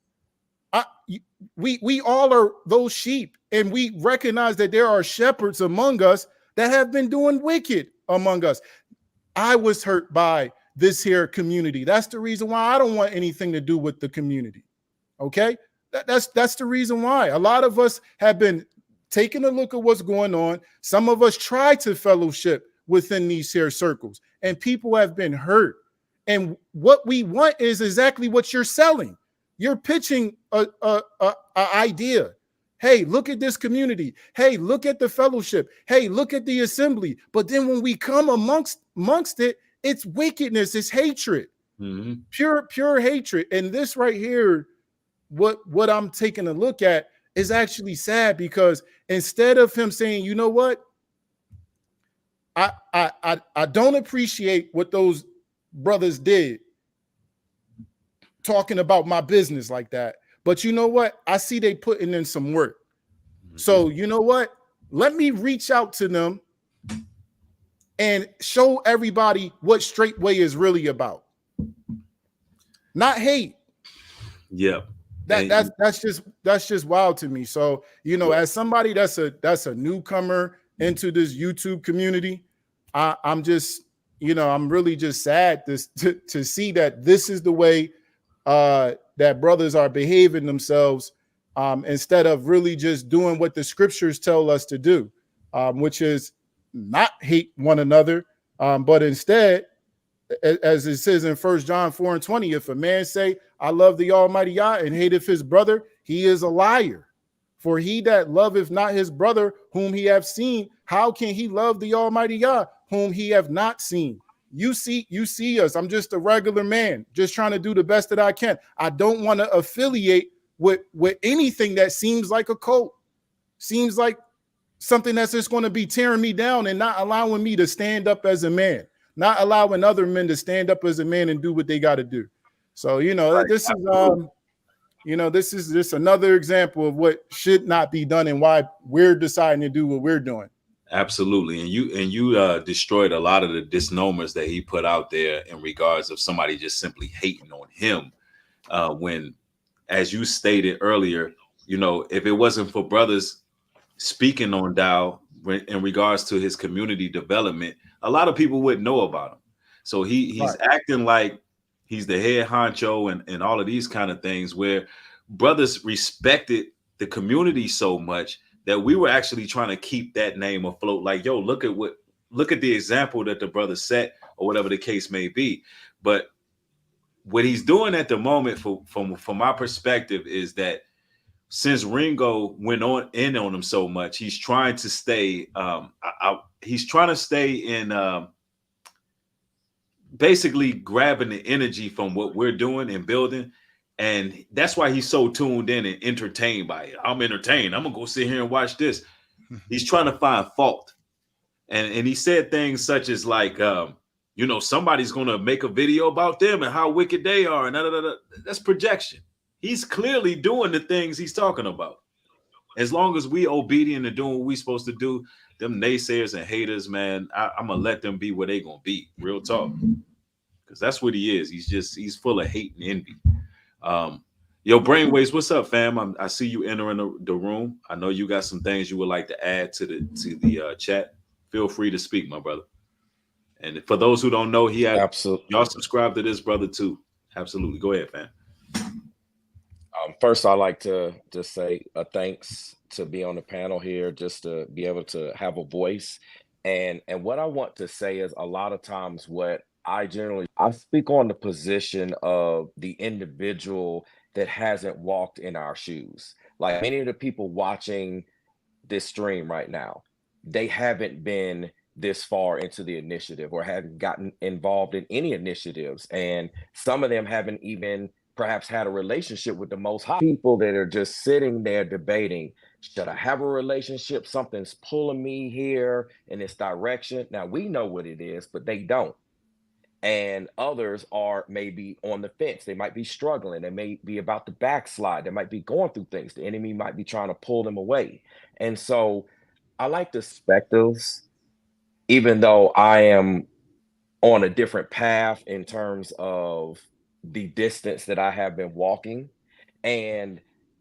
We all are those sheep, and we recognize that there are shepherds among us that have been doing wicked among us. I was hurt by this here community. That's the reason why I don't want anything to do with the community. Okay? That's the reason why. A lot of us have been taking a look at what's going on. Some of us try to fellowship within these here circles, and people have been hurt. And what we want is exactly what you're selling. You're pitching a idea. Hey, look at this community. Hey, look at the fellowship. Hey, look at the assembly. But then when we come amongst it, it's wickedness, it's hatred, pure hatred. And this right here, what I'm taking a look at is actually sad, because instead of him saying, you know what, I don't appreciate what those brothers did, talking about my business like that. But you know what? I see they putting in some work. So you know what? Let me reach out to them and show everybody what Straightway is really about. Not hate. Yeah. That's just wild to me. So, you know, as somebody that's a newcomer into this YouTube community, I'm just, you know, I'm really just sad to see that this is the way that brothers are behaving themselves instead of really just doing what the scriptures tell us to do, which is not hate one another, but instead, as it says in 1 John 4:20, if a man say, I love the Almighty Yah and hateth his brother, he is a liar. For he that loveth not his brother whom he hath seen, how can he love the Almighty Yah whom he have not seen? You see us. I'm just a regular man, just trying to do the best that I can. I don't want to affiliate with anything that seems like a cult, seems like something that's just going to be tearing me down and not allowing me to stand up as a man, not allowing other men to stand up as a man and do what they got to do. So, this is, this is just another example of what should not be done and why we're deciding to do what we're doing. Absolutely. And you destroyed a lot of the misnomers that he put out there in regards of somebody just simply hating on him. When, as you stated earlier, if it wasn't for brothers speaking on Dowell in regards to his community development, a lot of people wouldn't know about him. So he's Right. acting like he's the head honcho and all of these kind of things, where brothers respected the community so much that we were actually trying to keep that name afloat. Like, yo, look at the example that the brother set, or whatever the case may be. But what he's doing at the moment, from my perspective, is that since Ringo went on him so much, he's trying to stay. He's trying to stay in, basically grabbing the energy from what we're doing and building, and that's why he's so tuned in and entertained by it. I'm entertained. I'm gonna go sit here and watch this. He's trying to find fault, and he said things such as like, somebody's gonna make a video about them and how wicked they are, and that's projection. He's clearly doing the things he's talking about. As long as we obedient and doing what we supposed to do, them naysayers and haters, man, I'm gonna let them be where they gonna be. Real talk, because that's what he is. He's full of hate and envy. Yo, Brainwaves, what's up, fam? I see you entering the room. I know you got some things you would like to add to the chat. Feel free to speak, my brother. And for those who don't know, Absolutely. Y'all subscribe to this brother too. Absolutely, go ahead, fam. First, I'd like to just say thanks to be on the panel here, just to be able to have a voice. And what I want to say is, a lot of times what I speak on the position of the individual that hasn't walked in our shoes. Like many of the people watching this stream right now, they haven't been this far into the initiative or haven't gotten involved in any initiatives. And some of them haven't even perhaps had a relationship with the Most High. People that are just sitting there debating, should I have a relationship? Something's pulling me here in this direction. Now we know what it is, but they don't. And others are maybe on the fence. They might be struggling. They may be about to backslide. They might be going through things. The enemy might be trying to pull them away. And so I like the perspectives, even though I am on a different path in terms of the distance that I have been walking. And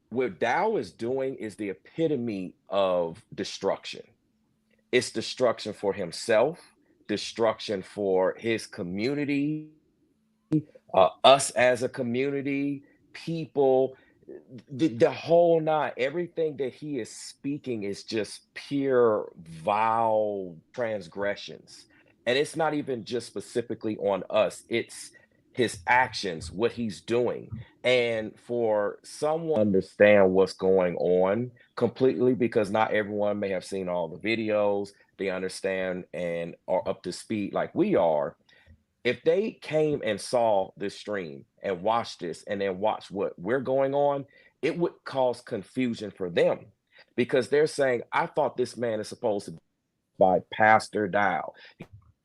what Dowell is doing is the epitome of destruction. It's destruction for himself, destruction for his community, us as a community, people, the whole nine. Everything that he is speaking is just pure vile transgressions. And it's not even just specifically on us, it's his actions, what he's doing. And for someone to understand what's going on completely, because not everyone may have seen all the videos, they understand and are up to speed like we are. If they came and saw this stream and watched this and then watched what we're going on, it would cause confusion for them, because they're saying, I thought this man is supposed to be by Pastor Dowell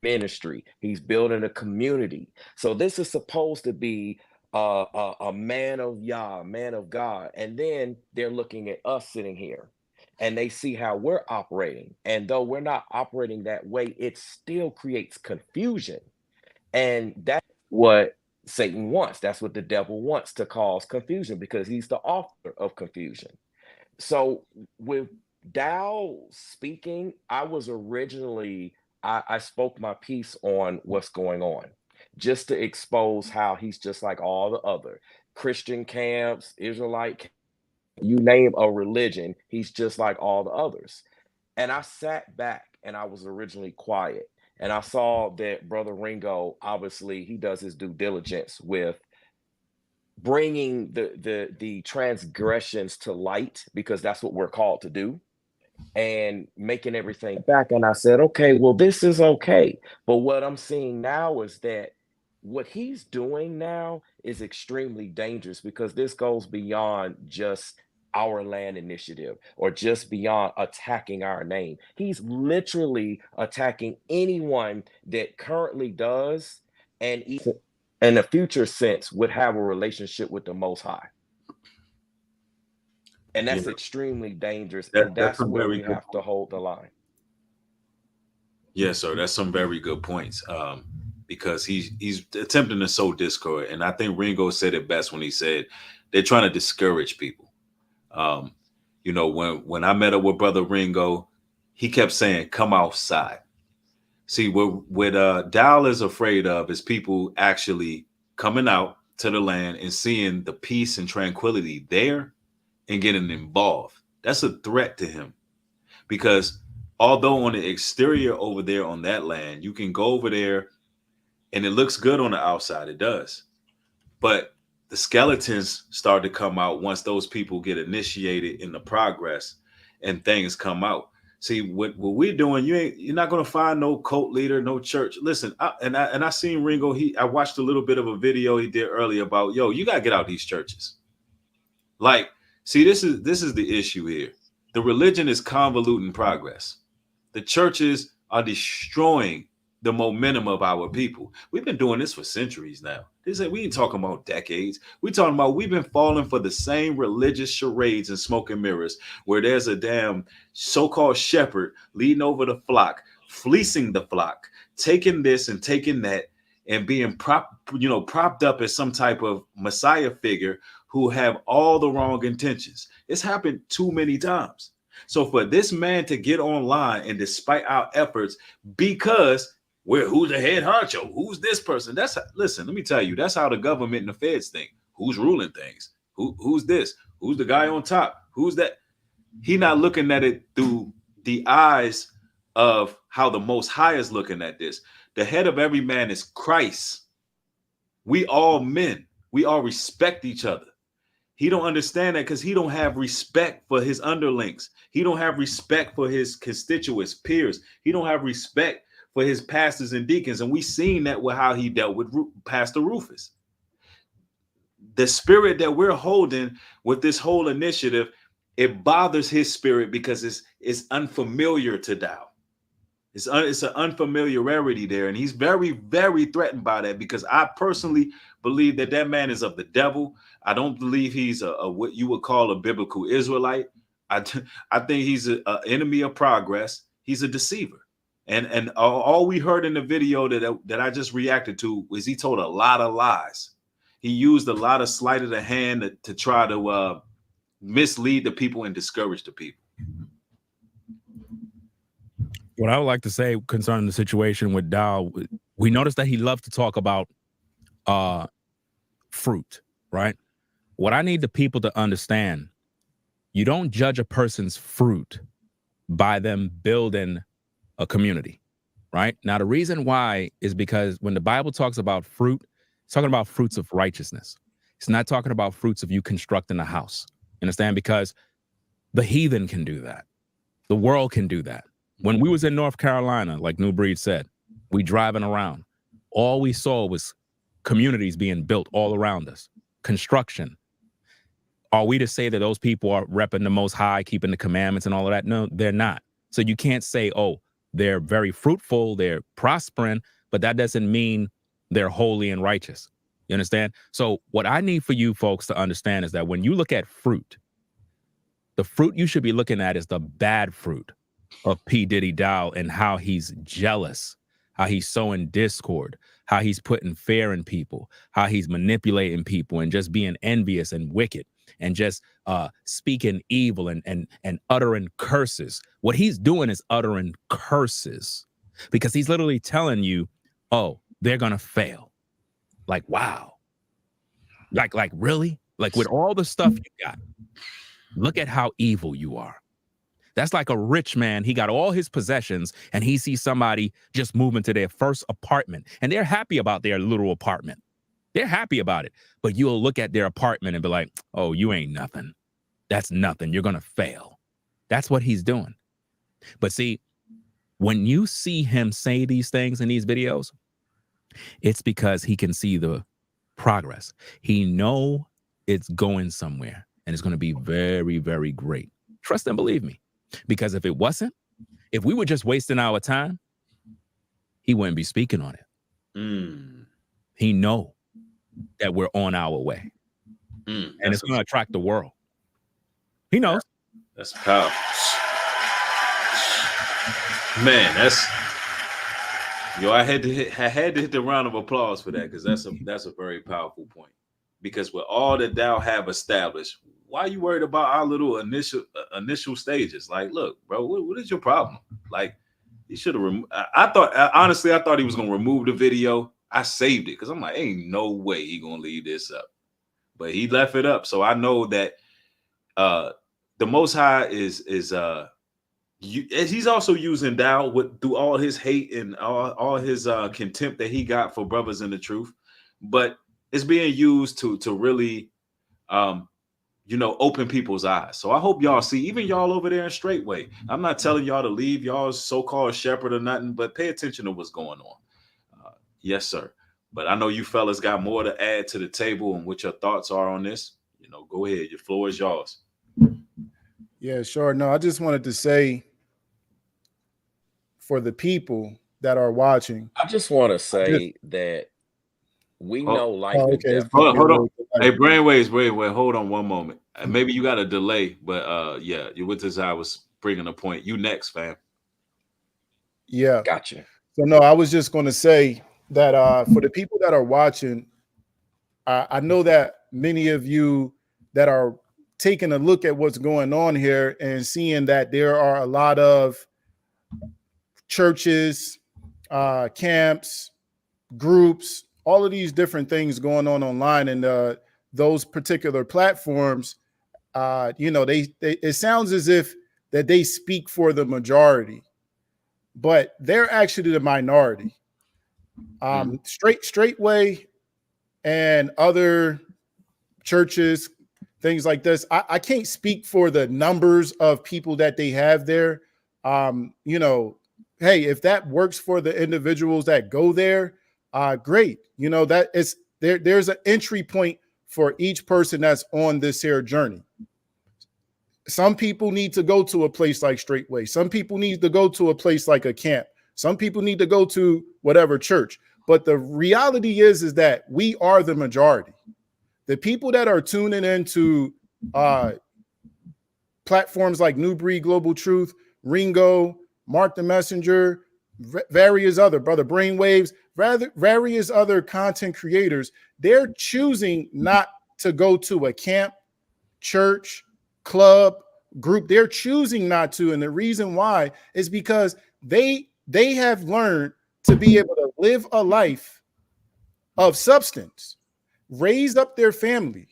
ministry. He's building a community. So this is supposed to be a man of Yah, man of God. And then they're looking at us sitting here and they see how we're operating. And though we're not operating that way, it still creates confusion. And that's what Satan wants. That's what the devil wants, to cause confusion, because he's the author of confusion. So with Dowell speaking, I was originally, I spoke my piece on what's going on, just to expose how he's just like all the other Christian camps, Israelite You name a religion, he's just like all the others. And I sat back and I was originally quiet. And I saw that Brother Ringo, obviously, he does his due diligence with bringing the transgressions to light, because that's what we're called to do, and making everything back. And I said, okay, well, this is okay. But what I'm seeing now is that what he's doing now is extremely dangerous, because this goes beyond just our land initiative or just beyond attacking our name. He's literally attacking anyone that currently does, and even in a future sense would have a relationship with the Most High. And that's extremely dangerous. And That's that's some where very we good have to hold the line. Yes, sir. That's some very good points. Because he's attempting to sow discord, and I think Ringo said it best when he said they're trying to discourage people. You know, when I met up with Brother Ringo, he kept saying, "Come outside." See, what Dowell is afraid of is people actually coming out to the land and seeing the peace and tranquility there and getting involved. That's a threat to him, because although on the exterior over there on that land, you can go over there and it looks good on the outside, it does. But the skeletons start to come out once those people get initiated in the progress and things come out. See, what we're doing, you're not going to find no cult leader, no church. Listen, I seen Ringo. I watched a little bit of a video he did earlier about, yo, you got to get out these churches. Like, see, this is the issue here. The religion is convoluting progress. The churches are destroying the momentum of our people. We've been doing this for centuries now. We ain't talking about decades. We're talking about we've been falling for the same religious charades and smoke and mirrors, where there's a damn so-called shepherd leading over the flock, fleecing the flock, taking this and taking that, and being propped up as some type of Messiah figure who have all the wrong intentions. It's happened too many times. So for this man to get online, and despite our efforts, because who's the head honcho? Who's this person? Listen, let me tell you, that's how the government and the feds think. Who's ruling things? Who's this? Who's the guy on top? Who's that? He not looking at it through the eyes of how the Most High is looking at this. The head of every man is Christ. We all men. We all respect each other. He don't understand that because he don't have respect for his underlings. He don't have respect for his constituents, peers. He don't have respect for his pastors and deacons. And we seen that with how he dealt with Pastor Rufus. The spirit that we're holding with this whole initiative, it bothers his spirit because it's unfamiliar to Dowell. It's an unfamiliarity there. And he's very, very threatened by that, because I personally believe that man is of the devil. I don't believe he's a what you would call a biblical Israelite. I think he's an enemy of progress. He's a deceiver. And all we heard in the video that I just reacted to was he told a lot of lies. He used a lot of sleight of the hand to try to mislead the people and discourage the people. What I would like to say concerning the situation with Dowell, we noticed that he loved to talk about fruit, right? What I need the people to understand, you don't judge a person's fruit by them building a community, right? Now, the reason why is because when the Bible talks about fruit, it's talking about fruits of righteousness. It's not talking about fruits of you constructing a house. You understand? Because the heathen can do that. The world can do that. When we was in North Carolina, like New Breed said, we driving around, all we saw was communities being built all around us, construction. Are we to say that those people are repping the Most High, keeping the commandments and all of that? No, they're not. So you can't say, oh, they're very fruitful, they're prospering, but that doesn't mean they're holy and righteous. You understand? So what I need for you folks to understand is that when you look at fruit, the fruit you should be looking at is the bad fruit of P. Diddy Dowell, and how he's jealous, how he's sowing discord, how he's putting fear in people, how he's manipulating people and just being envious and wicked and just speaking evil and uttering curses. What he's doing is uttering curses, because he's literally telling you, oh, they're going to fail. Like, wow. Like really? Like with all the stuff you got, Look at how evil you are. That's like a rich man. He got all his possessions and he sees somebody just moving to their first apartment and they're happy about their little apartment. They're happy about it. But you'll look at their apartment and be like, oh, you ain't nothing. That's nothing. You're going to fail. That's what he's doing. But see, when you see him say these things in these videos, it's because he can see the progress. He know it's going somewhere and it's going to be very, very great. Trust and believe me. Because if it wasn't, if we were just wasting our time, he wouldn't be speaking on it. He know that we're on our way. And it's going to attract the world. He knows. That's powerful. Man, that's I had to hit the round of applause for that, because that's a very powerful point. Because with all that Dowell have established, why are you worried about our little initial stages? Like, look, bro, what is your problem? Like, he should have honestly, I thought he was gonna remove the video. I saved it because I'm like, ain't no way he gonna leave this up. But he left it up. So I know that the Most High is he's also using Dowell through all his hate and all his contempt that he got for brothers in the truth. But it's being used to really open people's eyes. So I hope y'all see, even y'all over there in Straightway. I'm not telling y'all to leave y'all's so-called shepherd or nothing, but pay attention to what's going on. Yes, sir. But I know you fellas got more to add to the table and what your thoughts are on this. Go ahead. Your floor is yours. Yeah, sure. No, I just wanted to say, for the people that are watching, I just want to say that we know life is okay. Hold on. Hey, Brainwaves, hold on one moment. Maybe you got a delay, but yeah, you with this. I was bringing a point. You next, fam. Yeah, gotcha. So no, I was just going to say that for the people that are watching, I know that many of you that are taking a look at what's going on here and seeing that there are a lot of churches, camps, groups, all of these different things going on online, and those particular platforms, it sounds as if that they speak for the majority, but they're actually the minority. Straightway and other churches, things like this, I can't speak for the numbers of people that they have there. Hey, if that works for the individuals that go there, great. That is there's an entry point for each person that's on this here journey. Some people need to go to a place like Straightway. Some people need to go to a place like a camp. Some people need to go to whatever church. But the reality is that we are the majority. The people that are tuning into platforms like New Breed Global Truth, Ringo, Mark the Messenger, various other Brother Brainwaves, various other content creators, they're choosing not to go to a camp, church, club, group. They're choosing not to. And the reason why is because they have learned to be able to live a life of substance, raise up their family,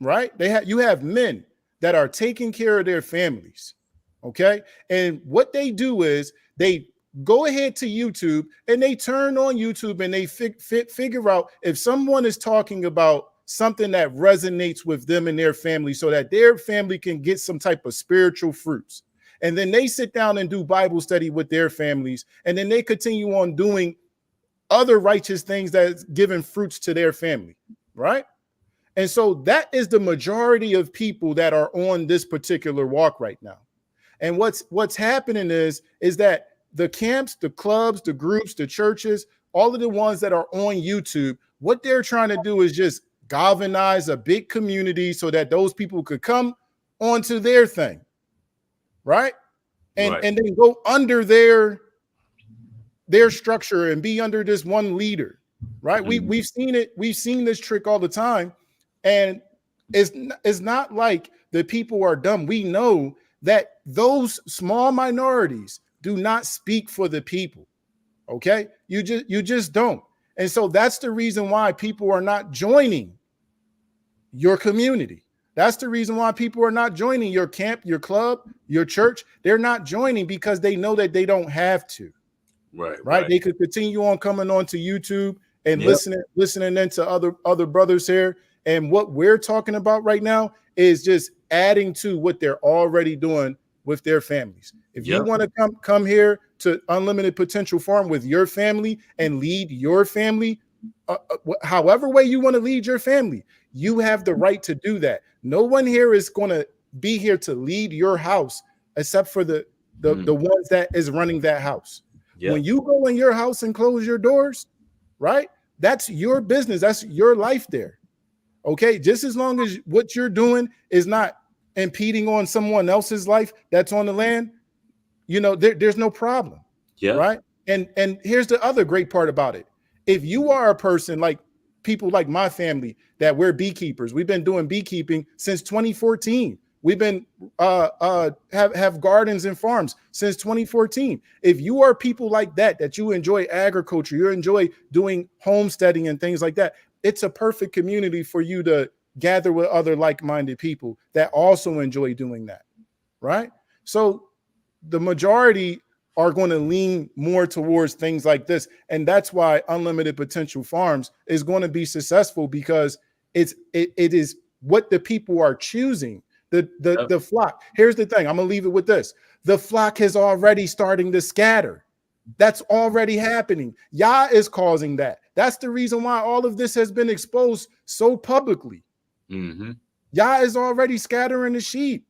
right? You have men that are taking care of their families. Okay. And what they do is they go ahead to YouTube and they turn on YouTube and they figure out if someone is talking about something that resonates with them and their family so that their family can get some type of spiritual fruits. And then they sit down and do Bible study with their families. And then they continue on doing other righteous things that's giving fruits to their family. Right. And so that is the majority of people that are on this particular walk right now. And what's happening is that the camps, the clubs, the groups, the churches, all of the ones that are on YouTube, what they're trying to do is just galvanize a big community so that those people could come onto their thing, right? And then go under their structure and be under this one leader, right? Mm-hmm. We've seen it. We've seen this trick all the time, and it's not like the people are dumb. We know that those small minorities do not speak for the people. Okay, you just don't. And so that's the reason why people are not joining your community. That's the reason why people are not joining your camp, your club, your church. They're not joining because they know that they don't have to. Right. They could continue on coming on to YouTube and listening into other brothers here. And what we're talking about right now is just adding to what they're already doing with their families. If you want to come here to Unlimited Potential Farm with your family and lead your family, however way you want to lead your family, you have the right to do that. No one here is going to be here to lead your house except for the ones that is running that house. When you go in your house and close your doors, right? That's your business. That's your life there. Okay. Just as long as what you're doing is not impeding on someone else's life that's on the land, you know, there's no problem. Right. And here's the other great part about it. If you are a person like people like my family that we're beekeepers, we've been doing beekeeping since 2014. We've been have gardens and farms since 2014. If you are people like that you enjoy agriculture, you enjoy doing homesteading and things like that, it's a perfect community for you to gather with other like-minded people that also enjoy doing that, right? So the majority are going to lean more towards things like this. And that's why Unlimited Potential Farms is going to be successful, because it is what the people are choosing. The flock. Here's the thing. I'm going to leave it with this. The flock is already starting to scatter. That's already happening. Yah is causing that. That's the reason why all of this has been exposed so publicly. Yah is already scattering the sheep,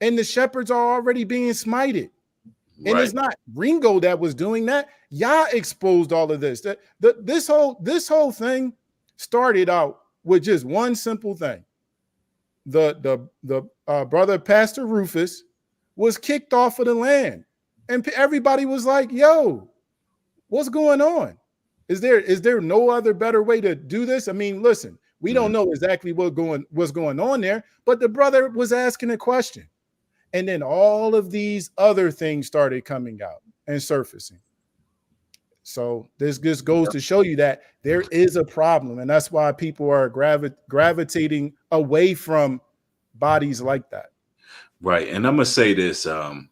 and the shepherds are already being smited. And it's not Ringo that was doing that. Yah exposed all of this. This whole thing started out with just one simple thing. The brother Pastor Rufus was kicked off of the land, and everybody was like, "Yo, what's going on? Is there no other better way to do this?" I mean, listen, we don't know exactly what's going on there, but the brother was asking a question, and then all of these other things started coming out and surfacing. So this just goes to show you that there is a problem, and that's why people are gravitating away from bodies like that. Right. And I'm gonna say this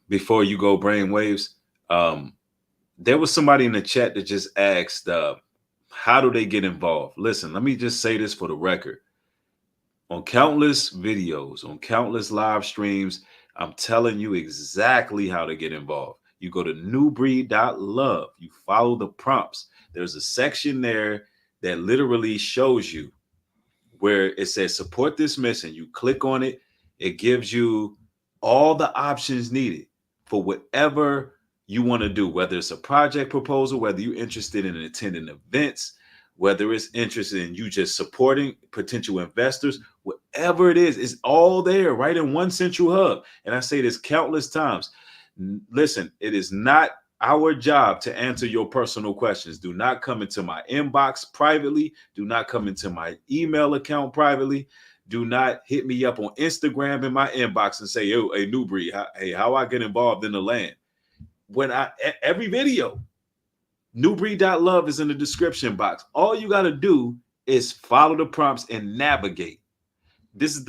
before you go, Brainwaves. There was somebody in the chat that just asked, how do they get involved? Listen, let me just say this for the record. On countless videos, on countless live streams, I'm telling you exactly how to get involved. You go to newbreed.love. You follow the prompts. There's a section there that literally shows you where it says support this mission. You click on it. It gives you all the options needed for whatever you want to do, whether it's a project proposal, whether you're interested in attending events, whether it's interested in you just supporting potential investors, whatever it is, it's all there right in one central hub. And I say this countless times. Listen, it is not our job to answer your personal questions. Do not come into my inbox privately. Do not come into my email account privately. Do not hit me up on Instagram in my inbox and say, "Yo, hey, New Breed, how I get involved in the land?" When every video, newbreed.love is in the description box. All you got to do is follow the prompts and navigate. This is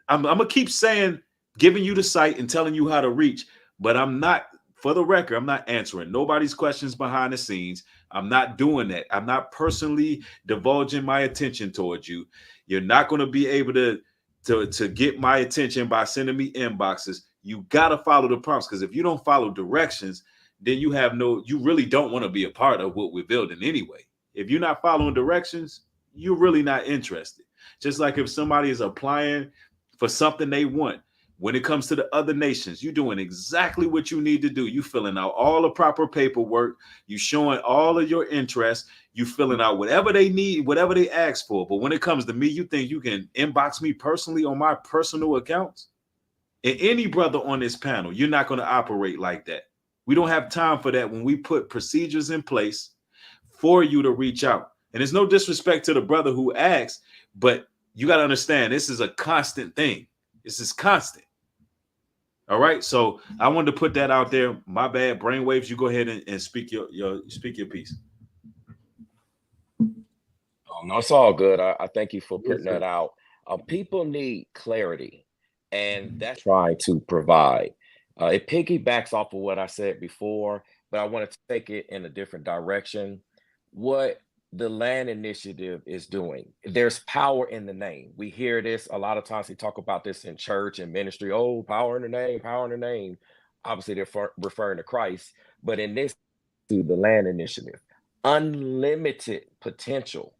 I'm gonna keep saying, giving you the site and telling you how to reach, but I'm not, for the record, I'm not answering nobody's questions behind the scenes. I'm not doing that. I'm not personally divulging my attention towards you. You're not going to be able to get my attention by sending me inboxes. You got to follow the prompts, because if you don't follow directions, then you really don't want to be a part of what we're building anyway. If you're not following directions, you're really not interested. Just like if somebody is applying for something they want, when it comes to the other nations, you're doing exactly what you need to do. You filling out all the proper paperwork. You showing all of your interest. You filling out whatever they need, whatever they ask for. But when it comes to me, you think you can inbox me personally on my personal accounts? And any brother on this panel, you're not going to operate like that. We don't have time for that when we put procedures in place for you to reach out. And there's no disrespect to the brother who asked, but you got to understand, this is a constant thing. This is constant. All right. So I wanted to put that out there. My bad. Brainwaves, you go ahead and speak your piece. Oh, no, it's all good. I thank you for putting that out. People need clarity, and that's trying to provide. It piggybacks off of what I said before, but I want to take it in a different direction. What the land initiative is doing, there's power in the name. We hear this a lot of times. They talk about this in church and ministry. Oh, power in the name, power in the name. Obviously, they're referring to Christ, but in this, to the land initiative, unlimited potential.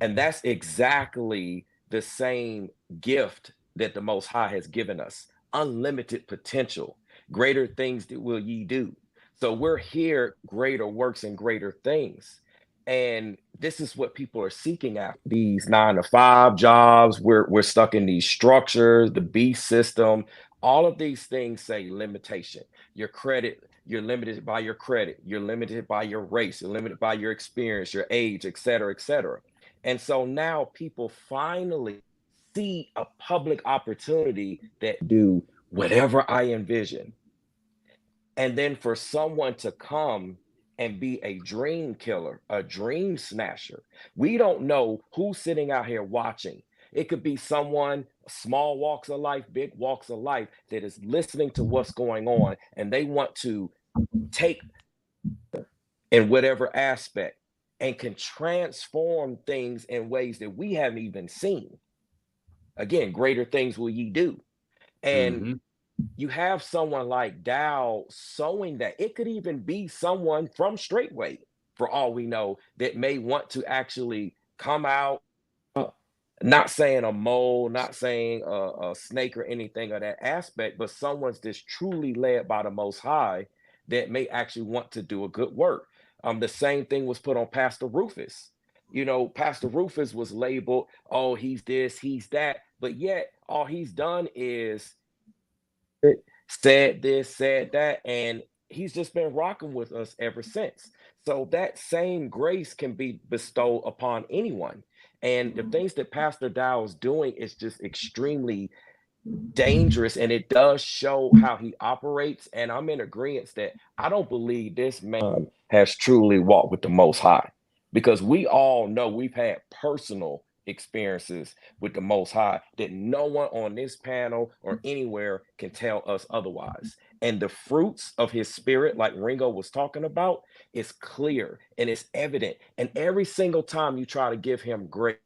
And that's exactly the same gift that the Most High has given us, unlimited potential. Greater things that will ye do. So we're here, greater works and greater things. And this is what people are seeking after. These 9-to-5 jobs, we're stuck in these structures, the beast system. All of these things say limitation. Your credit, you're limited by your credit, you're limited by your race, you're limited by your experience, your age, et cetera, et cetera. And so now people finally see a public opportunity that do whatever I envision. And then for someone to come and be a dream killer, a dream snatcher, we don't know who's sitting out here watching. It could be someone, small walks of life, big walks of life, that is listening to what's going on, and they want to take in whatever aspect and can transform things in ways that we haven't even seen. Again, greater things will ye do. And you have someone like Dowell sowing that. It could even be someone from Straightway, for all we know, that may want to actually come out, not saying a mole, not saying a snake or anything of that aspect, but someone's just truly led by the Most High that may actually want to do a good work. The same thing was put on Pastor Rufus. You know, Pastor Rufus was labeled, oh, he's this, he's that, but yet all he's done is said this, said that, and he's just been rocking with us ever since. So that same grace can be bestowed upon anyone. And the things that Pastor Dow is doing is just extremely dangerous, and it does show how he operates. And I'm in agreement that I don't believe this man has truly walked with the Most High, because we all know we've had personal experiences with the Most High that no one on this panel or anywhere can tell us otherwise. And the fruits of his spirit, like Ringo was talking about, is clear and it's evident. And every single time you try to give him grace,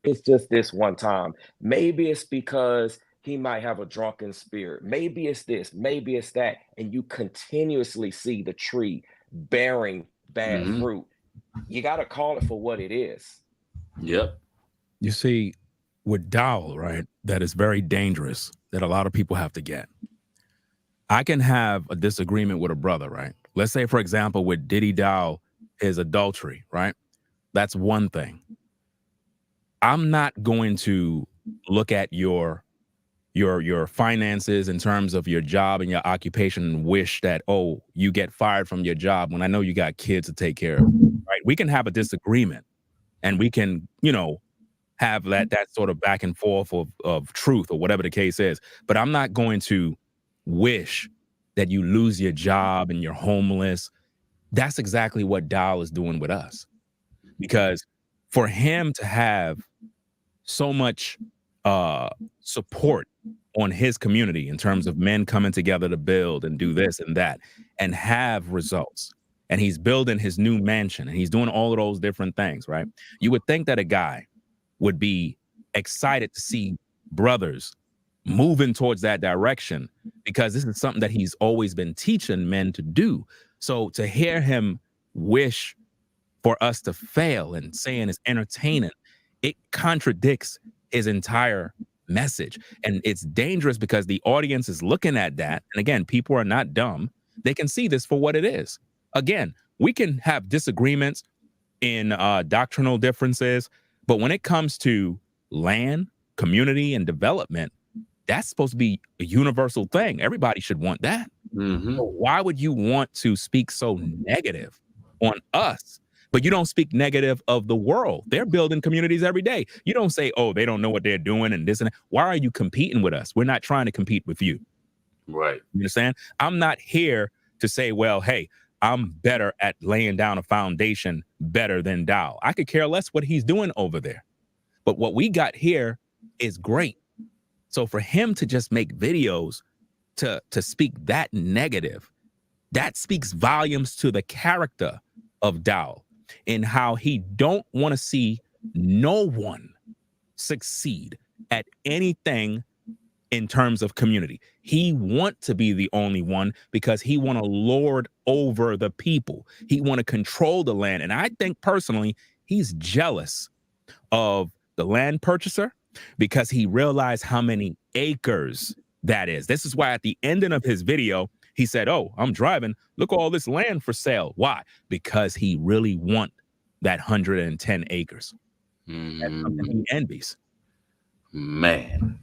it's just this one time. Maybe it's because he might have a drunken spirit. Maybe it's this, maybe it's that. And you continuously see the tree bearing bad fruit. You got to call it for what it is. Yep. You see, with Dowell, right, that is very dangerous, that a lot of people have to get. I can have a disagreement with a brother, right? Let's say, for example, with Diddy Dowell, his adultery, right? That's one thing. I'm not going to look at your finances in terms of your job and your occupation and wish that, oh, you get fired from your job when I know you got kids to take care of, right? We can have a disagreement and we can, you know, have that sort of back and forth of truth or whatever the case is. But I'm not going to wish that you lose your job and you're homeless. That's exactly what Dowell is doing with us. Because for him to have so much support on his community in terms of men coming together to build and do this and that and have results, and he's building his new mansion and he's doing all of those different things, right? You would think that a guy would be excited to see brothers moving towards that direction, because this is something that he's always been teaching men to do. So to hear him wish for us to fail and saying it's entertaining, it contradicts his entire message. And it's dangerous because the audience is looking at that. And again, people are not dumb. They can see this for what it is. Again, we can have disagreements in doctrinal differences, but when it comes to land, community, and development, that's supposed to be a universal thing. Everybody should want that. So why would you want to speak so negative on us, but you don't speak negative of the world? They're building communities every day. You don't say, oh, they don't know what they're doing and this and that. Why are you competing with us? We're not trying to compete with you. Right. You understand? I'm not here to say, well, hey, I'm better at laying down a foundation better than Dowell. I could care less what he's doing over there. But what we got here is great. So for him to just make videos to speak that negative, that speaks volumes to the character of Dowell and how he don't want to see no one succeed at anything in terms of community. He want to be the only one because he want to lord over the people. He want to control the land. And I think personally, he's jealous of the land purchaser because he realized how many acres that is. This is why at the ending of his video, he said, "Oh, I'm driving. Look, all this land for sale." Why? Because he really want that 110 acres. That's something he envies. Man,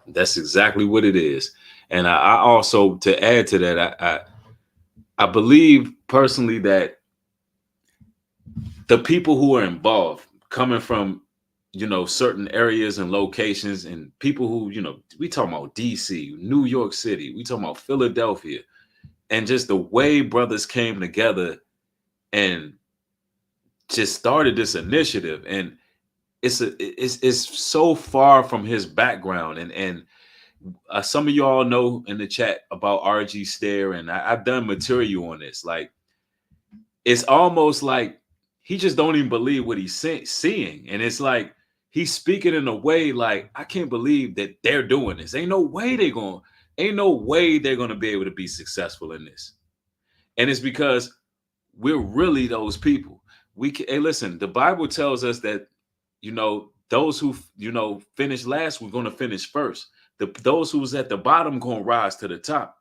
that's exactly what it is. And I also, to add to that, I believe personally that the people who are involved, coming from, certain areas and locations, and people who, we talking about DC, New York City, we talking about Philadelphia, and just the way brothers came together and just started this initiative. And it's so far from his background, and some of y'all know in the chat about RG Stare, and I've done material on this. Like, it's almost like he just don't even believe what he's seeing, and it's like he's speaking in a way like, I can't believe that they're doing this. Ain't no way they're gonna be able to be successful in this. And it's because we're really those people. Hey, listen, the Bible tells us that, those who, finish last, we're going to finish first. Those who's at the bottom going to rise to the top.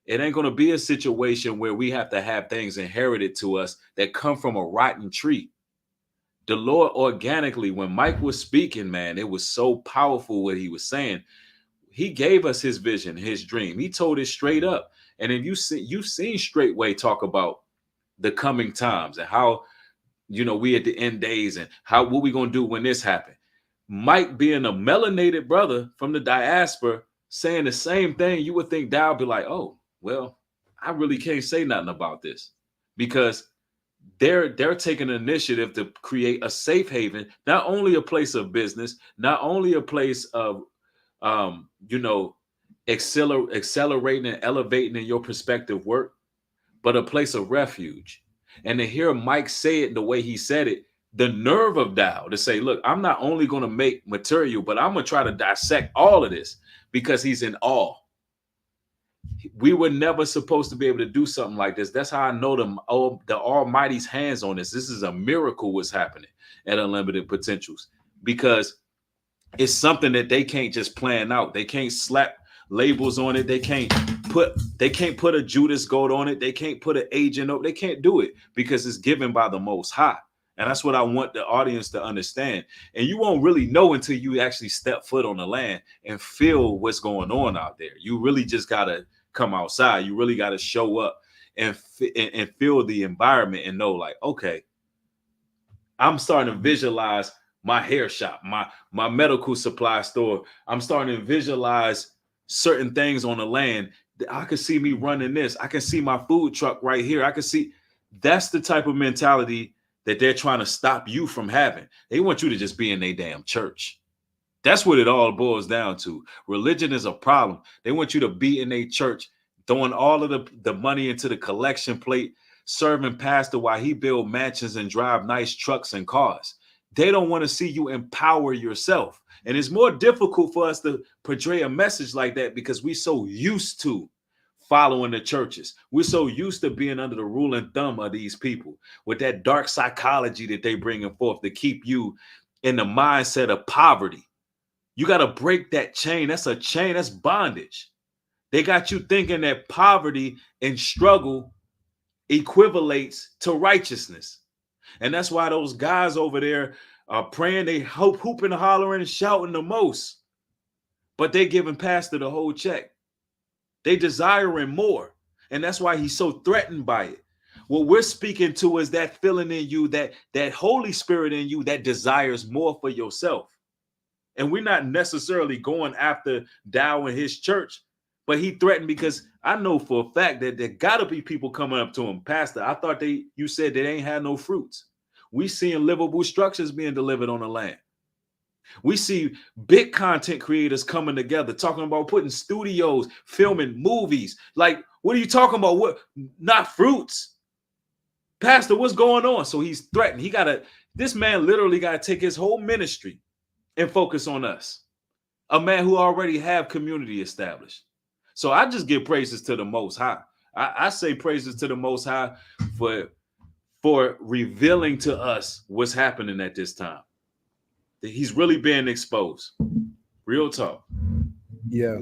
It ain't going to be a situation where we have to have things inherited to us that come from a rotten tree. The Lord organically, when Mike was speaking, man, it was so powerful what he was saying. He gave us his vision, his dream. He told it straight up. And then you've seen Straightway talk about the coming times and how, we at the end days, and what we going to do when this happens. Mike, being a melanated brother from the diaspora, saying the same thing, you would think Dowell be like, "Oh, well, I really can't say nothing about this," because they're taking an initiative to create a safe haven, not only a place of business, not only a place of accelerating and elevating in your prospective work, but a place of refuge. And to hear Mike say it the way he said it, the nerve of Dowell to say, "Look, I'm not only going to make material, but I'm going to try to dissect all of this," because he's in awe. We were never supposed to be able to do something like this. That's how I know the Almighty's hands on this. This is a miracle what's happening at Unlimited Potentials, because it's something that they can't just plan out. They can't slap labels on it. They can't put a Judas goat on it. They can't put an agent up. They can't do it because it's given by the Most High. And that's what I want the audience to understand. And you won't really know until you actually step foot on the land and feel what's going on out there. You really just got to come outside. You really got to show up and feel the environment and know, like, okay, I'm starting to visualize my hair shop, my medical supply store. I'm starting to visualize certain things on the land. I can see me running this. I can see my food truck right here. I can see. That's the type of mentality that they're trying to stop you from having. They want you to just be in their damn church. That's what it all boils down to. Religion is a problem. They want you to be in a church, throwing all of the money into the collection plate, serving pastor while he build mansions and drive nice trucks and cars. They don't want to see you empower yourself. And it's more difficult for us to portray a message like that because we're so used to following the churches. We're so used to being under the rule and thumb of these people with that dark psychology that they bringing forth to keep you in the mindset of poverty. You got to break that chain. That's a chain. That's bondage. They got you thinking that poverty and struggle equivalates to righteousness. And that's why those guys over there are praying, they hooping, hollering, and shouting the most. But they giving pastor the whole check. They desiring more. And that's why he's so threatened by it. What we're speaking to is that feeling in you, that Holy Spirit in you that desires more for yourself. And we're not necessarily going after Dowell and his church, but he threatened because I know for a fact that there gotta be people coming up to him. "Pastor, I thought you said they ain't had no fruits. We seeing livable structures being delivered on the land. We see big content creators coming together, talking about putting studios, filming movies. Like, what are you talking about? What? Not fruits. Pastor, what's going on? So he's threatened. This man literally got to take his whole ministry and focus on us. A man who already have community established. So I just give praises to the Most High. I say praises to the Most High for revealing to us what's happening at this time. He's really being exposed. Real talk. Yeah.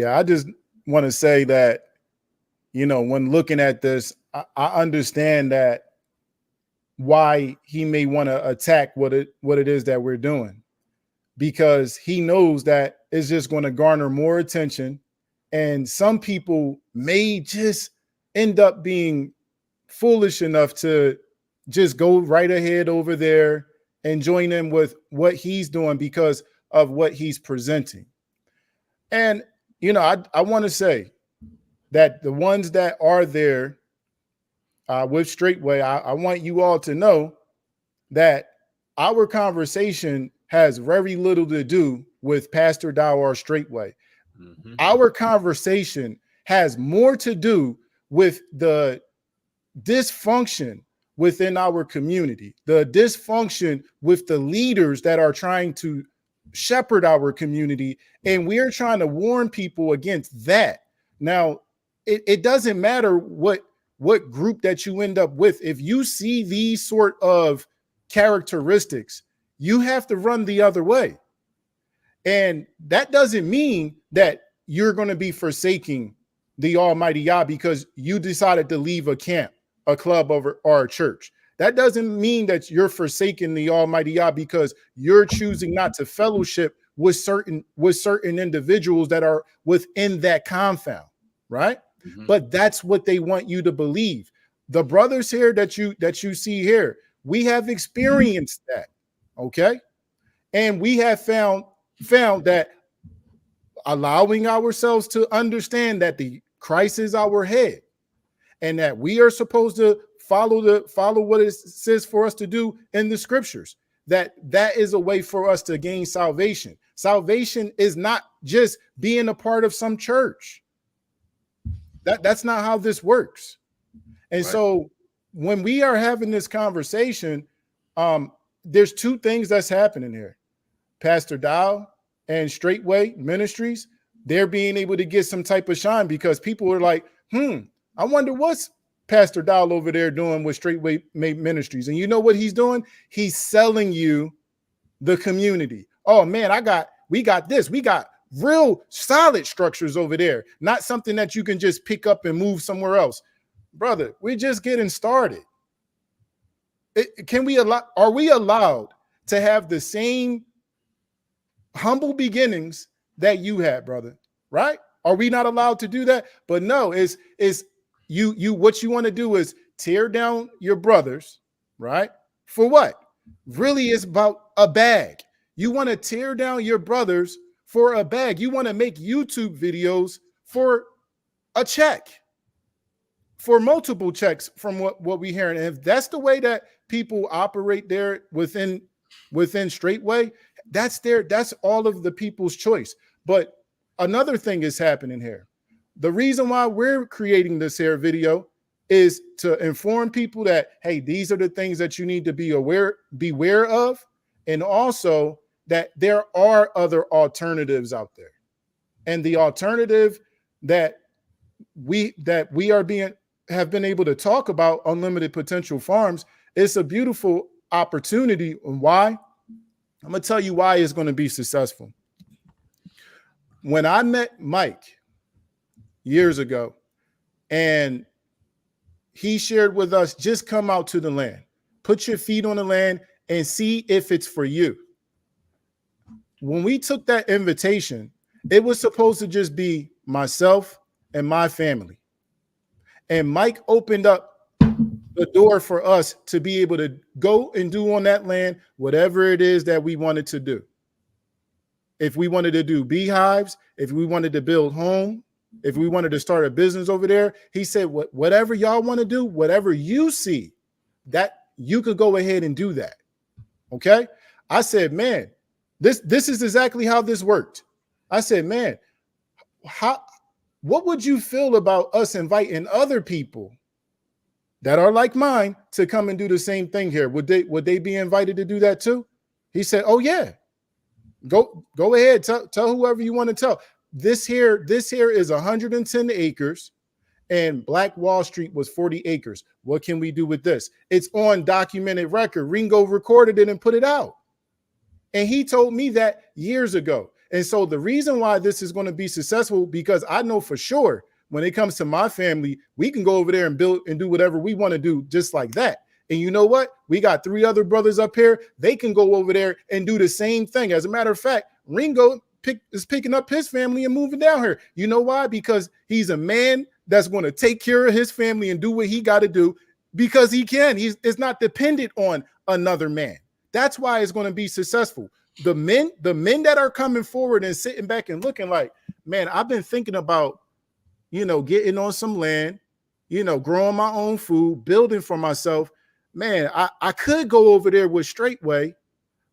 I just want to say that, when looking at this, I understand that why he may want to attack what it is that we're doing, because he knows that it's just going to garner more attention, and some people may just end up being foolish enough to just go right ahead over there and join in with what he's doing because of what he's presenting. And, I want to say that the ones that are there with Straightway, I want you all to know that our conversation has very little to do with Pastor Dowell Straightway. Mm-hmm. Our conversation has more to do with the dysfunction within our community, the dysfunction with the leaders that are trying to shepherd our community. And we're trying to warn people against that. Now, it doesn't matter what group that you end up with. If you see these sort of characteristics, you have to run the other way. And that doesn't mean that you're going to be forsaking the Almighty Yah because you decided to leave a camp, a club, or a church. That doesn't mean that you're forsaking the Almighty Yah because you're choosing not to fellowship with certain individuals that are within that confound, right? Mm-hmm. But that's what they want you to believe. The brothers here that you see here, we have experienced that, okay? And we have found that allowing ourselves to understand that the Christ is our head and that we are supposed to follow what it says for us to do in the scriptures, that is a way for us to gain salvation. Salvation is not just being a part of some church. That's not how this works. And right. So when we are having this conversation, there's two things that's happening here. Pastor Dowell and Straightway Ministries, they're being able to get some type of shine because people are like, I wonder what's Pastor Dowell over there doing with Straightway Ministries. And you know what he's doing? He's selling you the community. Oh man, we got this. We got real solid structures over there, not something that you can just pick up and move somewhere else. Brother, we're just getting started. Are we allowed to have the same humble beginnings that you had, brother? Right? Are we not allowed to do that? But no, it's you what you want to do is tear down your brothers, right? For what? Really, it's about a bag. You want to tear down your brothers for a bag. You want to make YouTube videos for a check, for multiple checks from what we hear. And if that's the way that people operate there within Straightway, that's all of the people's choice. But another thing is happening here. The reason why we're creating this here video is to inform people that, hey, these are the things that you need to beware of, and also that there are other alternatives out there. And the alternative that we have been able to talk about, Unlimited Potential Farms, it's a beautiful opportunity. And why? I'm going to tell you why it's going to be successful. When I met Mike years ago, and he shared with us, just come out to the land, put your feet on the land and see if it's for you. When we took that invitation, it was supposed to just be myself and my family. And Mike opened up the door for us to be able to go and do on that land whatever it is that we wanted to do. If we wanted to do beehives, if we wanted to build home, if we wanted to start a business over there, he said, whatever y'all want to do, whatever you see, that you could go ahead and do that. Okay. I said, man, This is exactly how this worked. I said, man, what would you feel about us inviting other people that are like mine to come and do the same thing here? Would they be invited to do that too? He said, oh yeah, go ahead, tell whoever you want to tell. This here is 110 acres, and Black Wall Street was 40 acres. What can we do with this? It's on documented record. Ringo recorded it and put it out. And he told me that years ago. And so the reason why this is going to be successful, because I know for sure when it comes to my family, we can go over there and build and do whatever we want to do just like that. And you know what? We got 3 other brothers up here. They can go over there and do the same thing. As a matter of fact, Ringo is picking up his family and moving down here. You know why? Because he's a man that's going to take care of his family and do what he got to do because he can. It's not dependent on another man. That's why it's going to be successful. The men that are coming forward and sitting back and looking like, man, I've been thinking about, getting on some land, growing my own food, building for myself. Man, I could go over there with Straightway,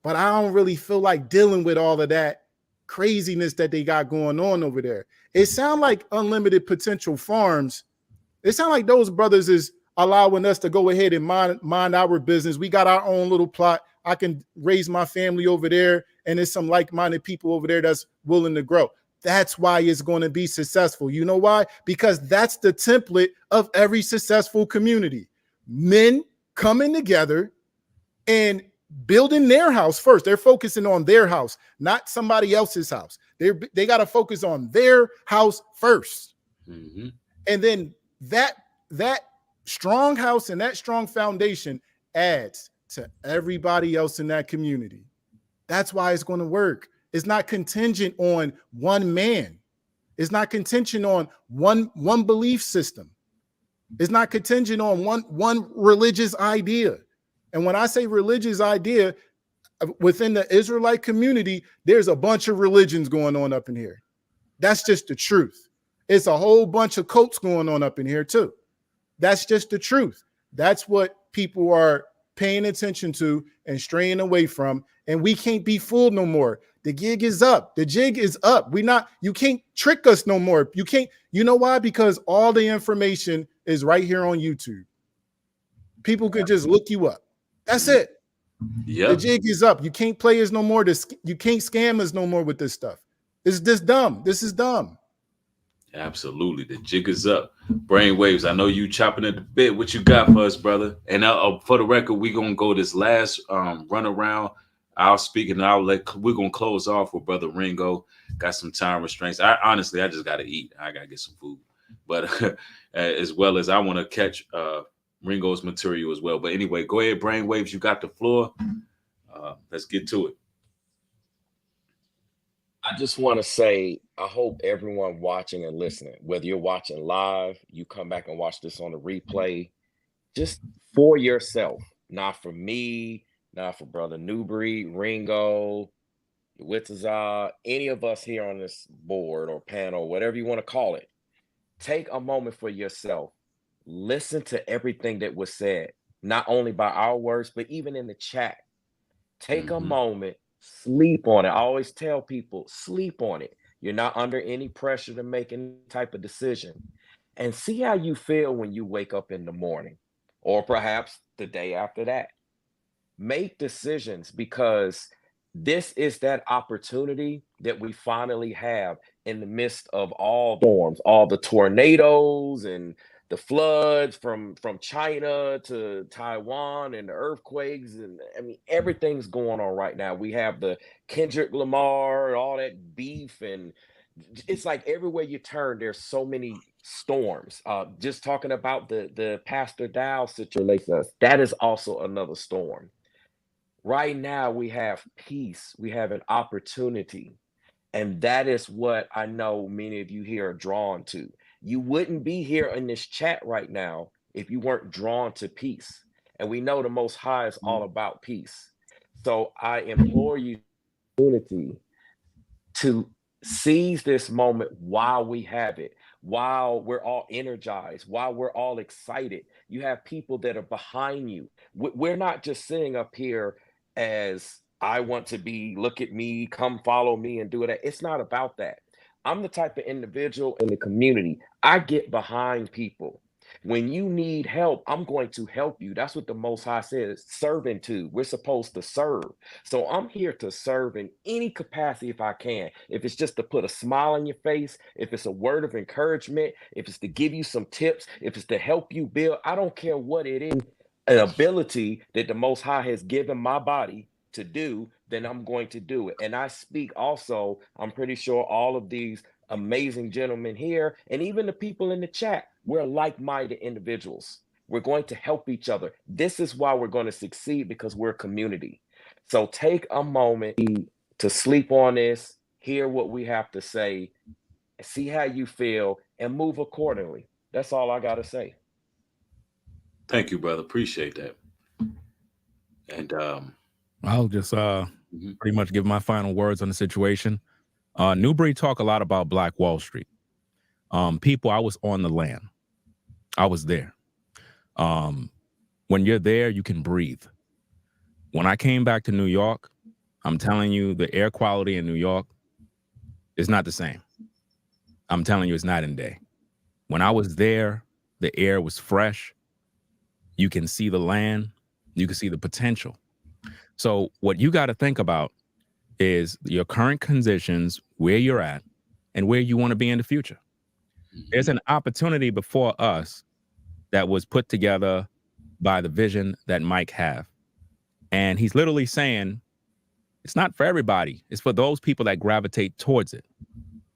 but I don't really feel like dealing with all of that craziness that they got going on over there. It sounds like Unlimited Potential Farms. It sounds like those brothers is allowing us to go ahead and mind our business. We got our own little plot. I can raise my family over there, and there's some like-minded people over there that's willing to grow. That's why it's going to be successful. You know why? Because that's the template of every successful community. Men coming together and building their house first. They're focusing on their house, not somebody else's house. They got to focus on their house first. Mm-hmm. And then that strong house and that strong foundation adds to everybody else in that community. That's why it's going to work. It's not contingent on one man. It's not contingent on one belief system. It's not contingent on one religious idea. And when I say religious idea, within the Israelite community, there's a bunch of religions going on up in here. That's just the truth. It's a whole bunch of cults going on up in here too. That's just the truth. That's what people are paying attention to and straying away from. And we can't be fooled no more. The gig is up. The jig is up. You can't trick us no more. You can't, you know why? Because all the information is right here on YouTube. People can just look you up. That's it. Yeah. The jig is up. You can't play us no more. You can't scam us no more with this stuff. It's this dumb. This is dumb. Absolutely. The jig is up. Brainwaves, I know you chopping at the bit. What you got for us, brother? And for the record, we're going to go this last run around. I'll speak and we're going to close off with Brother Ringo. Got some time restraints. I just got to eat. I got to get some food. But as well as I want to catch Ringo's material as well. But anyway, go ahead, Brainwaves. You got the floor. Let's get to it. I just want to say, I hope everyone watching and listening, whether you're watching live, you come back and watch this on the replay, just for yourself, not for me, not for Brother Newbury, Ringo, Witazah, any of us here on this board or panel, whatever you want to call it. Take a moment for yourself. Listen to everything that was said, not only by our words, but even in the chat. Take a moment. Sleep on it. I always tell people, sleep on it. You're not under any pressure to make any type of decision. And see how you feel when you wake up in the morning, or perhaps the day after that. Make decisions, because this is that opportunity that we finally have in the midst of all storms, all the tornadoes and the floods from China to Taiwan and the earthquakes. And I mean, everything's going on right now. We have the Kendrick Lamar and all that beef. And it's like everywhere you turn, there's so many storms. Just talking about the Pastor Dowell situation, that is also another storm. Right now, we have peace. We have an opportunity. And that is what I know many of you here are drawn to. You wouldn't be here in this chat right now if you weren't drawn to peace. And we know the Most High is all about peace. So I implore you to seize this moment while we have it, while we're all energized, while we're all excited. You have people that are behind you. We're not just sitting up here as I want to be, look at me, come follow me and do that. It's not about that. I'm the type of individual in the community. I get behind people. When you need help, I'm going to help you. That's what the Most High says, serving to. We're supposed to serve. So I'm here to serve in any capacity if I can. If it's just to put a smile on your face, if it's a word of encouragement, if it's to give you some tips, if it's to help you build, I don't care what it is, an ability that the Most High has given my body to do, then I'm going to do it. And I speak also, I'm pretty sure all of these amazing gentlemen here, and even the people in the chat, we're like-minded individuals. We're going to help each other. This is why we're going to succeed, because we're a community. So take a moment to sleep on this, hear what we have to say, see how you feel, and move accordingly. That's all I got to say. Thank you, brother. Appreciate that. And I'll just pretty much give my final words on the situation. Newbury talk a lot about Black Wall Street. People, I was on the land. I was there. When you're there, you can breathe. When I came back to New York, I'm telling you, the air quality in New York is not the same. I'm telling you, it's night and day. When I was there, the air was fresh. You can see the land. You can see the potential. So what you got to think about is your current conditions, where you're at, and where you want to be in the future. There's an opportunity before us that was put together by the vision that Mike have. And he's literally saying, it's not for everybody. It's for those people that gravitate towards it,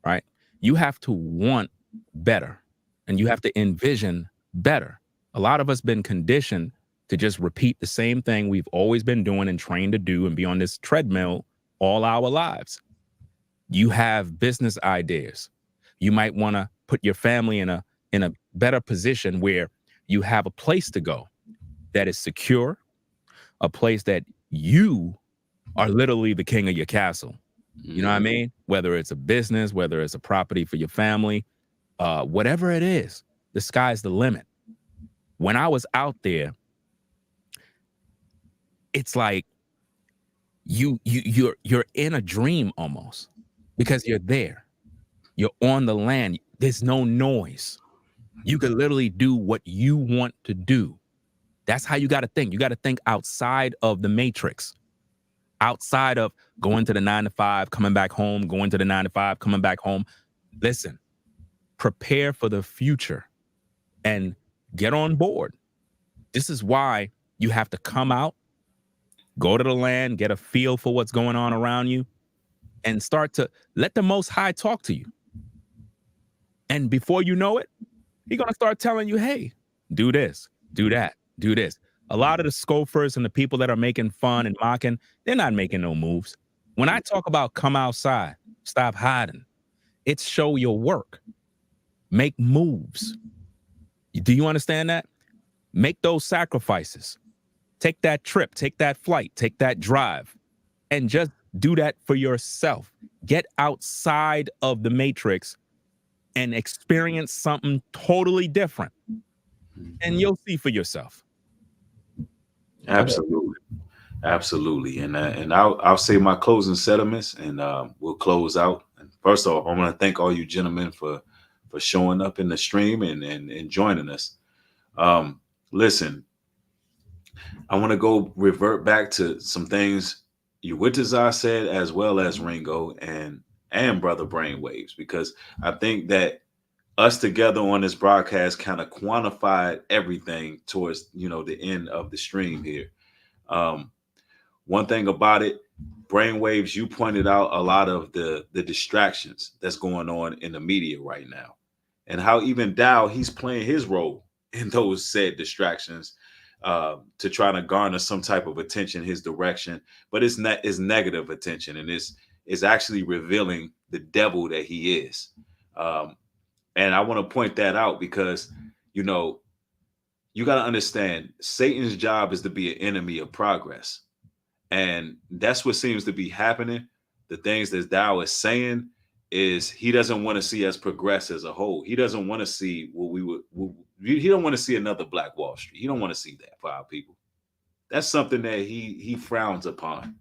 right? You have to want better, and you have to envision better. A lot of us been conditioned to just repeat the same thing we've always been doing and trained to do and be on this treadmill all our lives. You have business ideas. You might want to put your family in a better position where you have a place to go that is secure, a place that you are literally the king of your castle. You know what I mean? Whether it's a business, whether it's a property for your family, whatever it is, the sky's the limit. When I was out there, it's like you're in a dream almost, because you're there. You're on the land. There's no noise. You can literally do what you want to do. That's how you got to think. You got to think outside of the matrix, outside of going to the 9 to 5, coming back home, going to the 9 to 5, coming back home. Listen, prepare for the future and get on board. This is why you have to come out, go to the land, get a feel for what's going on around you, and start to let the Most High talk to you. And before you know it, he's going to start telling you, hey, do this, do that, do this. A lot of the scoffers and the people that are making fun and mocking, they're not making no moves. When I talk about come outside, stop hiding, it's show your work. Make moves. Do you understand that? Make those sacrifices. Take that trip, take that flight, take that drive, and just do that for yourself. Get outside of the matrix and experience something totally different. And you'll see for yourself. Absolutely. Absolutely. And I'll say my closing sentiments, and we'll close out. And first of all, I want to thank all you gentlemen for showing up in the stream and joining us. Listen, I want to revert back to some things you Wittazar said, as well as Ringo and Brother Brainwaves, because I think that us together on this broadcast kind of quantified everything towards, the end of the stream here. One thing about it, Brainwaves, you pointed out a lot of the distractions that's going on in the media right now, and how even Dowell, he's playing his role in those said distractions to try to garner some type of attention his direction, but it's negative attention, and it's actually revealing the devil that he is. And I want to point that out because, you got to understand Satan's job is to be an enemy of progress. And that's what seems to be happening. The things that Dowell is saying is he doesn't want to see us progress as a whole. He doesn't want to see he don't want to see another Black Wall Street. He don't want to see that for our people. That's something that he frowns upon.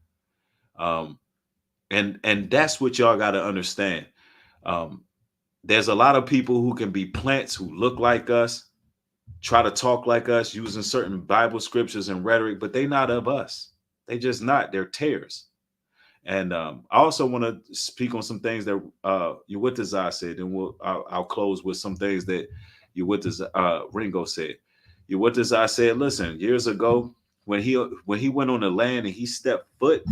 And that's what y'all got to understand. There's a lot of people who can be plants who look like us, try to talk like us, using certain Bible scriptures and rhetoric, but they not of us. They just not. They're tares. And I also want to speak on some things that Uwitazai said, and I'll close with some things that Ringo said. Uwitazai said, listen, years ago when he went on the land and he stepped foot,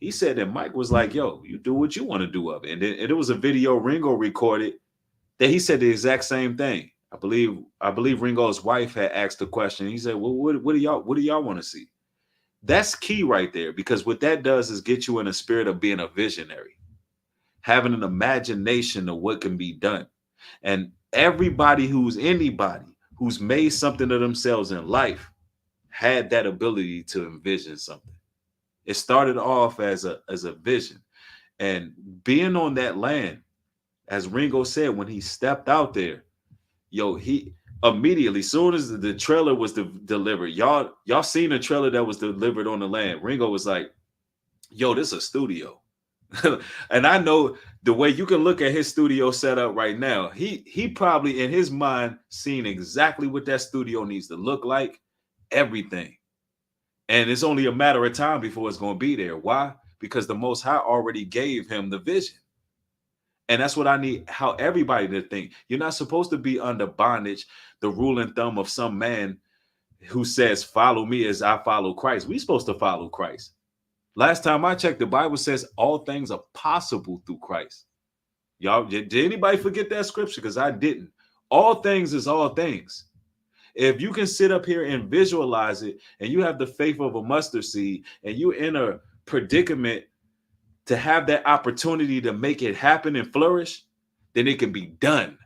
he said that Mike was like, yo, you do what you want to do of it. And then it was a video Ringo recorded that he said the exact same thing. I believe Ringo's wife had asked the question. He said, well, what do y'all want to see? That's key right there, because what that does is get you in a spirit of being a visionary, having an imagination of what can be done. And anybody who's made something of themselves in life had that ability to envision something. It started off as a vision. And being on that land, as Ringo said, when he stepped out there, yo, he immediately, soon as the trailer was delivered, y'all seen a trailer that was delivered on the land. Ringo was like, yo, this is a studio. And I know the way you can look at his studio setup right now, he probably in his mind seen exactly what that studio needs to look like, everything. And it's only a matter of time before it's going to be there. Why? Because the Most High already gave him the vision. And that's what I need how everybody to think. You're not supposed to be under bondage, the rule and thumb of some man who says, follow me as I follow Christ. We're supposed to follow Christ. Last time I checked, the Bible says all things are possible through Christ. Y'all, did anybody forget that scripture? Because I didn't. All things is all things. If you can sit up here and visualize it, and you have the faith of a mustard seed, and you're in a predicament to have that opportunity to make it happen and flourish, then it can be done.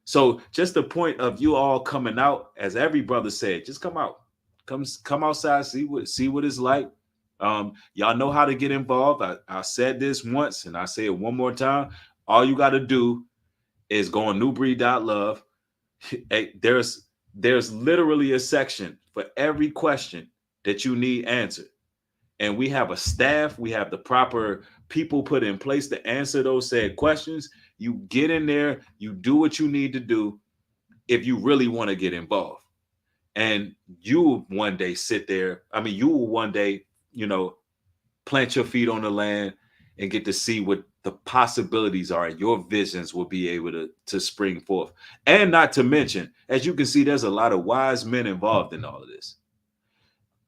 So just the point of you all coming out, as every brother said, just come out, come outside, see what it's like. Y'all know how to get involved. I said this once and I say it one more time. All you got to do is go on newbreed.love. Hey, there's literally a section for every question that you need answered. And we have a staff, we have the proper people put in place to answer those said questions. You get in there, you do what you need to do if you really want to get involved. And you will one day sit there. I mean, you will one day, plant your feet on the land and get to see what the possibilities are. Your visions will be able to spring forth. And not to mention, as you can see, there's a lot of wise men involved in all of this.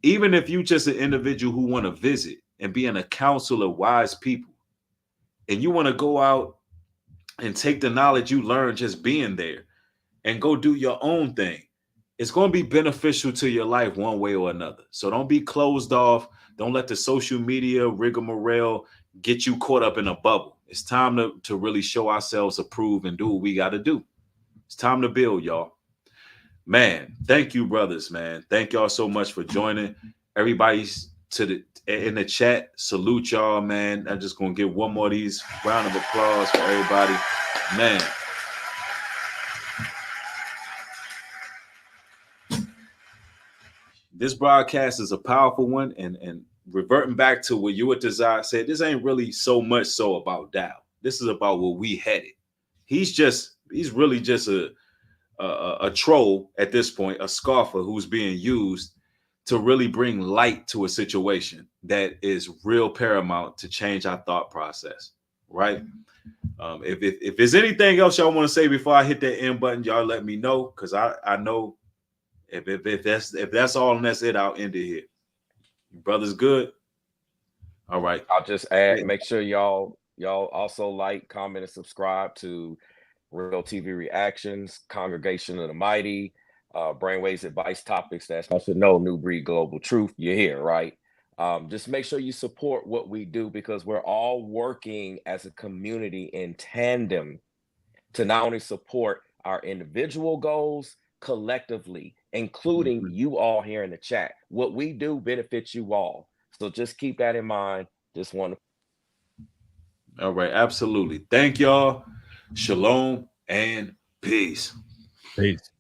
Even if you just an individual who want to visit and be in a council of wise people, and you want to go out and take the knowledge you learned just being there and go do your own thing, it's going to be beneficial to your life one way or another. So don't be closed off. Don't let the social media rigmarole get you caught up in a bubble. It's time to really show ourselves approved and do what we got to do. It's time to build, y'all. Man, thank you, brothers, man. Thank y'all so much for joining. Everybody's in the chat, salute y'all, man. I'm just going to give one more of these round of applause for everybody. Man. This broadcast is a powerful one, and reverting back to what Uwitazai said, this ain't really so much so about Dowell. This is about where we headed. He's really just a troll at this point, a scoffer who's being used to really bring light to a situation that is real paramount to change our thought process, right? If there's anything else y'all want to say before I hit that end button, y'all let me know, because I know if that's all and that's it, I'll end it here. Brothers, good. All right. I'll just add, make sure y'all also like, comment, and subscribe to Real TV Reactions, Congregation of the Mighty, Brainwaves Advice Topics. That's I should know, New Breed Global Truth. You're here, right? Just make sure you support what we do, because we're all working as a community in tandem to not only support our individual goals collectively, including you all here in the chat. What we do benefits you all. So just keep that in mind. Just want to. All right. Absolutely. Thank y'all. Shalom and peace. Peace.